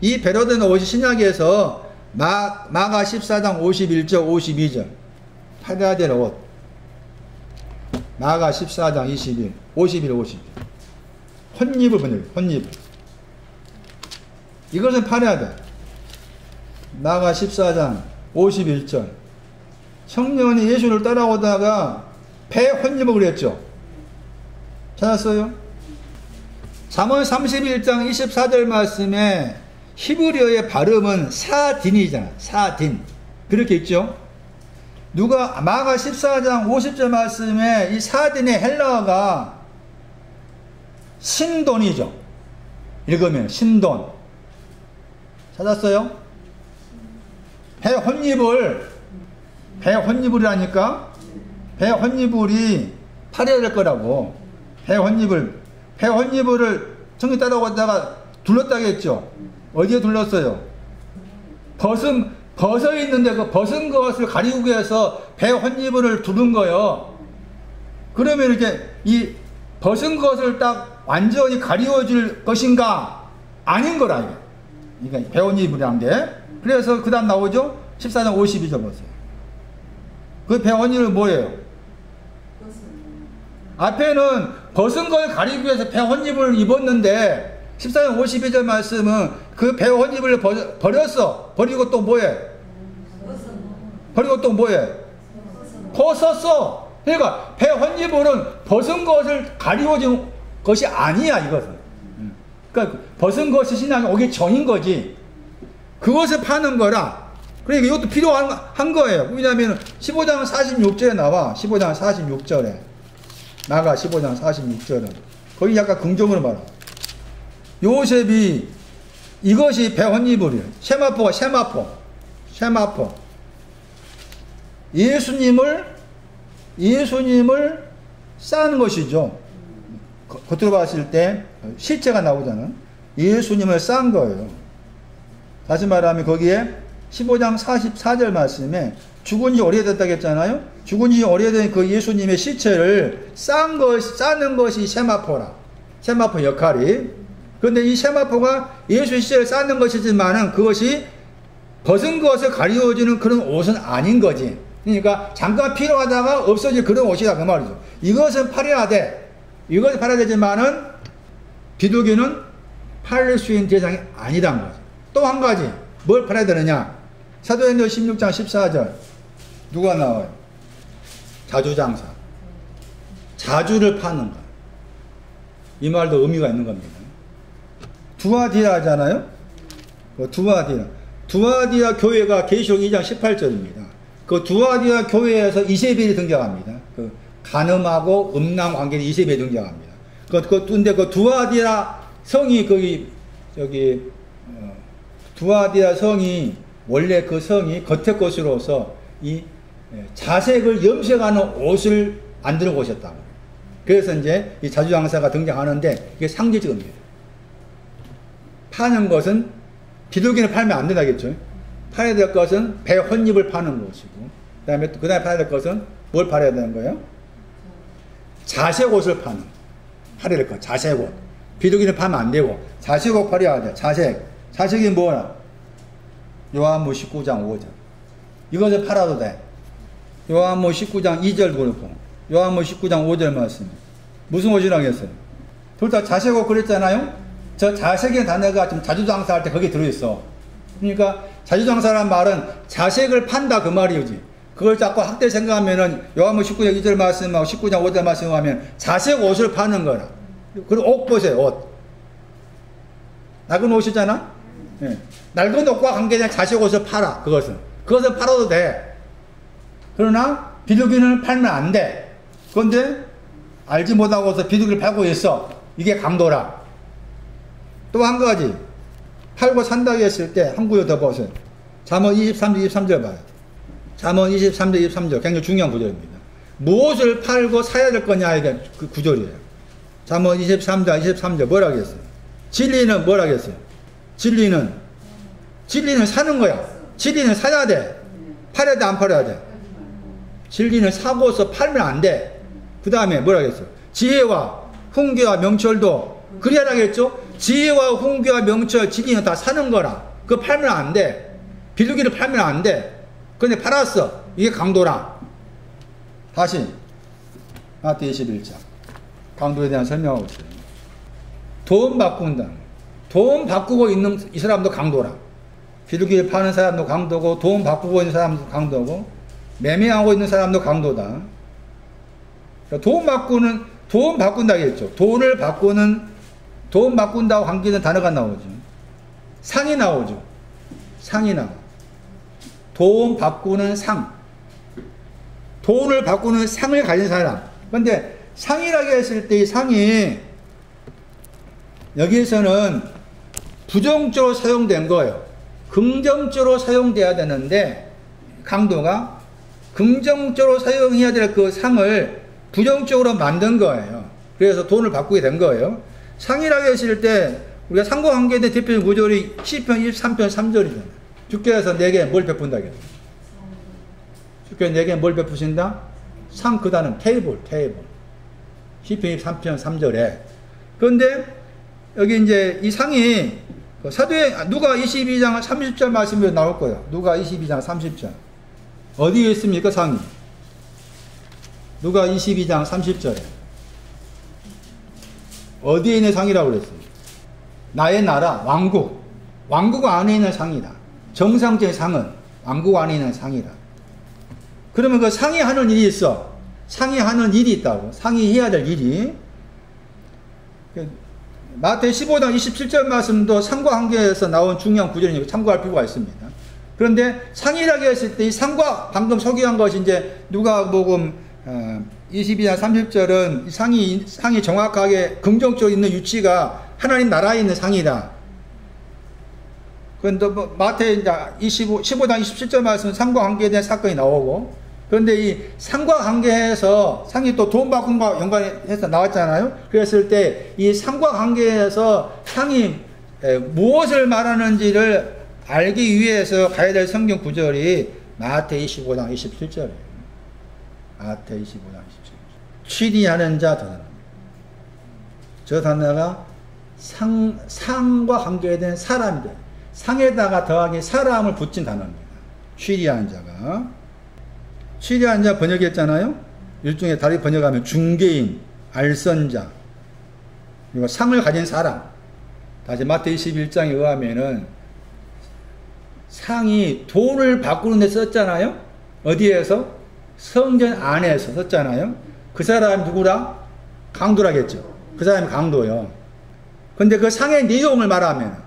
이 배로 된 옷이 신약에서 마가 14장 51절 52절. 팔아야 될 옷. 마가 14장 51, 52. 혼입을 보내요. 혼입을. 이것은 팔아야 돼. 마가 14장 51절. 청년이 예수를 따라오다가 배 혼입을 그랬죠. 찾았어요? 잠언 31장 24절 말씀에 히브리어의 발음은 사딘이잖아. 사딘. 그렇게 있죠? 마가 14장 50절 말씀에 이 사딘의 헬라어가 신돈이죠. 읽으면 신돈. 찾았어요? 배 혼입을이라니까? 배 혼입을이 팔아야 될 거라고. 배 혼입을을 청이 따라오다가 둘렀다고 했죠. 어디에 둘렀어요? 벗어 있는데 그 벗은 것을 가리기 위해서 배 혼입을 두른 거예요. 그러면 이렇게 이 벗은 것을 딱 완전히 가리워줄 것인가? 아닌 거라, 이게. 그러니까 배 혼입이란 게. 그래서 그 다음 나오죠? 14장 52절 보세요. 그 배 혼입은 뭐예요? 앞에는 벗은 걸 가리기 위해서 배 혼입을 입었는데 14장 52절 말씀은 그 배 혼입을 버렸어. 버리고 또 뭐해? 벗었어. 그러니까 배 혼입을은 벗은 것을 가리워준 것이 아니야, 이것은. 그러니까 벗은 것이 신앙이 오기 전인 거지. 그것을 파는 거라. 그러니까 이것도 필요한 거예요. 왜냐하면 15장 46절에 나와. 15장 46절에. 나가 15장 46절은. 거기 약간 긍정으로 말하. 요셉이 이것이 배 혼입을이에요. 세마포가 세마포. 예수님을 쌓는 것이죠. 겉으로 봤을 때 실체가 나오잖아. 예수님을 쌓은 거예요. 다시 말하면 거기에 15장 44절 말씀에 죽은 지 오래됐다고 했잖아요. 죽은 지 오래된 그 예수님의 시체를 쌓는 것이 세마포라. 세마포 역할이. 그런데 이 세마포가 예수 시체를 쌓는 것이지만은 그것이 벗은 것을 가리워주는 그런 옷은 아닌 거지. 그러니까 잠깐 필요하다가 없어질 그런 옷이다 그 말이죠. 이것은 팔아야 돼. 이것을 팔아야 되지만은 비둘기는 팔 수 있는 대상이 아니란 거죠. 또 한 가지 뭘 팔아야 되느냐? 사도행전 16장 14절 누가 나와요? 자주장사. 자주를 파는 거. 이 말도 의미가 있는 겁니다. 두아디라 하잖아요. 두아디라 교회가 계시록 2장 18절입니다. 그 두아디라 교회에서 이세벨이 등장합니다. 그 간음하고 음란 관계는 이세벨이 등장합니다. 근데 그 두아디라 성이 두아디라 성이 원래 그 성이 겉의 것으로서 이 자색을 염색하는 옷을 만들어 오셨다고. 그래서 이제 이 자주장사가 등장하는데 이게 상징적입니다. 파는 것은 비둘기는 팔면 안 된다겠죠. 팔아야 될 것은 배 혼잎을 파는 것이고, 그다음에 팔아야 될 것은 뭘 팔아야 되는 거예요? 자색 옷을 팔아야 될 것. 자색 옷. 비둘기는 파면 안 되고 자색 옷 팔아야 돼. 자색이 뭐야? 요한복음 19장 5절. 이것을 팔아도 돼. 요한복음 19장 2절 그렇고 요한복음 19장 5절 말씀. 무슨 옷이라고 했어요? 둘 다 자색 옷 그랬잖아요. 저 자색의 단어가 좀 자주장사할 때 거기에 들어있어. 그러니까 자주장사라는 말은 자색을 판다 그 말이지. 그걸 자꾸 학대 생각하면은 요한복음 19장 2절 말씀하고 19장 5절 말씀하면 자색 옷을 파는 거라. 그리고 옷 보세요. 옷. 낡은 옷이잖아. 네. 낡은 옷과 관계된 자색 옷을 팔아. 그것을 팔아도 돼. 그러나 비둘기는 팔면 안 돼. 그런데 알지 못하고서 비둘기를 팔고 있어. 이게 강도라. 또 한 가지 팔고 산다고 했을 때 한 구절 더 보세요. 잠언 23절 23절 봐요. 잠언 23절 23절 굉장히 중요한 구절입니다. 무엇을 팔고 사야 될 거냐 이게 그 구절이에요. 잠언 23절 23절 뭐라 하겠어요? 진리는 뭐라 하겠어요? 진리는 사는 거야. 진리는 사야 돼. 팔아야 돼 안 팔아야 돼? 진리는 사고서 팔면 안 돼. 그 다음에 뭐라 하겠어요? 지혜와 훈계와 명철도 그래야 하겠죠? 지혜와 훈계와 명철, 진리는 다 사는 거라. 그거 팔면 안 돼. 비둘기를 팔면 안 돼. 근데 팔았어. 이게 강도라. 다시 마태 21장 강도에 대한 설명하고 있어요. 돈 바꾼다. 돈 바꾸고 있는 이 사람도 강도라. 비둘기를 파는 사람도 강도고 돈 바꾸고 있는 사람도 강도고 매매하고 있는 사람도 강도다. 돈 바꾼다겠죠. 돈 바꾼다고 관계된 단어가 나오죠. 상이 나오죠. 상이 나와. 돈 바꾸는 상. 돈을 바꾸는 상을 가진 사람. 근데 상이라고 했을 때 이 상이 여기에서는 부정적으로 사용된 거예요. 긍정적으로 사용돼야 되는데 강도가 긍정적으로 사용해야 될 그 상을 부정적으로 만든 거예요. 그래서 돈을 바꾸게 된 거예요. 상이라고 했을 때 우리가 상과 관계된 대표적인 구절이 시편 23편 3절이잖아요. 주께서 내게 뭘 베푼다 그랬어요. 주께서 내게 뭘 베푸신다? 상 그 단어 테이블. 시편 23편 3절에. 그런데 여기 이제 이 상이 누가 22장 30절 말씀에 나올 거예요. 누가 22장 30절. 어디에 있습니까, 상이? 누가 22장 30절에. 어디에 있는 상이라고 그랬어요? 나의 나라, 왕국. 왕국 안에 있는 상이다. 정상적인 상은 왕국 안에 있는 상이다. 그러면 그 상이 하는 일이 있어. 상이 하는 일이 있다고. 상이 해야 될 일이. 마태 15장 27절 말씀도 상과 관계에서 나온 중요한 구절이니까 참고할 필요가 있습니다. 그런데 상이라고 했을 때 이 상과 방금 소개한 것이 이제 누가복음 22장 30절은 상이 정확하게 긍정적으로 있는 위치가 하나님 나라에 있는 상이다. 그런데 마태 15장 27절 말씀은 상과 관계에 대한 사건이 나오고, 그런데 이 상과 관계에서 상이 또 돈 바꾼 것과 연관해서 나왔잖아요. 그랬을 때 이 상과 관계에서 상이 무엇을 말하는지를 알기 위해서 가야 될 성경 구절이 마태 25장 27절이에요. 마태 25장 27절. 취리하는 자 단어입니다. 저 단어가 상과 관계된 사람들, 상에다가 더하기 사람을 붙인 단어입니다. 취리하는 자가. 취리하는 자 번역했잖아요. 일종의 다르게 번역하면 중개인, 알선자, 그리고 상을 가진 사람. 다시 마태 21장에 의하면은 상이 돈을 바꾸는 데 썼잖아요. 어디에서? 성전 안에서 썼잖아요. 그 사람이 누구라? 강도라겠죠. 그 사람이 강도요. 근데 그 상의 내용을 말하면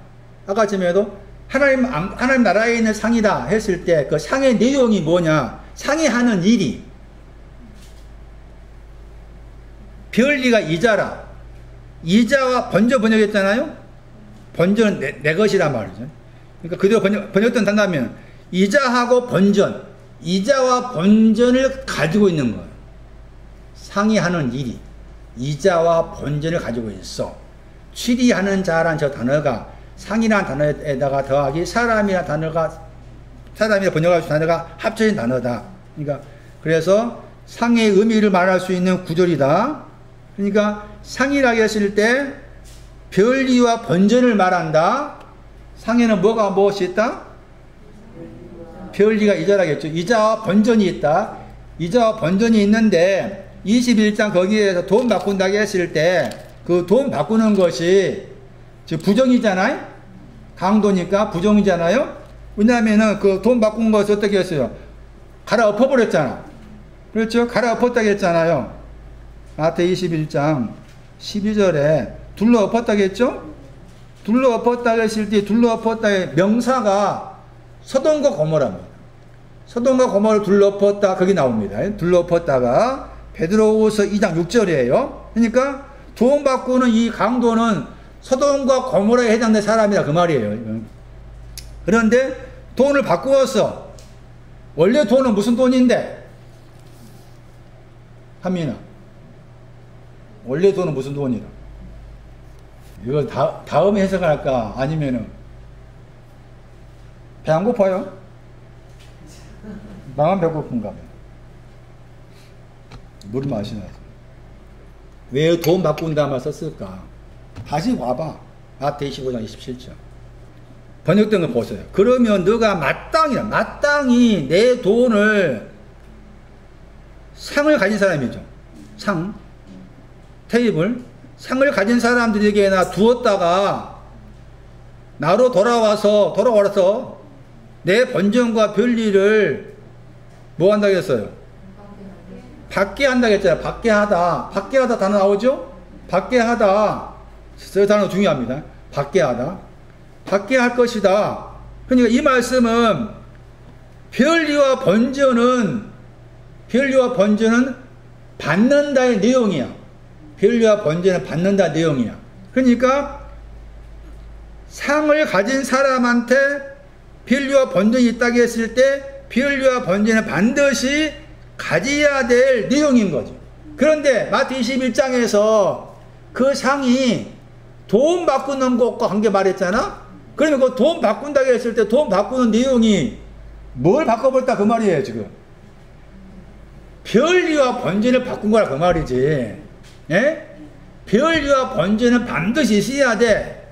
아까쯤에도 하나님 나라에 있는 상이다 했을 때 그 상의 내용이 뭐냐? 상이 하는 일이 별리가 이자라. 이자와 번저 번역했잖아요. 번전은 내 것이란 말이죠. 그러니까 그대로 번역된 단다면 이자하고 번전, 이자와 번전을 가지고 있는 거예요. 상이 하는 일이 이자와 번전을 가지고 있어. 취리하는 자란 저 단어가 상이라는 단어에다가 더하기 사람이라는 단어가 사람이라 번역할 수 있는 단어가 합쳐진 단어다. 그러니까 그래서 상의 의미를 말할 수 있는 구절이다. 그러니까 상이라고 했을 때 별리와 번전을 말한다. 상에는 뭐가 무엇이 있다? 별리가 이자라겠죠. 이자와 번전이 있다. 이자와 번전이 있는데 21장 거기에서 돈 바꾼다고 했을 때 그 돈 바꾸는 것이 부정이잖아요. 강도니까 부정이잖아요. 왜냐하면은 그 돈 바꾼 것을 어떻게 했어요? 갈아엎어 버렸잖아. 그렇죠? 갈아엎었다고 했잖아요. 마태 21장 12절에 둘러엎었다고 했죠? 둘러엎었다고 했을 때 둘러엎었다의 명사가 소돔과 고모라입니다. 소돔과 고모를 둘러엎었다 거기 나옵니다. 둘러엎었다가 베드로후서 2장 6절이에요. 그러니까 돈 바꾸는 이 강도는 소돔과 고모라에 해당된 사람이다 그 말이에요. 그런데 돈을 바꾸었어. 원래 돈은 무슨 돈인데? 한민아, 원래 돈은 무슨 돈이라? 이걸 다음에 해석할까? 아니면은 배 안 고파요? 나만 배고픈가 봐. 물 마시나? 왜 돈 바꾼다 말 썼을까? 다시 와봐. 마태 25장 27절. 번역된 거 보세요. 그러면 너가 마땅히 내 돈을 상을 가진 사람이죠. 상, 테이블, 상을 가진 사람들에게나 두었다가 나로 돌아와서 내 번전과 별리를 뭐 한다고 했어요? 받게 한다고 했잖아요. 받게 하다 단어 나오죠? 받게 하다. 저 단어 중요합니다. 받게 하다. 받게 할 것이다. 그러니까 이 말씀은 별리와 번전은 받는다의 내용이야. 별리와 번전은 받는다 내용이야. 그러니까 상을 가진 사람한테 별리와 번전이 있다고 했을 때 별리와 번전은 반드시 가져야 될 내용인 거죠. 그런데 마태 21장에서 그 상이 돈 바꾸는 것과 관계 말했잖아? 그러면 그 돈 바꾼다고 했을 때 돈 바꾸는 내용이 뭘 바꿔버렸다 그 말이에요 지금. 별리와 번전을 바꾼 거라 그 말이지. 예? 별리와 번전은 반드시 있어야 돼.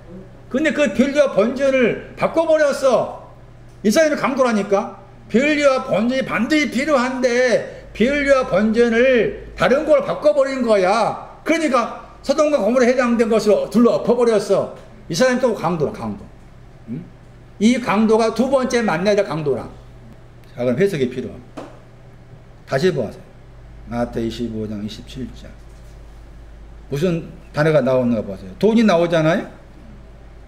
근데 그 별리와 번전을 바꿔버렸어. 이 사람이 강도라니까. 별리와 번전이 반드시 필요한데 별리와 번전을 다른 걸 바꿔버린 거야. 그러니까 소돔과 고모라에 해당된 것을 둘러 엎어버렸어. 이 사람이 또 강도라, 강도. 응? 이 강도가 두 번째 만나야 될 강도라. 자, 그럼 해석이 필요합니다. 다시 보세요. 마태 25장 27절. 무슨 단어가 나오는가 보세요. 돈이 나오잖아요?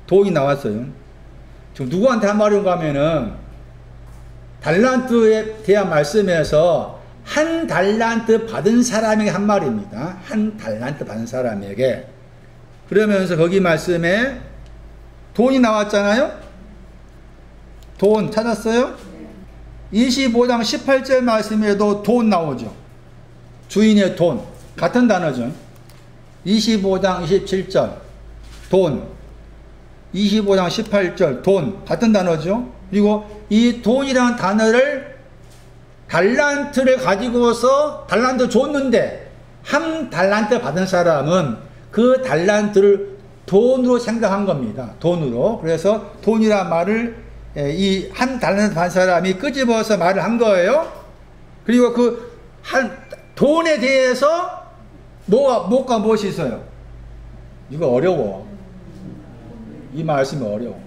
돈이 나왔어요. 지금 누구한테 한 말인가 하면은 달란트에 대한 말씀에서 한 달란트 받은 사람에게 한 말입니다. 한 달란트 받은 사람에게. 그러면서 거기 말씀에 돈이 나왔잖아요? 돈 찾았어요? 25장 18절 말씀에도 돈 나오죠. 주인의 돈. 같은 단어죠. 25장 27절 돈. 25장 18절 돈. 같은 단어죠. 그리고 이 돈이라는 단어를 달란트를 가지고서 달란트 줬는데 한 달란트 받은 사람은 그 달란트를 돈으로 생각한 겁니다. 돈으로. 그래서 돈이란 말을 이 한 달란트 받은 사람이 끄집어서 말을 한 거예요. 그리고 그 한 돈에 대해서 뭐가 무엇이 있어요? 이거 어려워. 이 말씀이 어려워.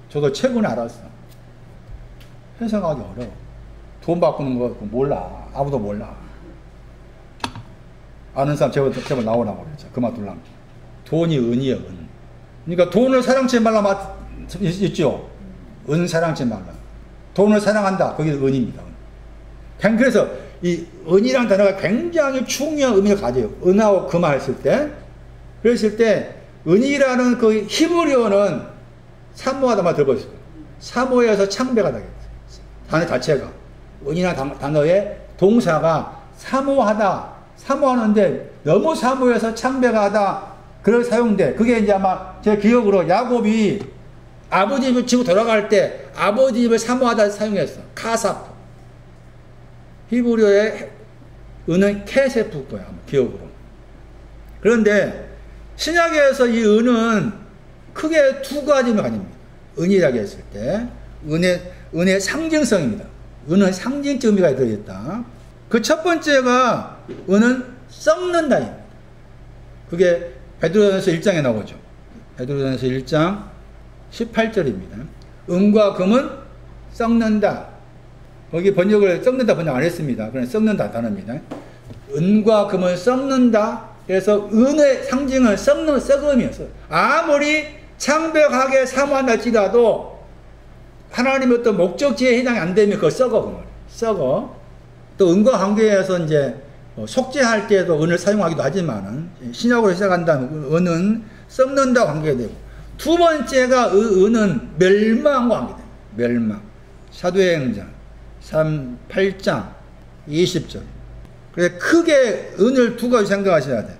저도 최근에 알았어. 해석하기 어려워. 돈 바꾸는 거 몰라. 아무도 몰라. 아는 사람 제발 나오라고 그랬죠. 그만 둘랑. 돈이 은이에요, 은. 그러니까 돈을 사랑치 말라 있죠. 은 사랑치 말라. 돈을 사랑한다. 그게 은입니다. 그래서 이 은이라는 단어가 굉장히 중요한 의미를 가져요. 은하고 금화 했을 때. 그랬을 때 은이라는 그 히브리어는 사모하다 말 들어보셨어요. 사모에서 창배하다. 단어 자체가. 은이라는 단어의 동사가 사모하다. 사모하는데 너무 사모해서 창배가 하다. 그렇게 사용돼. 그게 이제 아마 제 기억으로 야곱이 아버지 집을 지고 돌아갈 때 아버지 집을 사모하다 사용했어. 카사프. 히브리어의 은은 케세프 거야. 기억으로. 그런데 신약에서 이 은은 크게 두 가지 의미가 가집니다. 은이라고 했을 때 은의 상징성입니다. 은은 상징적 의미가 들어있다. 그 첫 번째가 은은 썩는다입니다. 그게 베드로전서 1장에 나오죠. 베드로전서 1장 18절입니다. 은과 금은 썩는다. 거기 번역을 썩는다 번역 안 했습니다. 그냥 썩는다 단어입니다. 은과 금은 썩는다. 그래서 은의 상징은 썩음이었어요. 아무리 창백하게 사모한다 할지라도 하나님의 어떤 목적지에 해당이 안 되면 그거 썩어. 그 말이에요. 썩어. 또 은과 관계에서 이제 속죄할 때도 은을 사용하기도 하지만은 신약으로 시작한다면 은은 썩는다 관계되고, 두 번째가 은은 멸망과 관계돼요. 멸망. 사도행전 8장 20절. 그래 크게 은을 두 가지 생각하셔야 돼.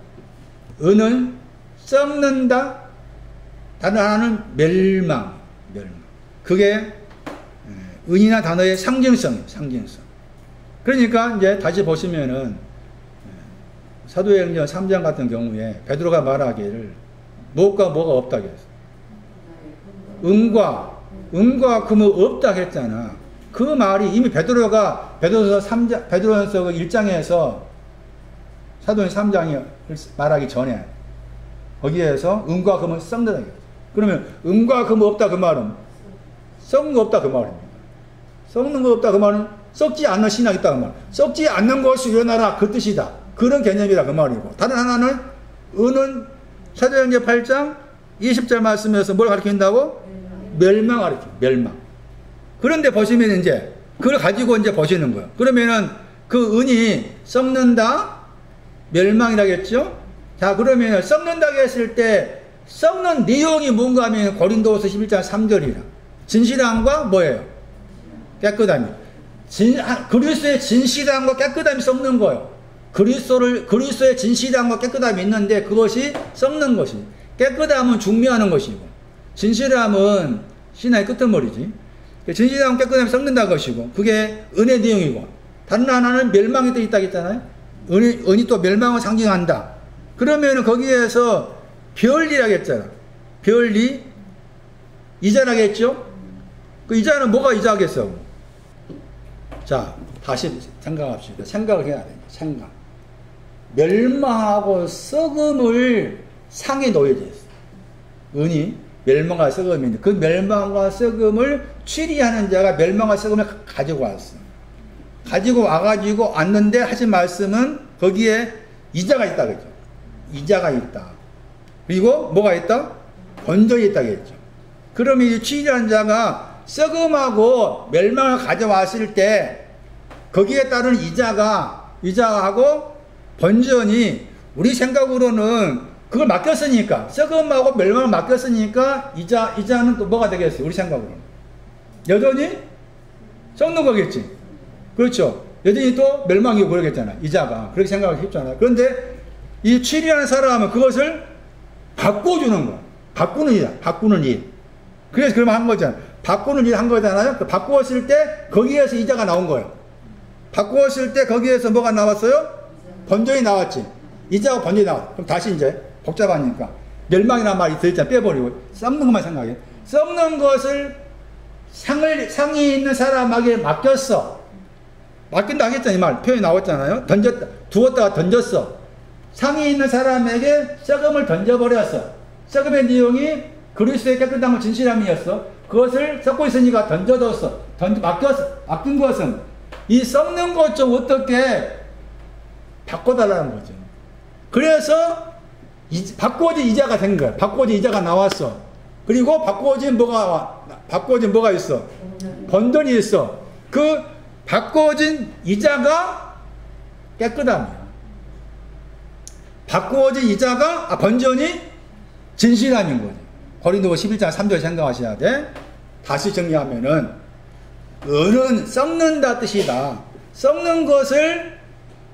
은은 썩는다. 다른 하나는 멸망. 그게 은이나 단어의 상징성이에요. 상징성. 그러니까 이제 다시 보시면은 사도행전 3장 같은 경우에 베드로가 말하기를 무엇과 뭐가 없다고 했어. 은과 금은 없다고 했잖아. 그 말이 이미 베드로가 베드로전서 1장에서 사도행전 3장이 말하기 전에 거기에서 은과 금은 썩는다. 그러면 은과 금은 없다 그 말은 썩는 거 없다 그 말입니다. 썩는 거 없다 그 말은 썩지 않는 신학이 있다 그 말. 썩지 않는 것이 일어나라 그 뜻이다. 그런 개념이라 그 말이고, 다른 하나는 은은 사도행전 8장 20절 말씀에서 뭘 가르친다고? 멸망 가르쳐. 멸망. 그런데 보시면 이제 그걸 가지고 이제 보시는 거예요. 그러면은 그 은이 썩는다, 멸망이라겠죠? 자, 그러면 썩는다고 했을 때 썩는 내용이 뭔가 하면 고린도후서 11장 3절이라. 진실함과 뭐예요? 깨끗함이. 그리스도의 진실함과 깨끗함이 썩는 거예요. 그리스도의 진실함과 깨끗함이 있는데 그것이 썩는 것이. 깨끗함은 중미하는 것이고, 진실함은 신화의 끄트머리지. 진실함은 깨끗함이 썩는다 것이고, 그게 은의 내용이고, 다른 하나는 멸망이 또 있다고 했잖아요. 은이 또 멸망을 상징한다. 그러면 거기에서 별리라고 했잖아. 별리 이자라겠죠? 그 이자는 뭐가 이자겠어? 자, 다시 생각합시다. 생각을 해야 됩니다. 생각. 멸망하고 썩음을 상에 놓여져 있어. 은이 멸망과 썩음인데 그 멸망과 썩음을 취리하는 자가 멸망과 썩음을 가지고 왔어. 가지고 와가지고 왔는데 하신 말씀은 거기에 이자가 있다 그랬죠. 이자가 있다. 그리고 뭐가 있다? 번전이 있다겠죠. 그러면 이 취리하는 자가 썩음하고 멸망을 가져왔을 때 거기에 따른 이자하고 번전이 우리 생각으로는 그걸 맡겼으니까, 썩음하고 멸망을 맡겼으니까 이자는 또 뭐가 되겠어요? 우리 생각으로는 여전히 썩는 거겠지. 그렇죠. 여전히 또 멸망이고 그러겠잖아. 이자가 그렇게 생각하기 쉽잖아. 그런데 이 취리하는 사람은 그것을 바꿔주는 거야. 바꾸는 일. 그래서 그러면 한 거잖아. 바꾸는 일 한 거잖아요. 바꾸었을 때 거기에서 이자가 나온 거예요. 바꾸었을 때 거기에서 뭐가 나왔어요? 번전이 나왔지. 이자와 번전이 나왔어. 그럼 다시 이제 복잡하니까 멸망이라는 말이 들었잖아. 빼버리고 썩는 것만 생각해. 썩는 것을 상이 있는 사람에게 맡겼어. 맡긴다 하겠잖아. 이 말 표현이 나왔잖아요. 두었다가 던졌어. 상이 있는 사람에게 썩음을 던져버렸어. 썩음의 내용이 그리스도의 깨끗함을 진실함이었어. 그것을 썩고 있으니까 던져뒀어. 맡긴 것은 이 썩는 것 좀 어떻게 바꿔달라는 거죠. 그래서 바꿔진 이자가 된 거야. 바꿔진 이자가 나왔어. 그리고 바꿔진 뭐가 있어? 번전이 있어. 그 바꿔진 이자가 깨끗함이야. 바꿔진 이자가 번전이 진실함인 거지. 고린도서 11장 3절 생각하셔야 돼. 다시 정리하면은 은은 썩는다 뜻이다. 썩는 것을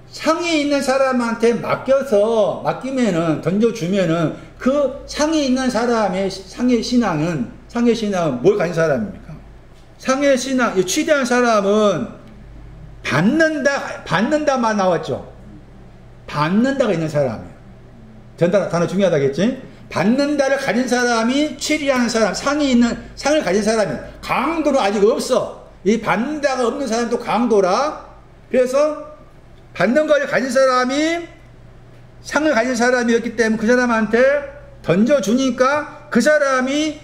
상이 있는 사람한테 맡기면은, 던져주면은, 그 상이 있는 사람의 상의 신앙은 뭘 가진 사람입니까? 상의 신앙, 취대한 사람은 받는다만 나왔죠. 받는다가 있는 사람이에요. 단어 중요하다겠지? 받는다를 가진 사람이 취리하는 사람, 상을 가진 사람이에요. 강도는 아직 없어. 이 받는다가 없는 사람도 강도라. 그래서 받는 걸 가진 사람이 상을 가진 사람이었기 때문에 그 사람한테 던져주니까 그 사람이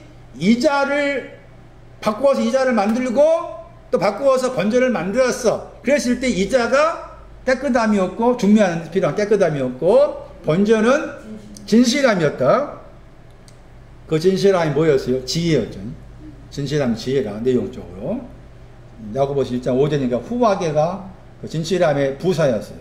바꾸어서 이자를 만들고 또 바꾸어서 번전을 만들었어. 그랬을 때 이자가 깨끗함이었고, 중매하는 데 필요한 깨끗함이었고, 번전은 진실함이었다. 그 진실함이 뭐였어요? 지혜였죠. 진실함 지혜라, 내용적으로. 야고보서 1장 5절이니까 후하게가 그 진실함의 부사였어요.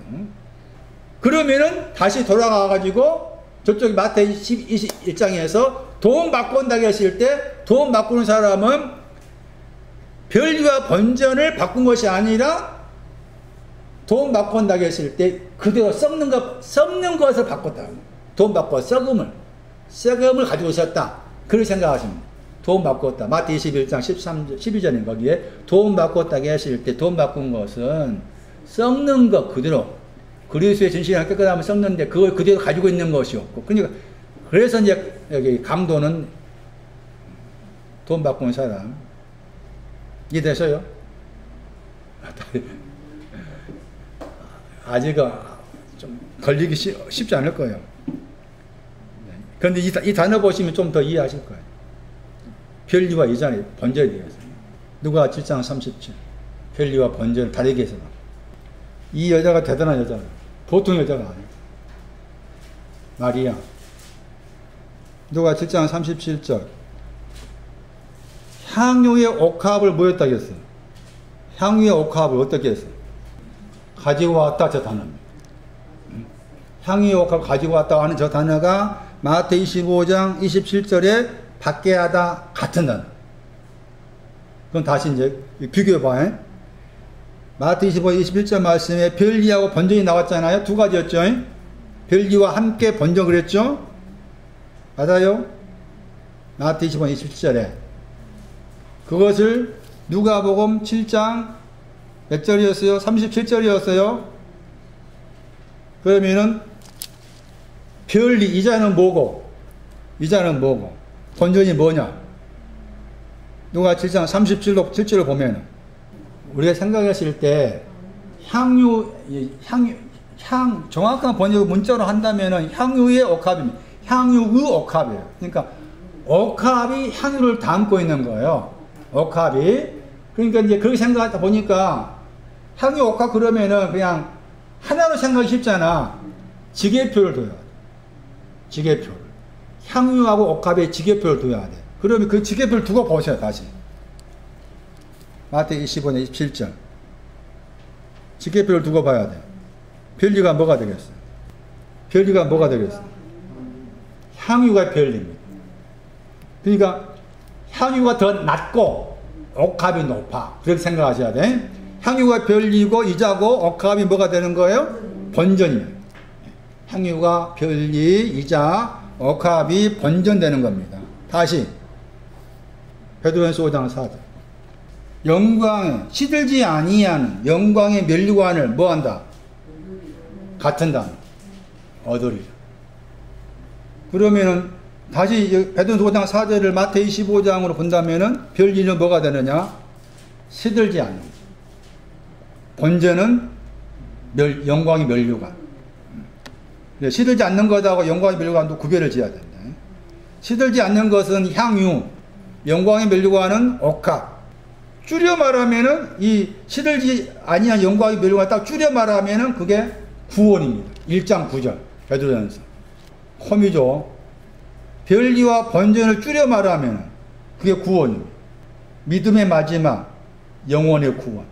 그러면은 다시 돌아가가지고 저쪽 마태이 21장에서 도움 바꾼다고 했을 때 도움 바꾸는 사람은 별리와 번전을 바꾼 것이 아니라 도움 바꾼다고 했을 때 그대로 썩는 것을 바꿨다. 도움 바꿔 썩음을 가지고 있었다. 그렇게 생각하십니다. 도움 바꿨다. 마태 21장 12절인 거기에 도움 바꿨다고 했을 때 도움 바꾼 것은 썩는 것 그대로 그리스도의 진실한 깨끗함을 썩는데 그걸 그대로 가지고 있는 것이었고, 그러니까 그래서 이제 여기 강도는 돈 바꾸는 사람 이해되셔요? 아직은 좀 걸리기 쉽지 않을 거예요. 그런데 이 단어 보시면 좀 더 이해하실 거예요. 편리와 이자의 번전에 대해서. 누가 7장 37 편리와 번전을 다르게 해서 이 여자가 대단한 여자예요. 보통 여자가 아니에요. 마리아. 누가 7장 37절 향유의 옥합을 뭐였다고 했어요? 향유의 옥합을 어떻게 했어요? 가지고 왔다, 저 단어입니다. 향유의 옥합을 가지고 왔다 하는 저 단어가 마태 25장 27절에 받게 하다 같은 단어. 그럼 다시 이제 비교해봐요. 마태 25, 21절 말씀에 별리하고 번전이 나왔잖아요. 두 가지였죠. 별리와 함께 번전 그랬죠. 맞아요? 마태 25, 27절에 그것을 누가복음 7장 몇 절이었어요? 37절이었어요. 그러면은 별리 이자는 뭐고 번전이 뭐냐? 누가 7장 37절을 보면은 우리가 생각했을 때 정확한 번역을 문자로 한다면은 향유의 옥합입니다. 향유의 옥합이에요. 그러니까 옥합이 향유를 담고 있는 거예요. 옥합이. 그러니까 이제 그렇게 생각하다 보니까 향유 옥합 그러면은 그냥 하나로 생각하기 쉽잖아. 지게표를 둬야 돼. 지게표를. 향유하고 옥합에 지게표를 둬야 돼. 그러면 그 지게표를 두고 보세요, 다시. 마태 25장 27절. 지게표를 두고 봐야 돼. 별리가 뭐가 되겠어? 별리가 뭐가 되겠어? 향유가 별리입니다. 그러니까 향유가 더 낮고 옥합이 높아. 그렇게 생각하셔야 돼. 향유가 별리고 이자고 옥합이 뭐가 되는 거예요? 번전이에요. 향유가 별리, 이자, 옥합이 번전되는 겁니다. 다시 베드로전서 5장 4절. 영광에 시들지 아니하는 영광의 면류관을 뭐한다? 같은 단 얻으리라. 그러면은 다시 베드로전서 5장 4절을 마태 25장으로 본다면은 별리는 뭐가 되느냐? 시들지 않는 번제는 영광의 면류관. 시들지 않는 것하고 영광의 멸류관도 구별을 지어야 된다. 시들지 않는 것은 향유, 영광의 멸류관은 옥합. 줄여 말하면은 이 시들지 아니한 영광의 멸류관 딱 줄여 말하면은 그게 구원입니다. 1장 9절 베드로전서. 콤이죠. 변리와 번전을 줄여 말하면 그게 구원입니다. 믿음의 마지막 영원의 구원.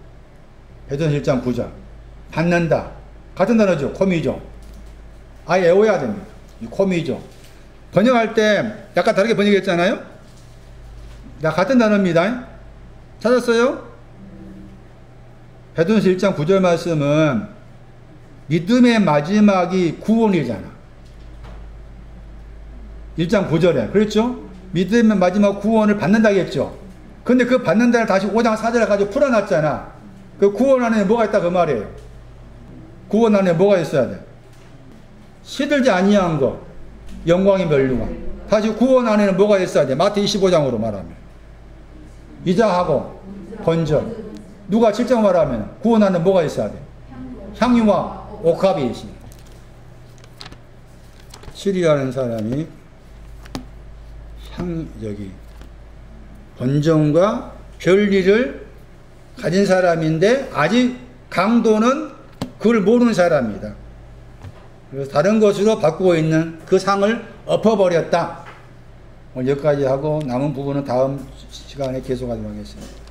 베드로전서 1장 9절. 받는다. 같은 단어죠. 콤이죠. 아예 외워야 됩니다. 이 콤이죠. 번역할 때 약간 다르게 번역했잖아요. 같은 단어입니다. 찾았어요? 베드로전서 1장 9절 말씀은 믿음의 마지막이 구원이잖아. 1장 9절에. 그렇죠? 믿음의 마지막 구원을 받는다겠죠. 근데 그 받는다를 다시 5장 4절에 가지고 풀어놨잖아. 그 구원 안에 뭐가 있다 그 말이에요. 구원 안에 뭐가 있어야 돼? 시들지 아니한 거. 영광의 멸류관. 다시 구원 안에는 뭐가 있어야 돼? 마태 25장으로 말하면. 이자하고 번전. 누가 7장 말하면 구원 안에 뭐가 있어야 돼? 향유와 옥합이 있습니다. 시리아는 사람이 번전과 별리를 가진 사람인데 아직 강도는 그걸 모르는 사람이다. 그래서 다른 것으로 바꾸고 있는 그 상을 엎어버렸다. 여기까지 하고 남은 부분은 다음 시간에 계속하도록 하겠습니다.